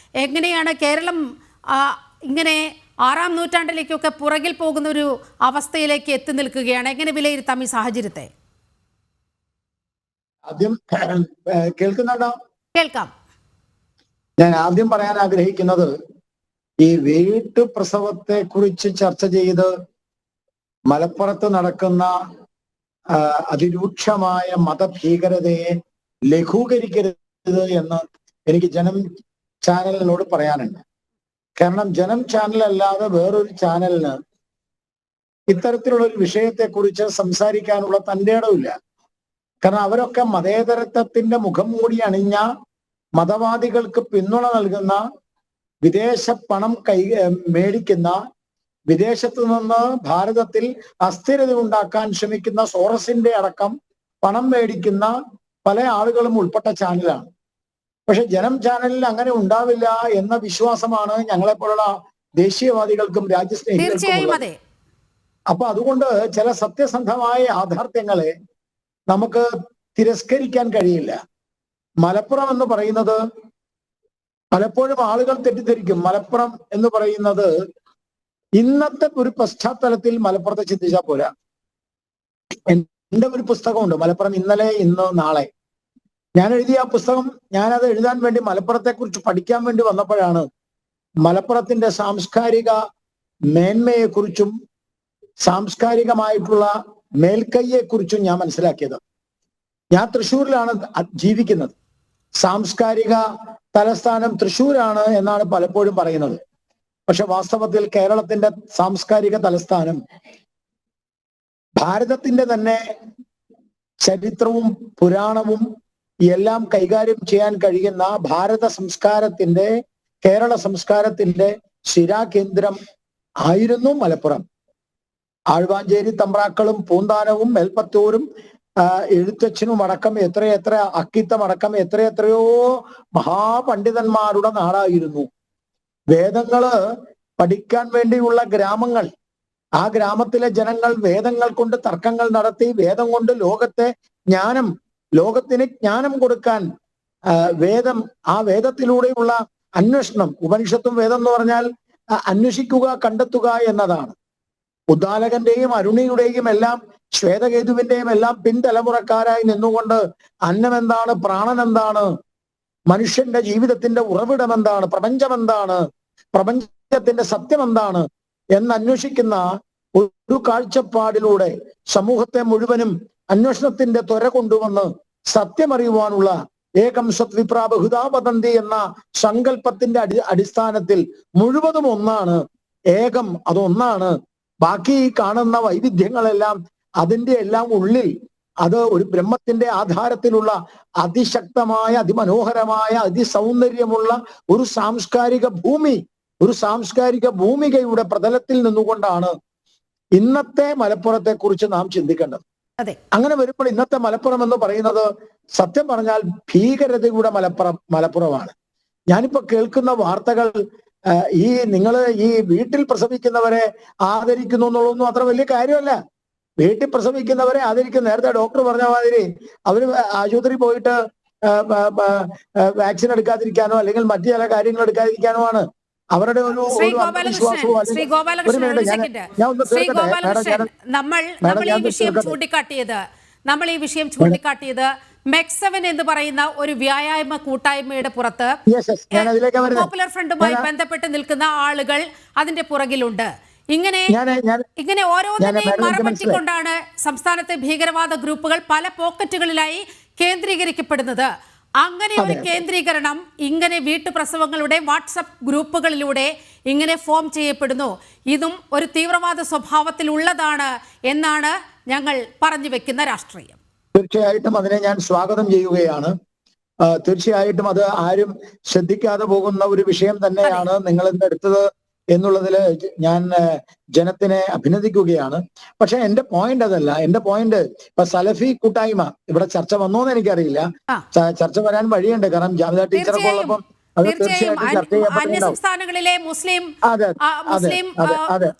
എങ്ങനെയാണ് കേരളം ഇങ്ങനെ 6ാം നൂറ്റാണ്ടിലേക്കൊക്കെ പുറകിൽ പോകുന്ന ഒരു അവസ്ഥയിലേക്ക് എത്തി നിൽക്കുകയാണ്? എങ്ങനെ വിലയിരുത്താം ഈ സാഹചര്യത്തെ? ആദ്യം കേൾക്കുന്നുണ്ടോ? കേൾക്കാം. ഞാൻ ആദ്യം പറയാൻ ആഗ്രഹിക്കുന്നത്, ഈ വീട്ടു പ്രസവത്തെ കുറിച്ച് ചർച്ച ചെയ്ത് മലപ്പുറത്ത് നടക്കുന്ന അതിരൂക്ഷമായ മതഭീകരതയെ ലഘൂകരിക്കരുത് എന്ന് എനിക്ക് ജനം ചാനലിനോട് പറയാനുണ്ട്. കാരണം ജനം ചാനൽ അല്ലാതെ വേറൊരു ചാനലിന് ഇത്തരത്തിലുള്ള ഒരു വിഷയത്തെക്കുറിച്ച് സംസാരിക്കാനുള്ള തന്റെ ഇടമില്ല. കാരണം അവരൊക്കെ മതേതരത്വത്തിന്റെ മുഖം മൂടി അണിഞ്ഞ മതവാദികൾക്ക് പിന്തുണ നൽകുന്ന, വിദേശ പണം മേടിക്കുന്ന, വിദേശത്തു നിന്ന് ഭാരതത്തിൽ അസ്ഥിരത ഉണ്ടാക്കാൻ ശ്രമിക്കുന്ന സോറസിന്റെ അടക്കം പണം മേടിക്കുന്ന പല ആളുകളും ഉൾപ്പെട്ട ചാനലാണ്. പക്ഷെ ജനം ചാനലിൽ അങ്ങനെ ഉണ്ടാവില്ല എന്ന വിശ്വാസമാണ് ഞങ്ങളെപ്പോലുള്ള ദേശീയവാദികൾക്കും രാജ്യസ്നേഹികൾക്കും ഉള്ളത്. അപ്പൊ അതുകൊണ്ട് ചില സത്യസന്ധമായ യാഥാർത്ഥ്യങ്ങളെ നമുക്ക് തിരസ്കരിക്കാൻ കഴിയില്ല. മലപ്പുറം എന്ന് പറയുന്നത് പലപ്പോഴും ആളുകൾ തെറ്റിദ്ധരിക്കും. മലപ്പുറം എന്ന് പറയുന്നത് ഇന്നത്തെ ഒരു പശ്ചാത്തലത്തിൽ മലപ്പുറത്തെ ചിന്തിച്ചാൽ പോരാ. എന്റെ ഒരു പുസ്തകമുണ്ട്, മലപ്പുറം ഇന്നലെ ഇന്ന് നാളെ. ഞാൻ എഴുതിയ ആ പുസ്തകം, ഞാനത് എഴുതാൻ വേണ്ടി മലപ്പുറത്തെ കുറിച്ച് പഠിക്കാൻ വേണ്ടി വന്നപ്പോഴാണ് മലപ്പുറത്തിന്റെ സാംസ്കാരിക മേന്മയെക്കുറിച്ചും സാംസ്കാരികമായിട്ടുള്ള മേൽക്കൈയെക്കുറിച്ചും ഞാൻ മനസ്സിലാക്കിയത്. ഞാൻ തൃശ്ശൂരിലാണ് ജീവിക്കുന്നത്. സാംസ്കാരിക തലസ്ഥാനം തൃശ്ശൂരാണ് എന്നാണ് പലപ്പോഴും പറയുന്നത്. പക്ഷെ വാസ്തവത്തിൽ കേരളത്തിന്റെ സാംസ്കാരിക തലസ്ഥാനം ഭാരതത്തിന്റെ തന്നെ ചരിത്രവും പുരാണവും എല്ലാം കൈകാര്യം ചെയ്യാൻ കഴിയുന്ന ഭാരത സംസ്കാരത്തിന്റെ, കേരള സംസ്കാരത്തിന്റെ ശിരാകേന്ദ്രം ആയിരുന്നു മലപ്പുറം. ആഴ്വാഞ്ചേരി തമ്പ്രാക്കളും പൂന്താനവും മേൽപ്പത്തൂരും എഴുത്തച്ഛനും അടക്കം എത്രയെത്ര, അക്കിത്തം അടക്കം എത്രയെത്രയോ മഹാപണ്ഡിതന്മാരുടെ നാടായിരുന്നു. വേദങ്ങള് പഠിക്കാൻ വേണ്ടിയുള്ള ഗ്രാമങ്ങൾ, ആ ഗ്രാമത്തിലെ ജനങ്ങൾ വേദങ്ങൾ കൊണ്ട് തർക്കങ്ങൾ നടത്തി, വേദം കൊണ്ട് ലോകത്തിന് ജ്ഞാനം കൊടുക്കാൻ വേദം, ആ വേദത്തിലൂടെയുള്ള അന്വേഷണം, ഉപനിഷത്തും വേദം എന്ന് പറഞ്ഞാൽ അന്വേഷിക്കുക, കണ്ടെത്തുക എന്നതാണ്. ഉദ്ദാലകന്റെയും അരുണിയുടെയും എല്ലാം ശ്വേതകേതുവിന്റെയും എല്ലാം പിൻതലമുറക്കാരായി നിന്നുകൊണ്ട് അന്നം എന്താണ്, പ്രാണൻ എന്താണ്, മനുഷ്യന്റെ ജീവിതത്തിന്റെ ഉറവിടം എന്താണ്, പ്രപഞ്ചം എന്താണ്, പ്രപഞ്ചത്തിന്റെ സത്യം എന്താണ് എന്നന്വേഷിക്കുന്ന ഒരു കാഴ്ചപ്പാടിലൂടെ സമൂഹത്തെ മുഴുവനും അന്വേഷണത്തിന്റെ ത്വര കൊണ്ടുവന്ന് സത്യമറിയുവാനുള്ള ഏകം സത് വിപ്രാ ബഹുധാ വദന്തി എന്ന സങ്കല്പത്തിന്റെ അടിസ്ഥാനത്തിൽ മുഴുവതും ഒന്നാണ്, ഏകം അതൊന്നാണ്. ബാക്കി ഈ കാണുന്ന വൈവിധ്യങ്ങളെല്ലാം അതിന്റെ എല്ലാം ഉള്ളിൽ അത് ഒരു ബ്രഹ്മത്തിന്റെ ആധാരത്തിലുള്ള അതിശക്തമായ, അതിമനോഹരമായ, അതിസൗന്ദര്യമുള്ള ഒരു സാംസ്കാരിക ഭൂമി, ഒരു സാംസ്കാരിക ഭൂമികയുടെ പ്രതലത്തിൽ നിന്നുകൊണ്ടാണ് ഇന്നത്തെ മലപ്പുറത്തെ കുറിച്ച് നാം ചിന്തിക്കേണ്ടത്. അങ്ങനെ വരുമ്പോൾ ഇന്നത്തെ മലപ്പുറം എന്ന് പറയുന്നത് സത്യം പറഞ്ഞാൽ ഭീകരതയുടെ മലപ്പുറമാണ്. ഞാനിപ്പോ കേൾക്കുന്ന വാർത്തകൾ, നിങ്ങൾ ഈ വീട്ടിൽ പ്രസവിക്കുന്നവരെ ആദരിക്കുന്നു എന്നുള്ളതൊന്നും അത്ര വലിയ കാര്യമല്ല. വീട്ടിൽ പ്രസവിക്കുന്നവരെ ആദരിക്കുന്ന, നേരത്തെ ഡോക്ടർ പറഞ്ഞ മാതിരി അവര് ആശുപത്രി പോയിട്ട് വാക്സിൻ എടുക്കാതിരിക്കാനോ അല്ലെങ്കിൽ മറ്റു ചില കാര്യങ്ങൾ എടുക്കാതിരിക്കാനോ ആണ് അവരുടെ ഒരു നമ്മൾ ഈ വിഷയം ചൂണ്ടിക്കാട്ടിയത് മെക്സവൻ എന്ന് പറയുന്ന ഒരു വ്യായാമ കൂട്ടായ്മയുടെ പുറത്ത് പോപ്പുലർ ഫ്രണ്ടുമായി ബന്ധപ്പെട്ട് നിൽക്കുന്ന ആളുകൾ അതിന്റെ പുറകിലുണ്ട്. ഇങ്ങനെ ഓരോന്നിനെയും മറപറ്റിക്കൊണ്ടാണ് സംസ്ഥാനത്തെ ഭീകരവാദ ഗ്രൂപ്പുകൾ പല പോക്കറ്റുകളിലായി കേന്ദ്രീകരിക്കപ്പെടുന്നത്. അങ്ങനെ ഒരു കേന്ദ്രീകരണം ഇങ്ങനെ വീട്ടുപ്രസവങ്ങളുടെ വാട്സപ്പ് ഗ്രൂപ്പുകളിലൂടെ ഇങ്ങനെ ഫോം ചെയ്യപ്പെടുന്നു. ഇതും ഒരു തീവ്രവാദ സ്വഭാവത്തിലുള്ളതാണ് എന്നാണ് ഞങ്ങൾ പറഞ്ഞു വെക്കുന്ന രാഷ്ട്രീയം. തീർച്ചയായിട്ടും അതിനെ ഞാൻ സ്വാഗതം ചെയ്യുകയാണ്. തീർച്ചയായിട്ടും അത് ആരും ശ്രദ്ധിക്കാതെ പോകുന്ന ഒരു വിഷയം തന്നെയാണ് നിങ്ങൾ ഇന്ന് എടുത്തത് എന്നുള്ളതിൽ ഞാൻ ജനത്തിനെ അഭിനന്ദിക്കുകയാണ്. പക്ഷെ എന്റെ പോയിന്റ് അതല്ല. എന്റെ പോയിന്റ് ഇപ്പൊ സലഫി കൂട്ടായ്മ ഇവിടെ ചർച്ച വന്നോന്ന് എനിക്കറിയില്ല. ചർച്ച വരാൻ വഴിയുണ്ട്. കാരണം ജാമിദ ടീച്ചറൊക്കെ ഉള്ളപ്പം അത് തീർച്ചയായിട്ടും ചർച്ച ചെയ്യപ്പെടേണ്ടതാണ്. മുസ്ലിം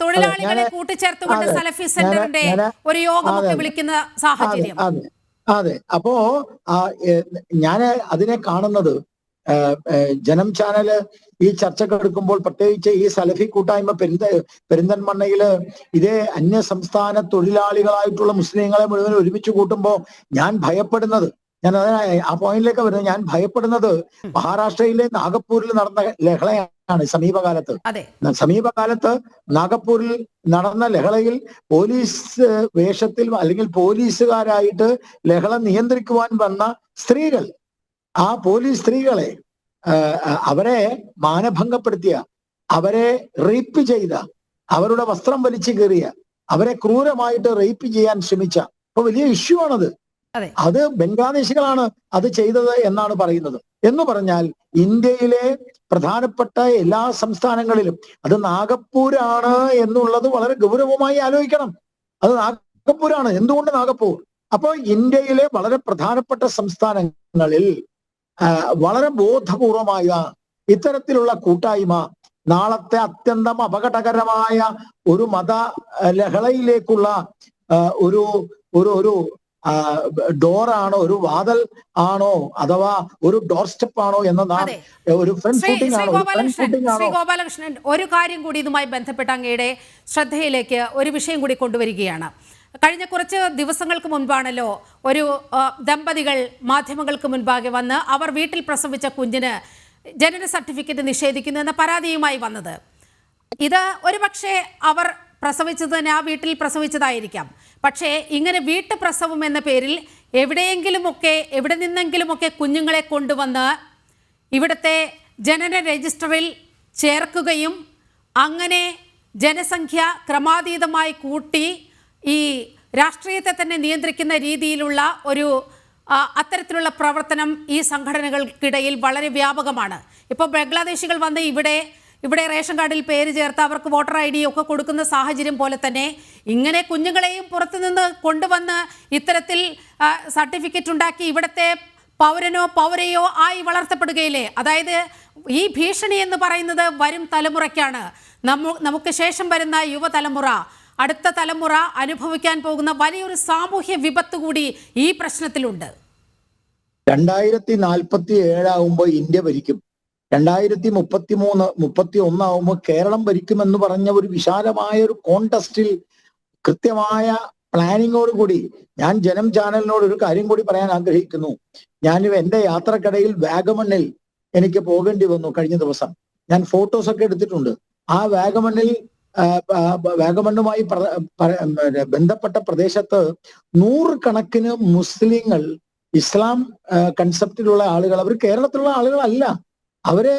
തൊഴിലാളികളെ കൂട്ടിച്ചേർത്തുകൊണ്ട് സലഫി സെന്ററിന്റെ ഒരു യോഗമൊക്കെ വിളിക്കുന്ന സാഹചര്യം. അതെ. അപ്പോ ഞാൻ അതിനെ കാണുന്നത്, ജനം ചാനല് ഈ ചർച്ചകൾ എടുക്കുമ്പോൾ പ്രത്യേകിച്ച് ഈ സലഫി കൂട്ടായ്മ പെരിന്തൽമണ്ണയില് ഇതേ അന്യ സംസ്ഥാന തൊഴിലാളികളായിട്ടുള്ള മുസ്ലിങ്ങളെ മുഴുവൻ ഒരുമിച്ച് കൂട്ടുമ്പോൾ ഞാൻ ഭയപ്പെടുന്നത്, ഞാൻ ആ പോയിന്റിലേക്ക് വരുന്നത്, ഞാൻ ഭയപ്പെടുന്നത് മഹാരാഷ്ട്രയിലെ നാഗപ്പൂരിൽ നടന്ന ലഹളയാണ്. സമീപകാലത്ത് നാഗപ്പൂരിൽ നടന്ന ലഹളയിൽ പോലീസ് വേഷത്തിൽ അല്ലെങ്കിൽ പോലീസുകാരായിട്ട് ലഹള നിയന്ത്രിക്കുവാൻ വന്ന സ്ത്രീകൾ, ആ പോലീസ് സ്ത്രീകളെ അവരെ മാനഭംഗപ്പെടുത്തിയ, അവരെ റേപ്പ് ചെയ്ത, അവരുടെ വസ്ത്രം വലിച്ചു കീറിയ, അവരെ ക്രൂരമായിട്ട് റേപ്പ് ചെയ്യാൻ ശ്രമിച്ച അപ്പൊ വലിയ ഇഷ്യൂ ആണത്. അതെ. അത് ബംഗ്ലാദേശികളാണ് അത് ചെയ്തത് എന്നാണ് പറയുന്നത്. എന്ന് പറഞ്ഞാൽ ഇന്ത്യയിലെ പ്രധാനപ്പെട്ട എല്ലാ സംസ്ഥാനങ്ങളിലും അത് നാഗപ്പൂരാണ് എന്നുള്ളത് വളരെ ഗൗരവമായി ആലോചിക്കണം. അത് നാഗപ്പൂരാണ്. എന്തുകൊണ്ട് നാഗപ്പൂർ? അപ്പോൾ ഇന്ത്യയിലെ വളരെ പ്രധാനപ്പെട്ട സംസ്ഥാനങ്ങളിൽ വളരെ ബോധപൂർവമായ ഇത്തരത്തിലുള്ള കൂട്ടായ്മ നാളത്തെ അത്യന്തം അപകടകരമായ ഒരു മത ലഹളയിലേക്കുള്ള ഒരു ഒരു ഒരു ഡോറാണോ, ഒരു വാതിൽ ആണോ, അഥവാ ഒരു ഡോർ സ്റ്റെപ്പ് ആണോ എന്നതാണ്. ഒരു ഫ്രണ്ട് ഫുട്ടിംഗ് ആണോ? ശ്രീ ഗോപാലകൃഷ്ണൻ, ഒരു കാര്യം കൂടി ഇതുമായി ബന്ധപ്പെട്ട അങ്ങയുടെ ശ്രദ്ധയിലേക്ക് ഒരു വിഷയം കൂടി കൊണ്ടുവരികയാണ്. കഴിഞ്ഞ കുറച്ച് ദിവസങ്ങൾക്ക് മുൻപാണല്ലോ ഒരു ദമ്പതികൾ മാധ്യമങ്ങൾക്ക് മുൻപാകെ വന്ന് അവർ വീട്ടിൽ പ്രസവിച്ച കുഞ്ഞിന് ജനന സർട്ടിഫിക്കറ്റ് നിഷേധിക്കുന്നു എന്ന പരാതിയുമായി വന്നത്. ഇത് ഒരുപക്ഷെ അവർ പ്രസവിച്ചതിന് ആ വീട്ടിൽ പ്രസവിച്ചതായിരിക്കാം. പക്ഷേ ഇങ്ങനെ വീട്ടുപ്രസവം എന്ന പേരിൽ എവിടെ നിന്നെങ്കിലുമൊക്കെ കുഞ്ഞുങ്ങളെ കൊണ്ടുവന്ന് ഇവിടുത്തെ ജനന രജിസ്റ്ററിൽ ചേർക്കുകയും അങ്ങനെ ജനസംഖ്യ ക്രമാതീതമായി കൂട്ടി ഈ രാഷ്ട്രീയത്തെ തന്നെ നിയന്ത്രിക്കുന്ന രീതിയിലുള്ള ഒരു അത്തരത്തിലുള്ള പ്രവർത്തനം ഈ സംഘടനകൾക്കിടയിൽ വളരെ വ്യാപകമാണ്. ഇപ്പോൾ ബംഗ്ലാദേശികൾ വന്ന് ഇവിടെ റേഷൻ കാർഡിൽ പേര് ചേർത്ത് അവർക്ക് വോട്ടർ ID ഒക്കെ കൊടുക്കുന്ന സാഹചര്യം പോലെ തന്നെ ഇങ്ങനെ കുഞ്ഞുങ്ങളെയും പുറത്തുനിന്ന് കൊണ്ടുവന്ന് ഇത്തരത്തിൽ സർട്ടിഫിക്കറ്റ് ഉണ്ടാക്കി ഇവിടുത്തെ പൗരനോ പൗരയോ ആയി വളർത്തപ്പെടുകയില്ലേ? അതായത് ഈ ഭീഷണി എന്ന് പറയുന്നത് വരും തലമുറയ്ക്കാണ്. നമുക്ക് ശേഷം വരുന്ന യുവതലമുറ, അടുത്ത തലമുറ അനുഭവിക്കാൻ പോകുന്ന വലിയൊരു സാമൂഹ്യ വിപത്ത് കൂടി ഈ പ്രശ്നത്തിലുണ്ട്. 2047 ആവുമ്പോൾ ഇന്ത്യ ഭരിക്കും, 2033-31 ആവുമ്പോൾ കേരളം ഭരിക്കുമെന്ന് പറഞ്ഞ ഒരു വിശാലമായ ഒരു കോണ്ടസ്റ്റിൽ കൃത്യമായ പ്ലാനിങ്ങോടുകൂടി ഞാൻ ജനം ചാനലിനോട് ഒരു കാര്യം കൂടി പറയാൻ ആഗ്രഹിക്കുന്നു. എന്റെ യാത്രക്കിടയിൽ വാഗമണ്ണിൽ എനിക്ക് പോകേണ്ടി വന്നു കഴിഞ്ഞ ദിവസം. ഞാൻ ഫോട്ടോസ് ഒക്കെ എടുത്തിട്ടുണ്ട്. ആ വാഗമണ്ണുമായി ബന്ധപ്പെട്ട പ്രദേശത്ത് 100 കണക്കിന് മുസ്ലിങ്ങൾ, ഇസ്ലാം കൺസെപ്റ്റിലുള്ള ആളുകൾ, അവർ കേരളത്തിലുള്ള ആളുകളല്ല, അവര്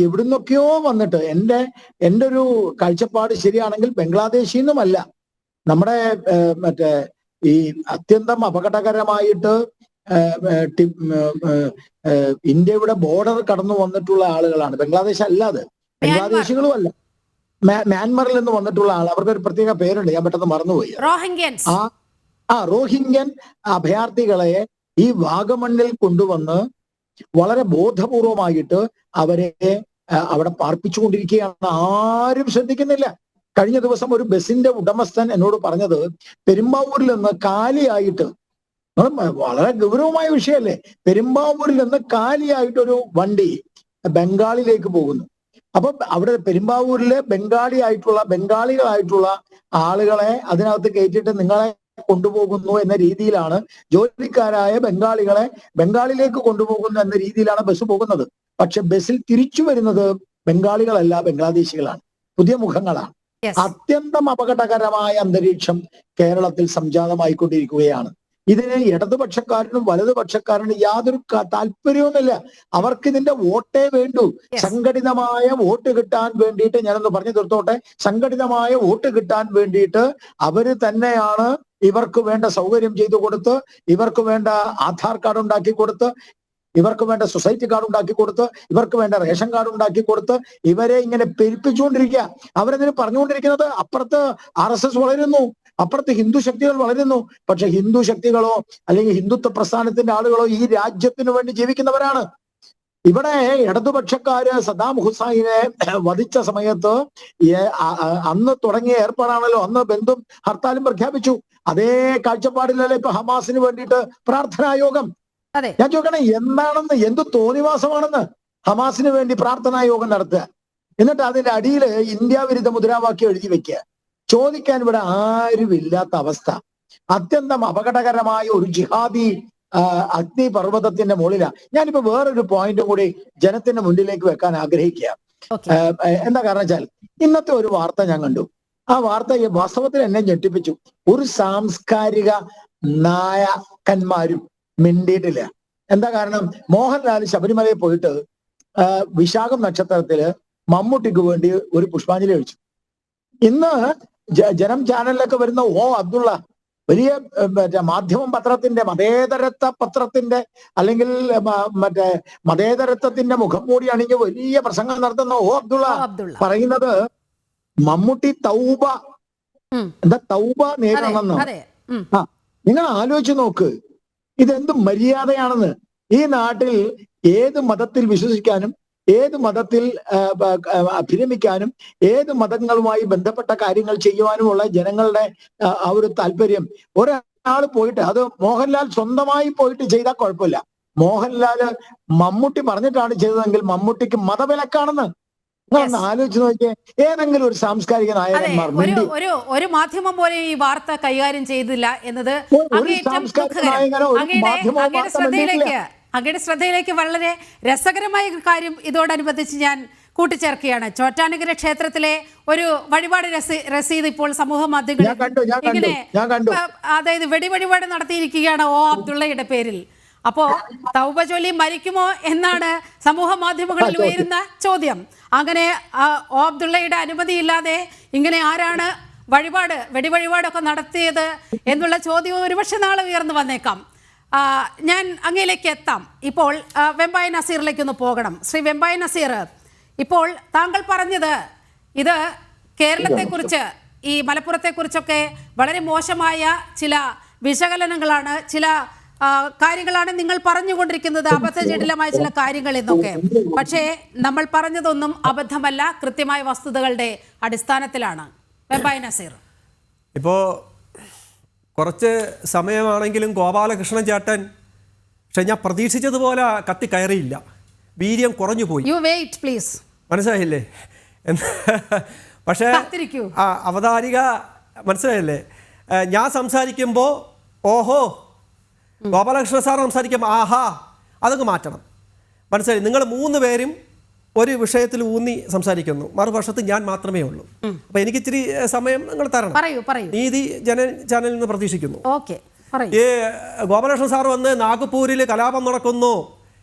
എവിടുന്നൊക്കെയോ വന്നിട്ട്, എൻ്റെ ഒരു കാഴ്ചപ്പാട് ശരിയാണെങ്കിൽ ബംഗ്ലാദേശിൽ നിന്നുമല്ല, നമ്മുടെ ഈ അത്യന്തം അപകടകരമായിട്ട് ഇന്ത്യയുടെ ബോർഡർ കടന്നു വന്നിട്ടുള്ള ആളുകളാണ്. ബംഗ്ലാദേശ് അല്ലാതെ, ബംഗ്ലാദേശികളും അല്ല, മ്യാൻമറിൽ നിന്ന് വന്നിട്ടുള്ള ആൾ. അവർക്ക് ഒരു പ്രത്യേക പേരുണ്ട്, ഞാൻ പെട്ടെന്ന് മറന്നുപോയി. റോഹിംഗ്യൻ അഭയാർത്ഥികളെ ഈ വാഗമണ്ണിൽ കൊണ്ടുവന്ന് വളരെ ബോധപൂർവമായിട്ട് അവരെ അവിടെ പാർപ്പിച്ചുകൊണ്ടിരിക്കുകയാണ്. ആരും ശ്രദ്ധിക്കുന്നില്ല. കഴിഞ്ഞ ദിവസം ഒരു ബസിന്റെ ഉടമസ്ഥൻ എന്നോട് പറഞ്ഞത്, പെരുമ്പാവൂരിൽ നിന്ന് കാലിയായിട്ട്, വളരെ ഗൗരവമായ വിഷയമല്ലേ, പെരുമ്പാവൂരിൽ നിന്ന് കാലിയായിട്ടൊരു വണ്ടി ബംഗാളിലേക്ക് പോകുന്നു. അപ്പൊ അവിടെ പെരുമ്പാവൂരിലെ ബംഗാളികളായിട്ടുള്ള ആളുകളെ അതിനകത്ത് കയറ്റിയിട്ട് നിങ്ങളെ കൊണ്ടുപോകുന്നു എന്ന രീതിയിലാണ്, ജോലിക്കാരായ ബംഗാളിലേക്ക് കൊണ്ടുപോകുന്നു എന്ന രീതിയിലാണ് ബസ് പോകുന്നത്. പക്ഷെ ബസ്സിൽ തിരിച്ചു വരുന്നത് ബംഗാളികളല്ല, ബംഗ്ലാദേശികളാണ്, പുതിയ മുഖങ്ങളാണ്. അത്യന്തം അപകടകരമായ അന്തരീക്ഷം കേരളത്തിൽ സംജാതമായിക്കൊണ്ടിരിക്കുകയാണ്. ഇതിന് ഇടതുപക്ഷക്കാരനും വലതുപക്ഷക്കാരനും യാതൊരു താല്പര്യവുമില്ല. അവർക്ക് ഇതിന്റെ വോട്ടേ വേണ്ടൂ. സംഘടിതമായ വോട്ട് കിട്ടാൻ വേണ്ടിയിട്ട്, ഞാനൊന്ന് പറഞ്ഞു തീർത്തോട്ടെ, സംഘടിതമായ വോട്ട് കിട്ടാൻ വേണ്ടിയിട്ട് അവര് തന്നെയാണ് ഇവർക്ക് വേണ്ട സൗകര്യം ചെയ്തു കൊടുത്ത്, ഇവർക്ക് വേണ്ട ആധാർ കാർഡ് ഉണ്ടാക്കി കൊടുത്ത്, ഇവർക്ക് വേണ്ട സൊസൈറ്റി കാർഡ് ഉണ്ടാക്കി കൊടുത്ത്, ഇവർക്ക് വേണ്ട റേഷൻ കാർഡ് ഉണ്ടാക്കി കൊടുത്ത് ഇവരെ ഇങ്ങനെ പെരുപ്പിച്ചുകൊണ്ടിരിക്കുക. അവരെന്തിനു പറഞ്ഞുകൊണ്ടിരിക്കുന്നത്, അപ്പുറത്ത് RSS വളരുന്നു, അപ്പുറത്ത് ഹിന്ദു ശക്തികൾ വളരുന്നു. പക്ഷെ ഹിന്ദു ശക്തികളോ അല്ലെങ്കിൽ ഹിന്ദുത്വ പ്രസ്ഥാനത്തിന്റെ ആളുകളോ ഈ രാജ്യത്തിന് വേണ്ടി ജീവിക്കുന്നവരാണ്. ഇവിടെ ഇടതുപക്ഷക്കാര് സദ്ദാം ഹുസൈനെ വധിച്ച സമയത്ത് അന്ന് തുടങ്ങിയ ഏർപ്പാടാണല്ലോ, അന്ന് ബന്ധും ഹർത്താലും പ്രഖ്യാപിച്ചു. അതേ കാഴ്ചപ്പാടിലല്ലേ ഇപ്പൊ ഹമാസിന് വേണ്ടിയിട്ട് പ്രാർത്ഥനാ യോഗം. ഞാൻ ചോദിക്കണേ, എന്താണെന്ന്, എന്ത് തോന്നിവാസമാണെന്ന് ഹമാസിന് വേണ്ടി പ്രാർത്ഥനാ യോഗം നടത്തുക, എന്നിട്ട് അതിന്റെ അടിയിൽ ഇന്ത്യ വിരുദ്ധ മുദ്രാവാക്യം എഴുതി വെക്കുക. ചോദിക്കാൻ ഇവിടെ ആരുമില്ലാത്ത അവസ്ഥ. അത്യന്തം അപകടകരമായ ഒരു ജിഹാദി അഗ്നിപർവ്വതത്തിന്റെ മുകളിലാണ്. ഞാനിപ്പോ വേറൊരു പോയിന്റും കൂടി ജനത്തിന്റെ മുന്നിലേക്ക് വെക്കാൻ ആഗ്രഹിക്കുക. എന്താ കാരണം വെച്ചാൽ, ഇന്നത്തെ ഒരു വാർത്ത ഞാൻ കണ്ടു. ആ വാർത്ത വാസ്തവത്തിൽ എന്നെ ഞെട്ടിപ്പിച്ചു. ഒരു സാംസ്കാരിക നായകന്മാരും മിണ്ടിയിട്ടില്ല. എന്താ കാരണം, മോഹൻലാൽ ശബരിമലയിൽ പോയിട്ട് വിശാഖം നക്ഷത്രത്തില് മമ്മൂട്ടിക്ക് വേണ്ടി ഒരു പുഷ്പാഞ്ജലി കഴിച്ചു. ഇന്ന് ജനം ചാനലിലൊക്കെ വരുന്ന ഓ അബ്ദുള്ള വലിയ മറ്റേ മാധ്യമം പത്രത്തിന്റെ മതേതരത്വ പത്രത്തിന്റെ അല്ലെങ്കിൽ മറ്റേ മതേതരത്വത്തിന്റെ മുഖം മൂടി അണിഞ്ഞ് വലിയ പ്രസംഗം നടത്തുന്ന ഓ അബ്ദുള്ള പറയുന്നത് മമ്മൂട്ടി തൗബ എന്താ തൗബ നേരിടണമെന്ന്. ആ നിങ്ങൾ ആലോചിച്ച് നോക്ക്, ഇതെന്ത് മര്യാദയാണെന്ന്. ഈ നാട്ടിൽ ഏത് മതത്തിൽ വിശ്വസിക്കാനും ഏത് മതത്തിൽ അഭിരമിക്കാനും ഏത് മതങ്ങളുമായി ബന്ധപ്പെട്ട കാര്യങ്ങൾ ചെയ്യുവാനുമുള്ള ജനങ്ങളുടെ ആ ഒരു താല്പര്യം ഒരാൾ പോയിട്ട്, അത് മോഹൻലാൽ സ്വന്തമായി പോയിട്ട് ചെയ്താൽ കുഴപ്പമില്ല. മോഹൻലാല് മമ്മൂട്ടി പറഞ്ഞിട്ടാണ് ചെയ്തതെങ്കിൽ മമ്മൂട്ടിക്ക് മതവിലക്കാണെന്ന് നിങ്ങളൊന്ന് ആലോചിച്ച് നോക്കിയേ. ഏതെങ്കിലും ഒരു സാംസ്കാരിക നായകന്മാർ ഒരു മാധ്യമം പോലെ ഈ വാർത്ത കൈകാര്യം ചെയ്തില്ല എന്നത് അങ്ങയുടെ ശ്രദ്ധയിലേക്ക് വളരെ രസകരമായ കാര്യം ഇതോടനുബന്ധിച്ച് ഞാൻ കൂട്ടിച്ചേർക്കുകയാണ്. ചോറ്റാനിക്കര ക്ഷേത്രത്തിലെ ഒരു വഴിപാട് രസീത് ഇപ്പോൾ സമൂഹ മാധ്യമങ്ങളിൽ ഇങ്ങനെ അതായത് വെടിവഴിപാട് നടത്തിയിരിക്കുകയാണ് ഓ അബ്ദുള്ളയുടെ പേരിൽ. അപ്പോ തൗബ ചൊല്ലി മരിക്കുമോ എന്നാണ് സമൂഹ മാധ്യമങ്ങളിൽ ഉയരുന്ന ചോദ്യം. അങ്ങനെ ഓ അബ്ദുള്ളയുടെ അനുമതിയില്ലാതെ ഇങ്ങനെ ആരാണ് വെടിവഴിപാടൊക്കെ നടത്തിയത് എന്നുള്ള ചോദ്യം ഒരുപക്ഷെ നാളെ ഉയർന്നു വന്നേക്കാം. ഞാൻ അങ്ങയിലേക്ക് എത്താം. ഇപ്പോൾ വെമ്പായ നസീറിലേക്കൊന്ന് പോകണം. ശ്രീ വെമ്പായ നസീർ, ഇപ്പോൾ താങ്കൾ പറഞ്ഞത് ഇത് കേരളത്തെക്കുറിച്ച് ഈ മലപ്പുറത്തെക്കുറിച്ചൊക്കെ വളരെ മോശമായ ചില വിശകലനങ്ങളാണ്, ചില കാര്യങ്ങളാണ് നിങ്ങൾ പറഞ്ഞുകൊണ്ടിരിക്കുന്നത്, അബദ്ധജടിലമായ ചില കാര്യങ്ങൾ എന്നൊക്കെ. പക്ഷേ നമ്മൾ പറഞ്ഞതൊന്നും അബദ്ധമല്ല, കൃത്യമായ വസ്തുതകളുടെ അടിസ്ഥാനത്തിലാണ്. വെമ്പായ നസീർ, ഇപ്പോൾ കുറച്ച് സമയമാണെങ്കിലും ഗോപാലകൃഷ്ണൻ ചേട്ടൻ പക്ഷെ ഞാൻ പ്രതീക്ഷിച്ചതുപോലെ കത്തി കയറിയില്ല, വീര്യം കുറഞ്ഞു പോയി. യു വെയിറ്റ് പ്ലീസ്, മനസ്സിലായില്ലേ? പക്ഷേ അവതാരിക മനസ്സിലായില്ലേ? ഞാൻ സംസാരിക്കുമ്പോൾ ഓഹോ, ഗോപാലകൃഷ്ണ സാർ സംസാരിക്കുമ്പോൾ ആഹാ, അതൊക്കെ മാറ്റണം. മനസ്സിലായി? നിങ്ങൾ 3 പേരും ഒരു വിഷയത്തിൽ ഊന്നി സംസാരിക്കുന്നു, മറുപക്ഷത്ത് ഞാൻ മാത്രമേ ഉള്ളൂ. അപ്പൊ എനിക്ക് ഇച്ചിരി സമയം നിങ്ങൾ തരണം. നീതി ചാനലിൽ നിന്ന് പ്രതീക്ഷിക്കുന്നു. ഈ ഗോപാലകൃഷ്ണ സാർ വന്ന് നാഗ്പൂരിൽ കലാപം നടക്കുന്നു,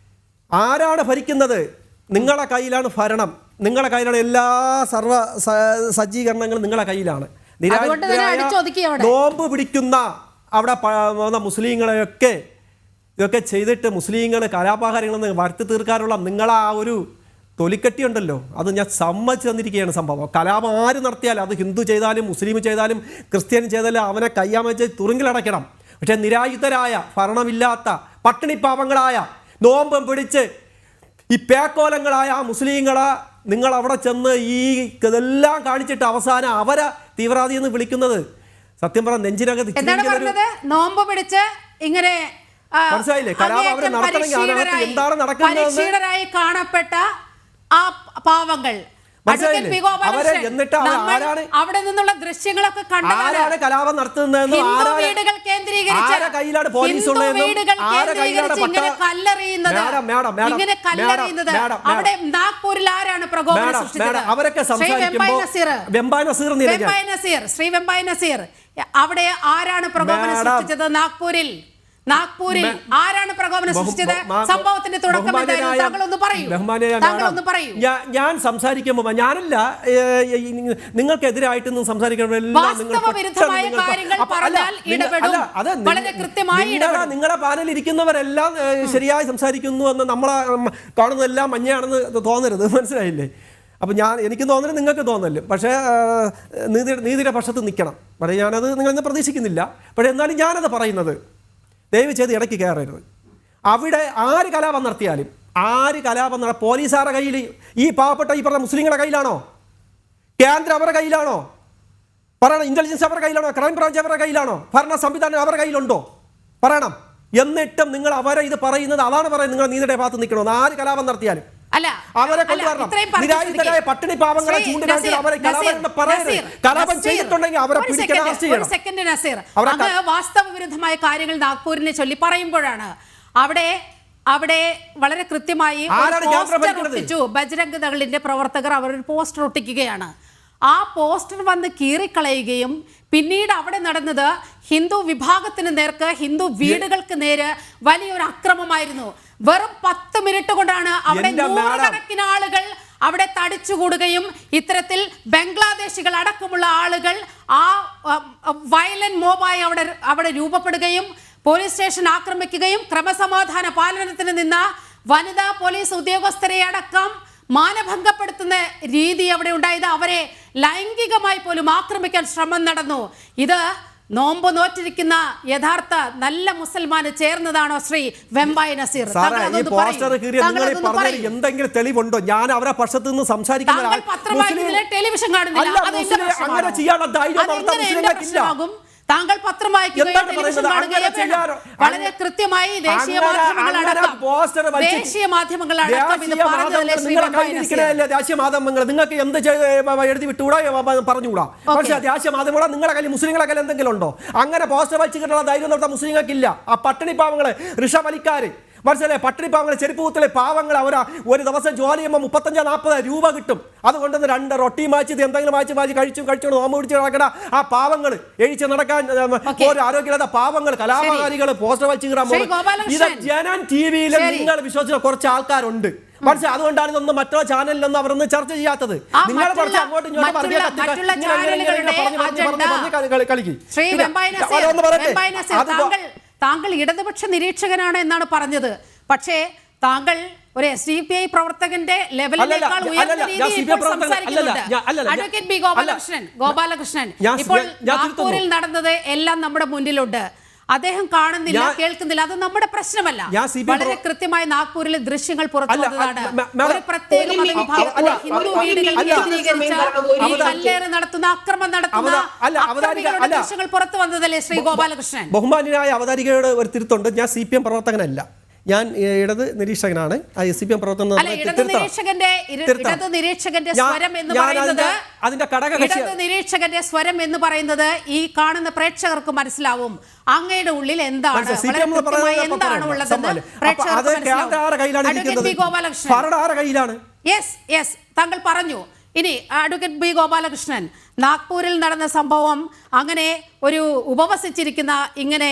ആരാണ് ഭരിക്കുന്നത്? നിങ്ങളുടെ കയ്യിലാണ് ഭരണം, നിങ്ങളുടെ കയ്യിലാണ് എല്ലാ സർവ്വ സജ്ജീകരണങ്ങളും നിങ്ങളുടെ കയ്യിലാണ്. നോമ്പ് പിടിക്കുന്ന അവിടെ മുസ്ലിങ്ങളെയൊക്കെ ഇതൊക്കെ ചെയ്തിട്ട് മുസ്ലിങ്ങൾ കലാപകാര്യങ്ങളെന്ന് വരുത്തി തീർക്കാനുള്ള നിങ്ങളാ ഒരു തൊലിക്കെട്ടിയുണ്ടല്ലോ, അത് ഞാൻ സമ്മതിച്ചു തന്നിരിക്കുകയാണ്. സംഭവം കലാപം ആര് നടത്തിയാലും, അത് ഹിന്ദു ചെയ്താലും മുസ്ലിം ചെയ്താലും ക്രിസ്ത്യൻ ചെയ്താലും അവനെ കയ്യാമച്ച് തുറുങ്കിലടയ്ക്കണം. പക്ഷേ നിരായുധരായ, ഭരണമില്ലാത്ത, പട്ടിണിപ്പാവങ്ങളായ, നോമ്പം പിടിച്ച് ഈ പേക്കോലങ്ങളായ ആ മുസ്ലിങ്ങളെ നിങ്ങൾ അവിടെ ചെന്ന് ഈ ഇതെല്ലാം കാണിച്ചിട്ട് അവസാനം അവരെ തീവ്രവാദി എന്ന് വിളിക്കുന്നത് സത്യം പറഞ്ഞ നെഞ്ചിനകത്ത് നോമ്പ് പിടിച്ച് ഇങ്ങനെ മനസ്സിലായില്ലേ? കലാപം അവരെ നടത്തണമെങ്കിൽ അതിനകത്ത് എന്താണ് നടക്കുന്നത് കാണപ്പെട്ട ആ പാവങ്ങൾ അവിടെ നിന്നുള്ള ദൃശ്യങ്ങളൊക്കെ ആരാണ് കലാപം നടത്തുന്നതെന്നും വീടുകൾ കേന്ദ്രീകരിച്ച് കയ്യിലാണ് പോലീസ് കല്ലെറിയുന്നത് അവിടെ നാഗ്പൂരിൽ ആരാണ് പ്രകോപനം സൃഷ്ടിച്ചത്? അവരൊക്കെ ശ്രീ വെമ്പായ നസീർ, അവിടെ ആരാണ് പ്രകോപനം സൃഷ്ടിച്ചത്? നാഗ്പൂരിൽ ആരാണ് പ്രകോപനം സൃഷ്ടിച്ചത്? സംഭവത്തിന്റെ തുടക്കം താങ്കളൊന്ന് പറയൂ. ഞാൻ സംസാരിക്കുമ്പോൾ ഞാനല്ല നിങ്ങൾക്കെതിരായിട്ടൊന്നും സംസാരിക്കുമ്പോൾ നിങ്ങളുടെ പാനലിൽ ഇരിക്കുന്നവരെല്ലാം ശരിയായി സംസാരിക്കുന്നു എന്ന് നമ്മളെ കാണുന്നതെല്ലാം മഞ്ഞയാണെന്ന് തോന്നരുത്, മനസ്സിലായില്ലേ? അപ്പം എനിക്ക് തോന്നലും നിങ്ങൾക്ക് തോന്നലും, പക്ഷേ നീതിയുടെ പക്ഷത്ത് നിൽക്കണം. പക്ഷേ ഞാനത് നിങ്ങളെന്ന് പ്രതീക്ഷിക്കുന്നില്ല. പക്ഷേ എന്നാലും ഞാനത് പറയുന്നത് ദയവ് ചെയ്ത് ഇടയ്ക്ക് കയറരുത്. അവിടെ ആര് കലാപം നടത്തിയാലും പോലീസുകാരുടെ കയ്യിൽ, ഈ പാവപ്പെട്ട ഈ പറഞ്ഞ മുസ്ലിങ്ങളുടെ കയ്യിലാണോ? കേന്ദ്രം അവരുടെ കയ്യിലാണോ? പറയണം. ഇന്റലിജൻസ് അവരുടെ കയ്യിലാണോ? ക്രൈം ബ്രാഞ്ച് അവരുടെ കയ്യിലാണോ? ഭരണ സംവിധാനം അവരുടെ കയ്യിലുണ്ടോ? പറയണം. എന്നിട്ടും നിങ്ങൾ അവരെ ഇത് പറയുന്നത്, അതാണ് പറയുന്നത് നിങ്ങൾ നീതിയുടെ ഭാഗത്ത് നിൽക്കണമെന്ന്. ആര് കലാപം നടത്തിയാലും അവരെ കൊണ്ടുവരണം. നിരായുധരായ പട്ടിണി പാവങ്ങളെ ചൂണ്ടിക്കാണിച്ച് അവരെ കലാപം ചെയ്തിട്ടുണ്ടെങ്കിൽ അവരെ പിടിക്കാൻ അറസ്റ്റ് ചെയ്യണം. വാസ്തവ വിരുദ്ധമായ കാര്യങ്ങൾ നാഗ്പൂരിനെ ചൊല്ലി പറയുമ്പോഴാണ് അവിടെ വളരെ കൃത്യമായി ബജ്രംഗ് ദളിന്റെ പ്രവർത്തകർ അവരൊരു പോസ്റ്റർ ഒട്ടിക്കുകയാണ്. ആ പോസ്റ്റർ വന്ന് കീറിക്കളയുകയും പിന്നീട് അവിടെ നടന്നത് ഹിന്ദു വിഭാഗത്തിന് നേർക്ക്, ഹിന്ദു വീടുകൾക്ക് നേരെ വലിയൊരു അക്രമമായിരുന്നു. വെറും 10 മിനിറ്റ് കൊണ്ടാണ് അവിടെ നൂറുകണക്കിന് ആളുകൾ അവിടെ തടിച്ചുകൂടുകയും ഇത്തരത്തിൽ ബംഗ്ലാദേശികൾ അടക്കമുള്ള ആളുകൾ ആ വയലന്റ് മോബായി അവിടെ രൂപപ്പെടുകയും പോലീസ് സ്റ്റേഷൻ ആക്രമിക്കുകയും ക്രമസമാധാന പാലനത്തിന് നിന്ന വനിതാ പോലീസ് ഉദ്യോഗസ്ഥരെ അടക്കം മാനഭംഗപ്പെടുത്തുന്ന രീതി അവിടെ ഉണ്ടായത്. അവരെ ലൈംഗികമായി പോലും ആക്രമിക്കാൻ ശ്രമം നടന്നു. ഇത് നോമ്പ് നോറ്റിരിക്കുന്ന യഥാർത്ഥ നല്ല മുസൽമാന് ചേർന്നതാണോ ശ്രീ വെമ്പായ നസീർ? എന്തെങ്കിലും തെളിവുണ്ടോ? ഞാൻ അവരെ പക്ഷത്ത് നിന്ന് സംസാരിക്കുന്ന ടെലിവിഷൻ കാണുന്നില്ല. താങ്കൾ പത്രം വളരെ കൃത്യമായി ദേശീയ മാധ്യമങ്ങൾ നിങ്ങൾക്ക് എന്ത് എഴുതി വിട്ടുകൂടാ പറഞ്ഞുകൂടാ. പക്ഷെ ദേശീയ മാധ്യമങ്ങളോ നിങ്ങളെ കയ്യിൽ മുസ്ലിങ്ങളെ കയ്യിൽ എന്തെങ്കിലും ഉണ്ടോ? അങ്ങനെ പോസ്റ്റർ വെച്ചിട്ടുള്ള ധൈര്യം നടത്താൻ മുസ്ലിങ്ങൾക്കില്ല. ആ പട്ടിണി പാവങ്ങള് ഋഷവലിക്കാര് മനസ്സിലായി, പട്ടിണി പാവങ്ങൾ ചെരുപ്പൂത്തിലെ പാവങ്ങൾ ഒരു ദിവസം ജോലി ചെയ്യുമ്പോൾ 35-40 രൂപ കിട്ടും. അതുകൊണ്ട് 2 റൊട്ടി മാറ്റി എന്തെങ്കിലും മാറ്റി കഴിച്ചു നോമ്പ് പിടിച്ച് നടക്കണ ആ പാവങ്ങൾ എഴിച്ച് നടക്കാൻ ഒരു ആരോഗ്യമില്ലാത്ത പാവങ്ങൾ കലാകാരികൾ പോസ്റ്റർ വെച്ച് ഇത് ജനൻ TV-യിൽ നിങ്ങൾ വിശ്വസിച്ച കുറച്ച് ആൾക്കാരുണ്ട്. പക്ഷെ അതുകൊണ്ടാണ് ഇതൊന്നും മറ്റോ ചാനലിലൊന്നും അവരൊന്നും ചർച്ച ചെയ്യാത്തത്. നിങ്ങൾ കുറച്ച് അങ്ങോട്ടും ഇങ്ങോട്ടും താങ്കൾ ഇടതുപക്ഷ നിരീക്ഷകനാണ് എന്നാണ് പറഞ്ഞത്. പക്ഷേ താങ്കൾ ഒരു SDPI പ്രവർത്തകന്റെ ലെവലിനേക്കാൾ ഉയർന്ന രീതിയിൽ സംസാരിക്കുന്നുണ്ട്. അഡ്വക്കേറ്റ് ബി ഗോപാലകൃഷ്ണൻ ഇപ്പോൾ നാഗ്പൂരിൽ നടന്നത് എല്ലാം നമ്മുടെ മുന്നിലുണ്ട്. അദ്ദേഹം കാണുന്നില്ല, കേൾക്കുന്നില്ല. അത് നമ്മുടെ പ്രശ്നമല്ല. വളരെ കൃത്യമായി നാഗ്പൂരിലെ ദൃശ്യങ്ങൾ പുറത്തു വന്നതാണ്. ഒരു പ്രത്യേക മതവിഭാഗത്തിലെ ഹിന്ദു വീടുകൾ കല്ലേറ് നടത്തുന്ന അക്രമം നടത്തുന്ന ദൃശ്യങ്ങൾ പുറത്തു വന്നതല്ലേ ശ്രീ ഗോപാലകൃഷ്ണൻ? ബഹുമാന്യനായ അവതാരികയുടെ ഒരു തിരുത്തുണ്ട്. ഞാൻ CPM പ്രവർത്തകനല്ല, ഞാൻ ഇടത് നിരീക്ഷകനാണ്. CPM പ്രവർത്തകന്റെ സ്വരം എന്ന് പറയുന്നത് ഈ കാണുന്ന പ്രേക്ഷകർക്ക് മനസ്സിലാവും. അങ്ങയുടെ ഉള്ളിൽ എന്താണ് താങ്കൾ പറഞ്ഞു. ഇനി അഡ്വക്കേറ്റ് ബി ഗോപാലകൃഷ്ണൻ, നാഗ്പൂരിൽ നടന്ന സംഭവം, അങ്ങനെ ഒരു ഉപവസിച്ചിരിക്കുന്ന ഇങ്ങനെ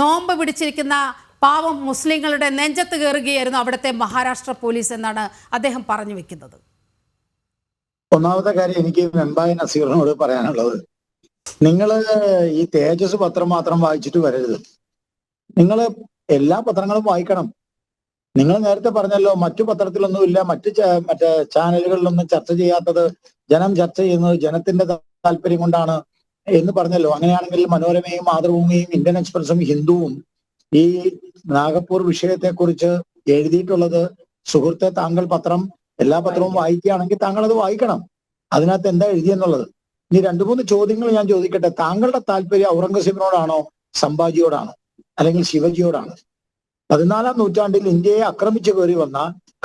നോമ്പ് പിടിച്ചിരിക്കുന്ന പാവം മുസ്ലിങ്ങളുടെ നെഞ്ചത്ത് കയറുകയായിരുന്നു അവിടുത്തെ മഹാരാഷ്ട്ര പോലീസ് എന്നാണ് അദ്ദേഹം പറഞ്ഞു വെക്കുന്നത്. ഒന്നാമത്തെ കാര്യം എനിക്ക് വെമ്പായ നസീറിനോട് പറയാനുള്ളത്, നിങ്ങൾ ഈ തേജസ് പത്രം മാത്രം വായിച്ചിട്ട് വരരുത്. നിങ്ങൾ എല്ലാ പത്രങ്ങളും വായിക്കണം. നിങ്ങൾ നേരത്തെ പറഞ്ഞല്ലോ മറ്റു പത്രത്തിലൊന്നുമില്ല, മറ്റേ ചാനലുകളിലൊന്നും ചർച്ച ചെയ്യാത്തത് ജനം ചർച്ച ചെയ്യുന്നത് ജനത്തിന്റെ താല്പര്യം കൊണ്ടാണ് എന്ന് പറഞ്ഞല്ലോ. അങ്ങനെയാണെങ്കിൽ മനോരമയും മാതൃഭൂമിയും ഇന്ത്യൻ എക്സ്പ്രസും ഹിന്ദുവും ഈ നാഗപ്പൂർ വിഷയത്തെക്കുറിച്ച് എഴുതിയിട്ടുള്ളത്, സുഹൃത്തെ താങ്കൾ പത്രം എല്ലാ പത്രവും വായിക്കുകയാണെങ്കിൽ താങ്കൾ അത് വായിക്കണം. അതിനകത്ത് എന്താ എഴുതിയെന്നുള്ളത്. ഇനി 2-3 ചോദ്യങ്ങൾ ഞാൻ ചോദിക്കട്ടെ. താങ്കളുടെ താല്പര്യം ഔറംഗസീബിനോടാണോ സംഭാജിയോടാണോ അല്ലെങ്കിൽ ശിവജിയോടാണ്? 14-ാം നൂറ്റാണ്ടിൽ ഇന്ത്യയെ ആക്രമിച്ചു കയറി വന്ന,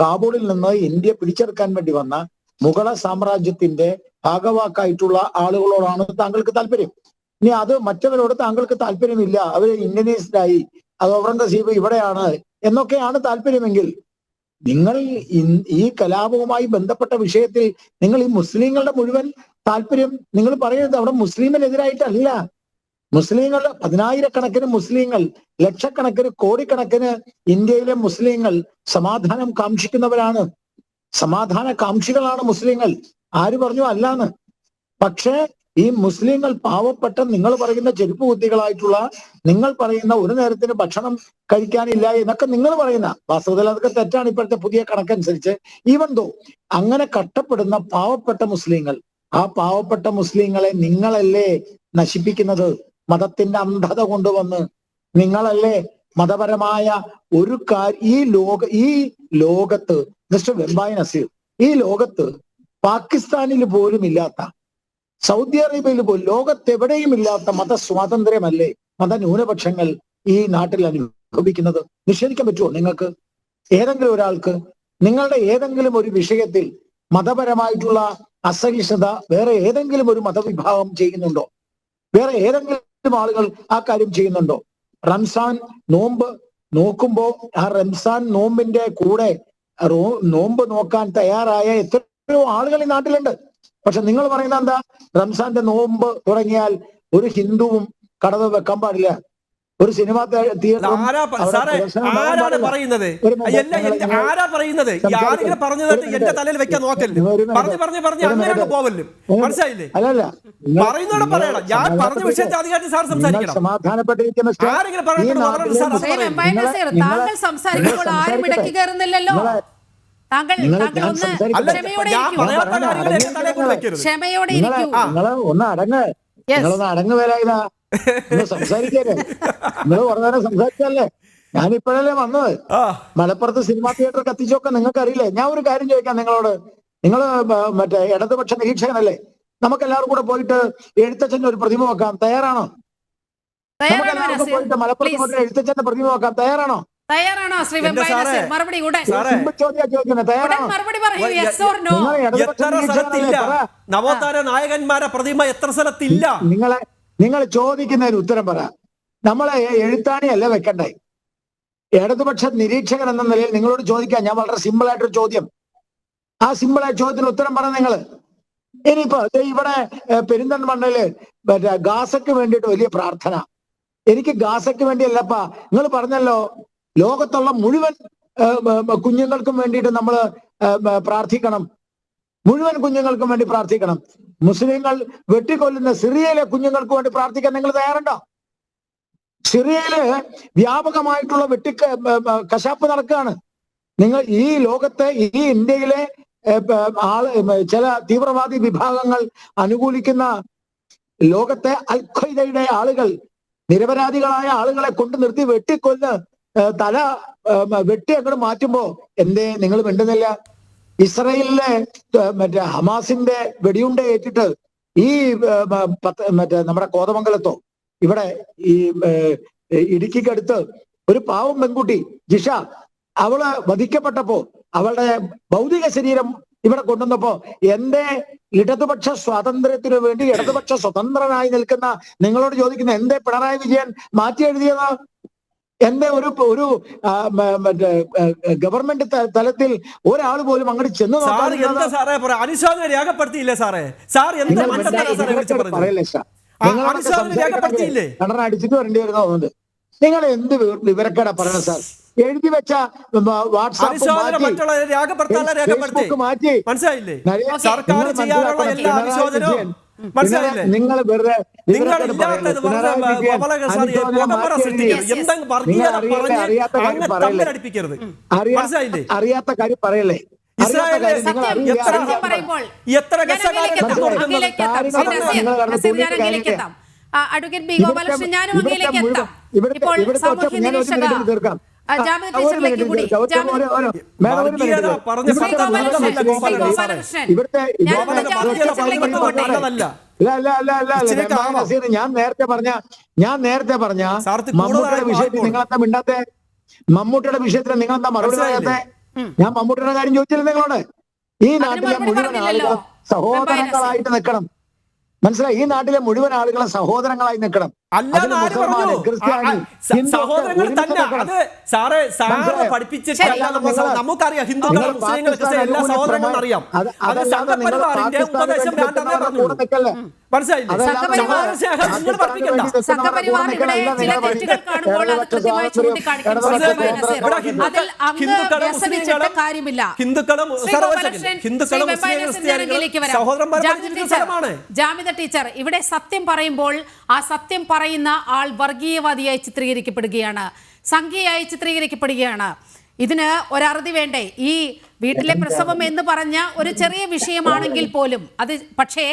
കാബൂളിൽ നിന്ന് ഇന്ത്യ പിടിച്ചെടുക്കാൻ വേണ്ടി വന്ന മുഗള സാമ്രാജ്യത്തിന്റെ ഭാഗവാക്കായിട്ടുള്ള ആളുകളോടാണ് താങ്കൾക്ക് താല്പര്യം. ഇനി അത് മറ്റവരോട് താങ്കൾക്ക് താല്പര്യമില്ല, അവര് ഇന്ത്യനീസ്ഡായി, അത് ഔറംഗസീബ് ഇവിടെയാണ് എന്നൊക്കെയാണ് താല്പര്യമെങ്കിൽ, നിങ്ങൾ ഈ കലാപവുമായി ബന്ധപ്പെട്ട വിഷയത്തിൽ നിങ്ങൾ ഈ മുസ്ലിങ്ങളുടെ മുഴുവൻ താല്പര്യം നിങ്ങൾ പറയുന്നത് അവിടെ മുസ്ലിമിനെതിരായിട്ടല്ല. മുസ്ലിങ്ങൾ 10,000-കണക്കിന് മുസ്ലിങ്ങൾ, ലക്ഷക്കണക്കിന് കോടിക്കണക്കിന് ഇന്ത്യയിലെ മുസ്ലിങ്ങൾ സമാധാനം കാക്ഷിക്കുന്നവരാണ്, സമാധാന കാക്ഷികളാണ് മുസ്ലിങ്ങൾ. ആര് പറഞ്ഞു അല്ലാന്ന്? പക്ഷേ ഈ മുസ്ലിങ്ങൾ പാവപ്പെട്ട നിങ്ങൾ പറയുന്ന ചെരുപ്പ് കുത്തികളായിട്ടുള്ള, നിങ്ങൾ പറയുന്ന ഒരു നേരത്തിന് ഭക്ഷണം കഴിക്കാനില്ല എന്നൊക്കെ നിങ്ങൾ പറയുന്ന, വാസ്തവത്തിൽ അതൊക്കെ തെറ്റാണ് ഇപ്പോഴത്തെ പുതിയ കണക്കനുസരിച്ച്. ഈവൻ ദോ അങ്ങനെ കഷ്ടപ്പെടുന്ന പാവപ്പെട്ട മുസ്ലിങ്ങൾ, ആ പാവപ്പെട്ട മുസ്ലിങ്ങളെ നിങ്ങളല്ലേ നശിപ്പിക്കുന്നത്? മതത്തിന്റെ അന്ധത കൊണ്ടുവന്ന് നിങ്ങളല്ലേ മതപരമായ ഒരു ഈ ലോകത്ത് മിസ്റ്റർ വെമ്പായ നസീർ, ഈ ലോകത്ത് പാകിസ്ഥാനിൽ പോലും ഇല്ലാത്ത, സൗദി അറേബ്യയിൽ പോലും, ലോകത്തെവിടെയും ഇല്ലാത്ത മതസ്വാതന്ത്ര്യമല്ലേ മതന്യൂനപക്ഷങ്ങൾ ഈ നാട്ടിൽ അനുഭവിക്കുന്നത്? നിഷേധിക്കാൻ പറ്റുമോ നിങ്ങൾക്ക്? ഏതെങ്കിലും ഒരാൾക്ക് നിങ്ങളുടെ ഏതെങ്കിലും ഒരു വിഷയത്തിൽ മതപരമായിട്ടുള്ള അസഹിഷ്ണുത വേറെ ഏതെങ്കിലും ഒരു മതവിഭാഗം ചെയ്യുന്നുണ്ടോ? വേറെ ഏതെങ്കിലും ആളുകൾ ആ കാര്യം ചെയ്യുന്നുണ്ടോ? റംസാൻ നോമ്പ് നോക്കുമ്പോ ആ റംസാൻ നോമ്പിന്റെ കൂടെ നോമ്പ് നോക്കാൻ തയ്യാറായ എത്രയോ ആളുകൾ ഈ നാട്ടിലുണ്ട്. പക്ഷെ നിങ്ങൾ പറയുന്ന എന്താ? റംസാന്റെ നോമ്പ് തുടങ്ങിയാൽ ഒരു ഹിന്ദുവും കടവ് വെക്കാൻ പാടില്ല, ഒരു സിനിമാ തിയേറ്ററും ആരാണ് പറയുന്നത്? ആരാ പറയുന്നത്? ആരെങ്കിലും പറഞ്ഞത് എന്റെ തലയിൽ വെക്കാൻ നോക്കല്ലേ? പറഞ്ഞ് അങ്ങനെ പോവല്ലോ. മനസ്സിലായില്ലേ? അല്ലല്ല, പറയുന്നോടെ പറയണം. ഞാൻ പറഞ്ഞ വിഷയത്തെ അധികാരത്തിൽ സാർ സംസാരിക്കണം. സമാധാനപ്പെട്ടിരിക്കുന്ന ആരെങ്കിലും പറയണം. താങ്കൾ സംസാരിക്കുമ്പോൾ ആരും ഇടയ്ക്ക് കയറുന്നില്ലല്ലോ. താങ്കൾ ഒന്ന് ക്ഷമയോടെ ഇരിക്കൂ. ഒന്ന് അടങ്ങ് വരാ സംസാരിക്കല്ലേ? നിങ്ങൾ കുറേ നേരം സംസാരിച്ചല്ലേ? ഞാനിപ്പോഴല്ലേ വന്നത്. മലപ്പുറത്ത് സിനിമാ തിയേറ്റർ കത്തിച്ചൊക്കെ നിങ്ങൾക്ക് അറിയില്ലേ? ഞാൻ ഒരു കാര്യം ചോദിക്കാം നിങ്ങളോട്. നിങ്ങൾ മറ്റേ ഇടതുപക്ഷ നിരീക്ഷകനല്ലേ? നമുക്ക് എല്ലാവർക്കും കൂടെ പോയിട്ട് എഴുത്തച്ഛന്റെ ഒരു പ്രതിമ വെക്കാം, തയ്യാറാണോ? നമുക്ക് എല്ലാവർക്കും പോയിട്ട് മലപ്പുറത്ത് പോയിട്ട് എഴുത്തച്ഛന്റെ പ്രതിമ വെക്കാം, തയ്യാറാണോ? തയ്യാറാണോ ശ്രീ വെമ്പായ നസീർ? മറുപടി ഉടൻ ചോദിക്കുന്നത് തയ്യാറാണോ? മറുപടി പറയൂ. Yes or no? നവോത്ഥാന നായകന്മാരെ പ്രതിമ എത്ര സ്ഥലത്തില്ല? നിങ്ങൾ ചോദിക്കുന്നതിന് ഉത്തരം പറ. നമ്മളെ എഴുത്താണിയല്ല വെക്കണ്ടേ? ഇടതുപക്ഷ നിരീക്ഷകൻ എന്ന നിലയിൽ നിങ്ങളോട് ചോദിക്കാം ഞാൻ വളരെ സിമ്പിൾ ആയിട്ടൊരു ചോദ്യം. ആ സിമ്പിൾ ആയ ചോദ്യത്തിന് ഉത്തരം പറ നിങ്ങൾ. ഇനിയിപ്പോ ഇവിടെ പെരിന്തൽമണ്ണയില് മറ്റേ ഗാസക്ക് വേണ്ടിയിട്ട് വലിയ പ്രാർത്ഥന. എനിക്ക് ഗാസക്ക് വേണ്ടിയല്ലപ്പാ. നിങ്ങൾ പറഞ്ഞല്ലോ ലോകത്തുള്ള മുഴുവൻ കുഞ്ഞുങ്ങൾക്കും വേണ്ടിയിട്ട് നമ്മൾ പ്രാർത്ഥിക്കണം, മുഴുവൻ കുഞ്ഞുങ്ങൾക്കും വേണ്ടി പ്രാർത്ഥിക്കണം. മുസ്ലിങ്ങൾ വെട്ടിക്കൊല്ലുന്ന സിറിയയിലെ കുഞ്ഞുങ്ങൾക്ക് വേണ്ടി പ്രാർത്ഥിക്കാൻ നിങ്ങൾ തയ്യാറുണ്ടോ? സിറിയയില് വ്യാപകമായിട്ടുള്ള കശാപ്പ് നടക്കുകയാണ്. നിങ്ങൾ ഈ ലോകത്തെ ഈ ഇന്ത്യയിലെ ചില തീവ്രവാദി വിഭാഗങ്ങൾ അനുകൂലിക്കുന്ന ലോകത്തെ അൽ ഖ്വയ്ദയുടെ ആളുകൾ നിരപരാധികളായ ആളുകളെ കൊണ്ട് നിർത്തി വെട്ടിക്കൊല്ല് തല വെട്ടി അങ്ങോട്ട് മാറ്റുമ്പോ എന്തേ നിങ്ങൾ മിണ്ടുന്നില്ല? ഇസ്രയേലിലെ മറ്റേ ഹമാസിന്റെ വെടിയുണ്ട ഏറ്റിട്ട് ഈ മറ്റേ നമ്മുടെ കോതമംഗലത്തോ ഇവിടെ ഈ ഇടുക്കിക്കടുത്ത് ഒരു പാവം പെൺകുട്ടി ജിഷ, അവള് വധിക്കപ്പെട്ടപ്പോ അവളുടെ ഭൗതിക ശരീരം ഇവിടെ കൊണ്ടുവന്നപ്പോ എന്റെ ഇടതുപക്ഷ സ്വാതന്ത്ര്യത്തിനു വേണ്ടി ഇടതുപക്ഷ സ്വതന്ത്രനായി നിൽക്കുന്ന നിങ്ങളോട് ചോദിക്കുന്ന എന്തേ പിണറായി വിജയൻ മാറ്റി എഴുതിയത്? എന്റെ ഒരു മറ്റേ ഗവൺമെന്റ് തലത്തിൽ ഒരാൾ പോലും അങ്ങോട്ട് ചെന്ന് രേഖപ്പെടുത്തിയില്ലേ സാറേ? സാർ പറയല്ലേ സാർ? കണ്ടന അടിച്ചിട്ട് വരേണ്ടി വരുന്നത് നിങ്ങൾ എന്ത് വിവരക്കേടാ പറയണ സാർ? എഴുതി വെച്ച വാട്സാപ്പ് മാറ്റി നിങ്ങൾ വെറുതെ അറിയാത്ത കാര്യം പറയല്ലേ? അഡ്വക്കേറ്റ് ബി ഗോപാലകൃഷ്ണൻ, ഞാനും അങ്ങയിലേക്ക് എത്താം. ഇപ്പോൾ സാമൂഹ്യ നിരീക്ഷക ജാമിദ ടീച്ചറിലേക്ക് കൂടി ഞാൻ നേരത്തെ പറഞ്ഞ മമ്മൂട്ടിയുടെ വിഷയത്തിൽ നിങ്ങളെന്താ മിണ്ടാത്തെ? മമ്മൂട്ടിയുടെ വിഷയത്തിൽ നിങ്ങളെന്താ മറുപടി പറയാത്തെ? ഞാൻ മമ്മൂട്ടിയുടെ കാര്യം ചോദിച്ചില്ല നിങ്ങളോട്. ഈ നാട്ടിലെ മുഴുവൻ ആളുകളും സഹോദരങ്ങളായിട്ട് നിൽക്കണം. മനസ്സിലായി? ഈ നാട്ടിലെ മുഴുവൻ ആളുകളെ സഹോദരങ്ങളായി നിൽക്കണം. സഹോദരങ്ങൾ തന്നെ. അത് സാറേ പഠിപ്പിച്ചിട്ടല്ല. നമുക്കറിയാം ഹിന്ദുക്കളും മുസ്ലിങ്ങൾക്ക് എല്ലാ സഹോദരങ്ങളും അറിയാം. അത് സംഘപരിവാറിന്റെ ഉപദേശം വേണ്ടെന്നേ പറഞ്ഞുള്ളൂ. മനസ്സിലായില്ലേ? ഹിന്ദുക്കളും ജാമിദ ടീച്ചർ, ഇവിടെ സത്യം പറയുമ്പോൾ ആ സത്യം പറയുന്ന ആൾ വർഗീയവാദിയായി ചിത്രീകരിക്കപ്പെടുകയാണ്, സംഖ്യയായി ചിത്രീകരിക്കപ്പെടുകയാണ്. ഇതിന് ഒരറുതി വേണ്ടേ? ഈ വീട്ടിലെ പ്രസവം എന്ന് പറഞ്ഞ ഒരു ചെറിയ വിഷയമാണെങ്കിൽ പോലും പക്ഷേ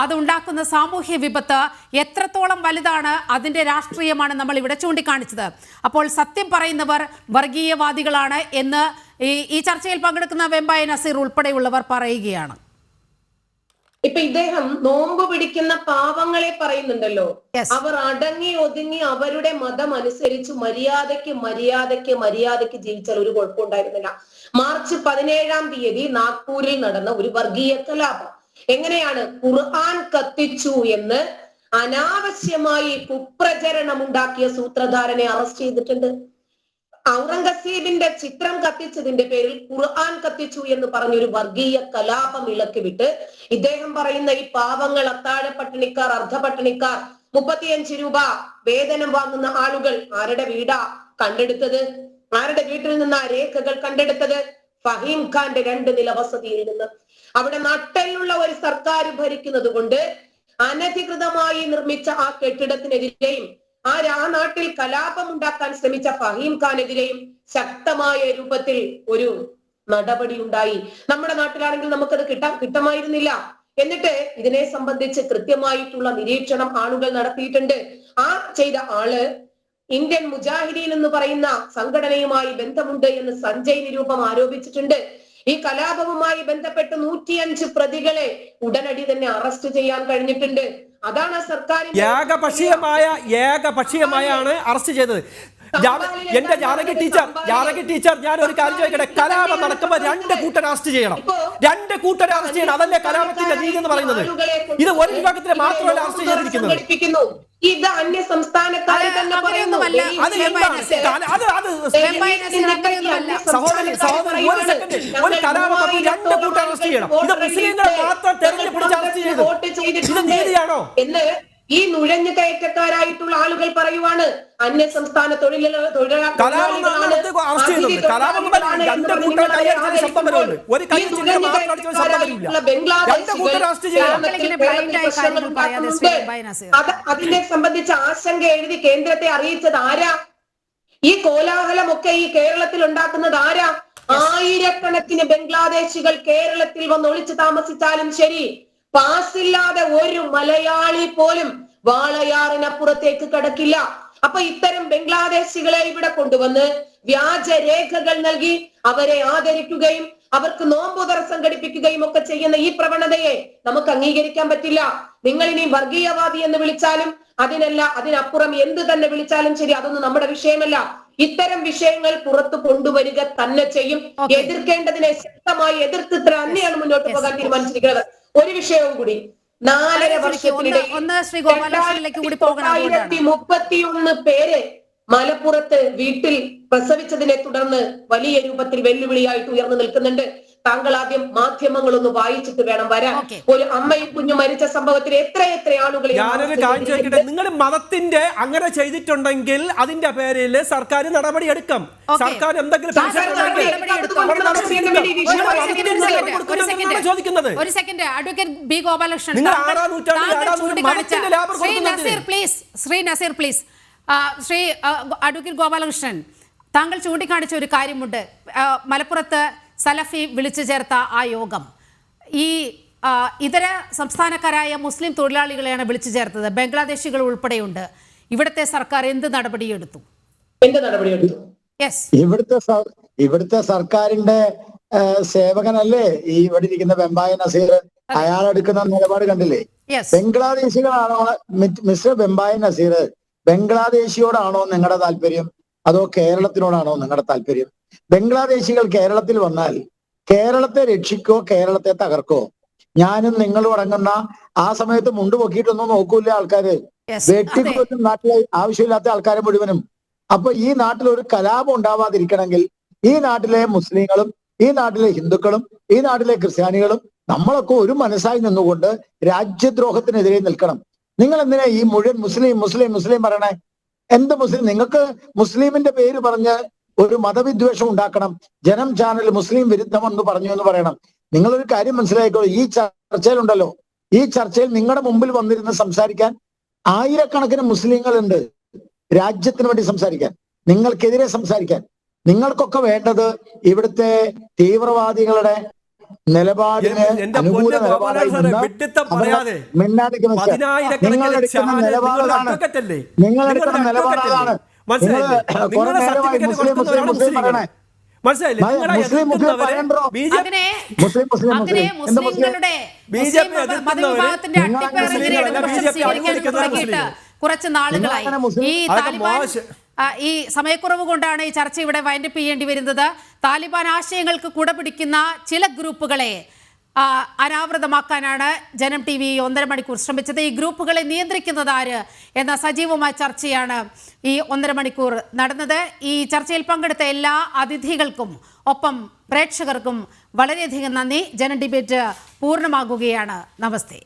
അതുണ്ടാക്കുന്ന സാമൂഹ്യ വിപത്ത് എത്രത്തോളം വലുതാണ്, അതിൻ്റെ രാഷ്ട്രീയമാണ് നമ്മൾ ഇവിടെ ചൂണ്ടിക്കാണിച്ചത്. അപ്പോൾ സത്യം പറയുന്നവർ വർഗീയവാദികളാണ് എന്ന് ഈ ചർച്ചയിൽ പങ്കെടുക്കുന്ന വെമ്പായ നസീർ ഉൾപ്പെടെയുള്ളവർ പറയുകയാണ്. ഇപ്പൊ ഇദ്ദേഹം നോമ്പ് പിടിക്കുന്ന പാവങ്ങളെ പറയുന്നുണ്ടല്ലോ, അവർ അടങ്ങി ഒതുങ്ങി അവരുടെ മതം അനുസരിച്ച് മര്യാദയ്ക്ക് ജീവിച്ചാൽ ഒരു കുഴപ്പമുണ്ടായിരുന്നില്ല. മാർച്ച് 17-ാം തീയതി നാഗ്പൂരിൽ നടന്ന ഒരു വർഗീയ കലാപം എങ്ങനെയാണ്? ഖുർആൻ കത്തിച്ചു എന്ന് അനാവശ്യമായി കുപ്രചരണം ഉണ്ടാക്കിയ സൂത്രധാരനെ അറസ്റ്റ് ചെയ്തിട്ടുണ്ട്. ഔറംഗസീബിന്റെ ചിത്രം കത്തിച്ചതിന്റെ പേരിൽ ഖുർആൻ കത്തിച്ചു എന്ന് പറഞ്ഞൊരു വർഗീയ കലാപം ഇളക്കി വിട്ട് ഇദ്ദേഹം പറയുന്ന ഈ പാവങ്ങൾ, അത്താഴ പട്ടിണിക്കാർ, അർദ്ധ പട്ടിണിക്കാർ, 35 രൂപ വേതനം വാങ്ങുന്ന ആളുകൾ ആരുടെ വീടാ കണ്ടെടുത്തത്? ആരുടെ വീട്ടിൽ നിന്ന് ആ രേഖകൾ കണ്ടെടുത്തത്? ഫഹീം ഖാന്റെ 2 നില വസതിയിൽ നിന്ന്. അവിടെ നട്ടലുള്ള ഒരു സർക്കാർ ഭരിക്കുന്നത് കൊണ്ട് അനധികൃതമായി നിർമ്മിച്ച ആ കെട്ടിടത്തിനെതിരെയും ആ നാട്ടിൽ കലാപം ഉണ്ടാക്കാൻ ശ്രമിച്ച ഫഹീം ഖാനെതിരെയും ശക്തമായ രൂപത്തിൽ ഒരു നടപടി ഉണ്ടായി. നമ്മുടെ നാട്ടിലാണെങ്കിൽ നമുക്കത് കിട്ടുമായിരുന്നില്ല. എന്നിട്ട് ഇതിനെ സംബന്ധിച്ച് കൃത്യമായിട്ടുള്ള നിരീക്ഷണം ആളുകൾ നടത്തിയിട്ടുണ്ട്. ആ ചെയ്ത ആള് ഇന്ത്യൻ മുജാഹിദീൻ എന്ന് പറയുന്ന സംഘടനയുമായി ബന്ധമുണ്ട് എന്ന് സഞ്ജയ് നിരൂപം ആരോപിച്ചിട്ടുണ്ട്. ഈ കലാപവുമായി ബന്ധപ്പെട്ട് 105 പ്രതികളെ ഉടനടി തന്നെ അറസ്റ്റ് ചെയ്യാൻ കഴിഞ്ഞിട്ടുണ്ട്. അതാണ് സർക്കാരിന്റെ ഏകപക്ഷീയമായാണ് അറസ്റ്റ് ചെയ്തത്. എന്റെ ജാനകി ടീച്ചർ ഞാൻ ഒരു കാര്യം ചോദിക്കട്ടെ, കലാപം നടക്കുമ്പോൾ 2 കൂട്ടരെ അറസ്റ്റ് ചെയ്യണം, 2 കൂട്ടരെ അറസ്റ്റ് ചെയ്യണം. അതല്ലേ കലാപത്തിന്റെ രീതി എന്ന് പറയുന്നത്. ഇത് ഒരു വിഭാഗത്തിലെ മാത്രമല്ല അറസ്റ്റ് ചെയ്തിരിക്കുന്നത്. ഇത് അന്യ സംസ്ഥാനക്കാരെ തന്നെ പറയുന്നു. ഒരു കലാപം 2 കൂട്ടരെ അറസ്റ്റ് ചെയ്യണം. ഇത് മുസ്ലിങ്ങളെ മാത്രം തെരഞ്ഞെടുപ്പിച്ച് അറസ്റ്റ് ചെയ്തു. ഇത് നീതിയാണോ എന്ന് ഈ നുഴഞ്ഞു കയറ്റക്കാരായിട്ടുള്ള ആളുകൾ പറയുവാണ്. അന്യ സംസ്ഥാന അതിനെ സംബന്ധിച്ച ആശങ്ക എഴുതി കേന്ദ്രത്തെ അറിയിച്ചത് ആരാ? ഈ കോലാഹലമൊക്കെ ഈ കേരളത്തിൽ ഉണ്ടാക്കുന്നത് ആരാ? ആയിരക്കണക്കിന് ബംഗ്ലാദേശികൾ കേരളത്തിൽ വന്ന് ഒളിച്ചു താമസിച്ചാലും ശരി, പാസില്ലാതെ ഒരു മലയാളി പോലും വാളയാറിനപ്പുറത്തേക്ക് കടക്കില്ല. അപ്പൊ ഇത്തരം ബംഗ്ലാദേശികളെ ഇവിടെ കൊണ്ടുവന്ന് വ്യാജരേഖകൾ നൽകി അവരെ ആദരിക്കുകയും അവർക്ക് നോമ്പുതറ സംഘടിപ്പിക്കുകയും ഒക്കെ ചെയ്യുന്ന ഈ പ്രവണതയെ നമുക്ക് അംഗീകരിക്കാൻ പറ്റില്ല. നിങ്ങൾ ഇനി വർഗീയവാദി എന്ന് വിളിച്ചാലും അതിനപ്പുറം എന്ത് തന്നെ വിളിച്ചാലും ശരി, അതൊന്നും നമ്മുടെ വിഷയമല്ല. ഇത്തരം വിഷയങ്ങൾ പുറത്തു കൊണ്ടുവരിക തന്നെ ചെയ്യും. എതിർക്കേണ്ടതിനെ ശക്തമായി എതിർത്ത് തന്നെയാണ് മുന്നോട്ട് പോകാൻ തീരുമാനിച്ചിരിക്കുന്നത്. ഒരു വിഷയവും കൂടി, 4.5 വർഷത്തിനിടയിൽ 1031 പേര് മലപ്പുറത്ത് വീട്ടിൽ പ്രസവിച്ചതിനെ തുടർന്ന് വലിയ രൂപത്തിൽ വെല്ലുവിളിയായിട്ട് ഉയർന്നു നിൽക്കുന്നുണ്ട്. താങ്കൾ ആദ്യം മാധ്യമങ്ങളൊന്ന് വായിച്ചിട്ട് വേണം വരാൻ. ഒരു അമ്മയും കുഞ്ഞു മരിച്ച സംഭവത്തിൽ എത്ര ആളുകൾ. ഞാനൊരു കാര്യം ചോദിക്കട്ടെ, നിങ്ങൾ മതത്തിന്റെ അങ്ങനെ ചെയ്തിട്ടുണ്ടെങ്കിൽ അതിന്റെ പേരിൽ സർക്കാർ നടപടി എടുക്കും. സർക്കാർ എന്തെങ്കിലും ചോദിക്കുന്നത്. ഒരു second, advocate B Gopalakrishnan, Shri Naseer please. Shri advocate Gopalakrishnan, താങ്കൾ ചൂണ്ടിക്കാണിച്ച ഒരു കാര്യമുണ്ട്. മലപ്പുറത്ത് സലഫി വിളിച്ചു ചേർത്ത ആ യോഗം ഈ ഇതര സംസ്ഥാനക്കാരായ മുസ്ലിം തൊഴിലാളികളെയാണ് വിളിച്ചു ചേർത്തത്, ബംഗ്ലാദേശികൾ ഉൾപ്പെടെയുണ്ട്. ഇവിടുത്തെ സർക്കാർ എന്ത് നടപടിയെടുത്തു? ഇവിടുത്തെ സർക്കാരിന്റെ സേവകനല്ലേ ഈ ഇവിടെ ഇരിക്കുന്ന വെമ്പായ നസീർ. അയാളെടുക്കുന്ന നിലപാട് കണ്ടില്ലേ? ബംഗ്ലാദേശികളാണോ മിസ്റ്റർ വെമ്പായ നസീർ? ബംഗ്ലാദേശിയോടാണോ നിങ്ങളുടെ താല്പര്യം, അതോ കേരളത്തിനോടാണോ നിങ്ങളുടെ താല്പര്യം? ബംഗ്ലാദേശികൾ കേരളത്തിൽ വന്നാൽ കേരളത്തെ രക്ഷിക്കോ കേരളത്തെ തകർക്കോ? ഞാനും നിങ്ങളും അടങ്ങുന്ന ആ സമയത്ത് മുണ്ട് പൊക്കിയിട്ടൊന്നും നോക്കൂല ആൾക്കാര്, വെട്ടിക്കൊല്ലും നാട്ടിലെ ആവശ്യമില്ലാത്ത ആൾക്കാരെ മുഴുവനും. അപ്പൊ ഈ നാട്ടിൽ ഒരു കലാപം ഉണ്ടാവാതിരിക്കണമെങ്കിൽ ഈ നാട്ടിലെ മുസ്ലിങ്ങളും ഈ നാട്ടിലെ ഹിന്ദുക്കളും ഈ നാട്ടിലെ ക്രിസ്ത്യാനികളും നമ്മളൊക്കെ ഒരു മനസ്സായി നിന്നുകൊണ്ട് രാജ്യദ്രോഹത്തിനെതിരെ നിൽക്കണം. നിങ്ങൾ എന്തിനാ ഈ മുഴുവൻ മുസ്ലിം പറയണേ? എന്ത് മുസ്ലിം? നിങ്ങൾക്ക് മുസ്ലിമിന്റെ പേര് പറഞ്ഞ് ഒരു മതവിദ്വേഷം ഉണ്ടാക്കണം. ജനം ചാനൽ മുസ്ലിം വിരുദ്ധമെന്ന് പറഞ്ഞു എന്ന് പറയണം. നിങ്ങളൊരു കാര്യം മനസ്സിലാക്കോ, ഈ ചർച്ചയിലുണ്ടല്ലോ, ഈ ചർച്ചയിൽ നിങ്ങളുടെ മുമ്പിൽ വന്നിരുന്ന് സംസാരിക്കാൻ ആയിരക്കണക്കിന് മുസ്ലിങ്ങളുണ്ട്, രാജ്യത്തിന് വേണ്ടി സംസാരിക്കാൻ, നിങ്ങൾക്കെതിരെ സംസാരിക്കാൻ. നിങ്ങൾക്കൊക്കെ വേണ്ടത് ഇവിടുത്തെ തീവ്രവാദികളുടെ നിലപാടിന് അനുകൂല നിലപാടായി മിണ്ടാണ്ടിരിക്കുന്ന നിങ്ങളെടുക്കുന്ന നിലപാടാണ്. നിങ്ങളെടുക്കുന്ന നിലപാടാണ്. കുറച്ച് നാളുകളായി ഈ താലിബാൻ ഈ സമയക്കുറവ് കൊണ്ടാണ് ഈ ചർച്ച ഇവിടെ വൈൻഡപ്പ് ചെയ്യേണ്ടി വരുന്നത്. താലിബാൻ ആശയങ്ങൾക്ക് കുടപിടിക്കുന്ന ചില ഗ്രൂപ്പുകളെ അനാവൃതമാക്കാനാണ് ജനം TV 1.5 മണിക്കൂർ ശ്രമിച്ചത്. ഈ ഗ്രൂപ്പുകളെ നിയന്ത്രിക്കുന്നത് ആര് എന്ന സജീവമായ ചർച്ചയാണ് ഈ 1.5 മണിക്കൂർ നടന്നത്. ഈ ചർച്ചയിൽ പങ്കെടുത്ത എല്ലാ അതിഥികൾക്കും ഒപ്പം പ്രേക്ഷകർക്കും വളരെയധികം നന്ദി. ജനം ഡിബേറ്റ് പൂർണ്ണമാകുകയാണ്. നമസ്തേ.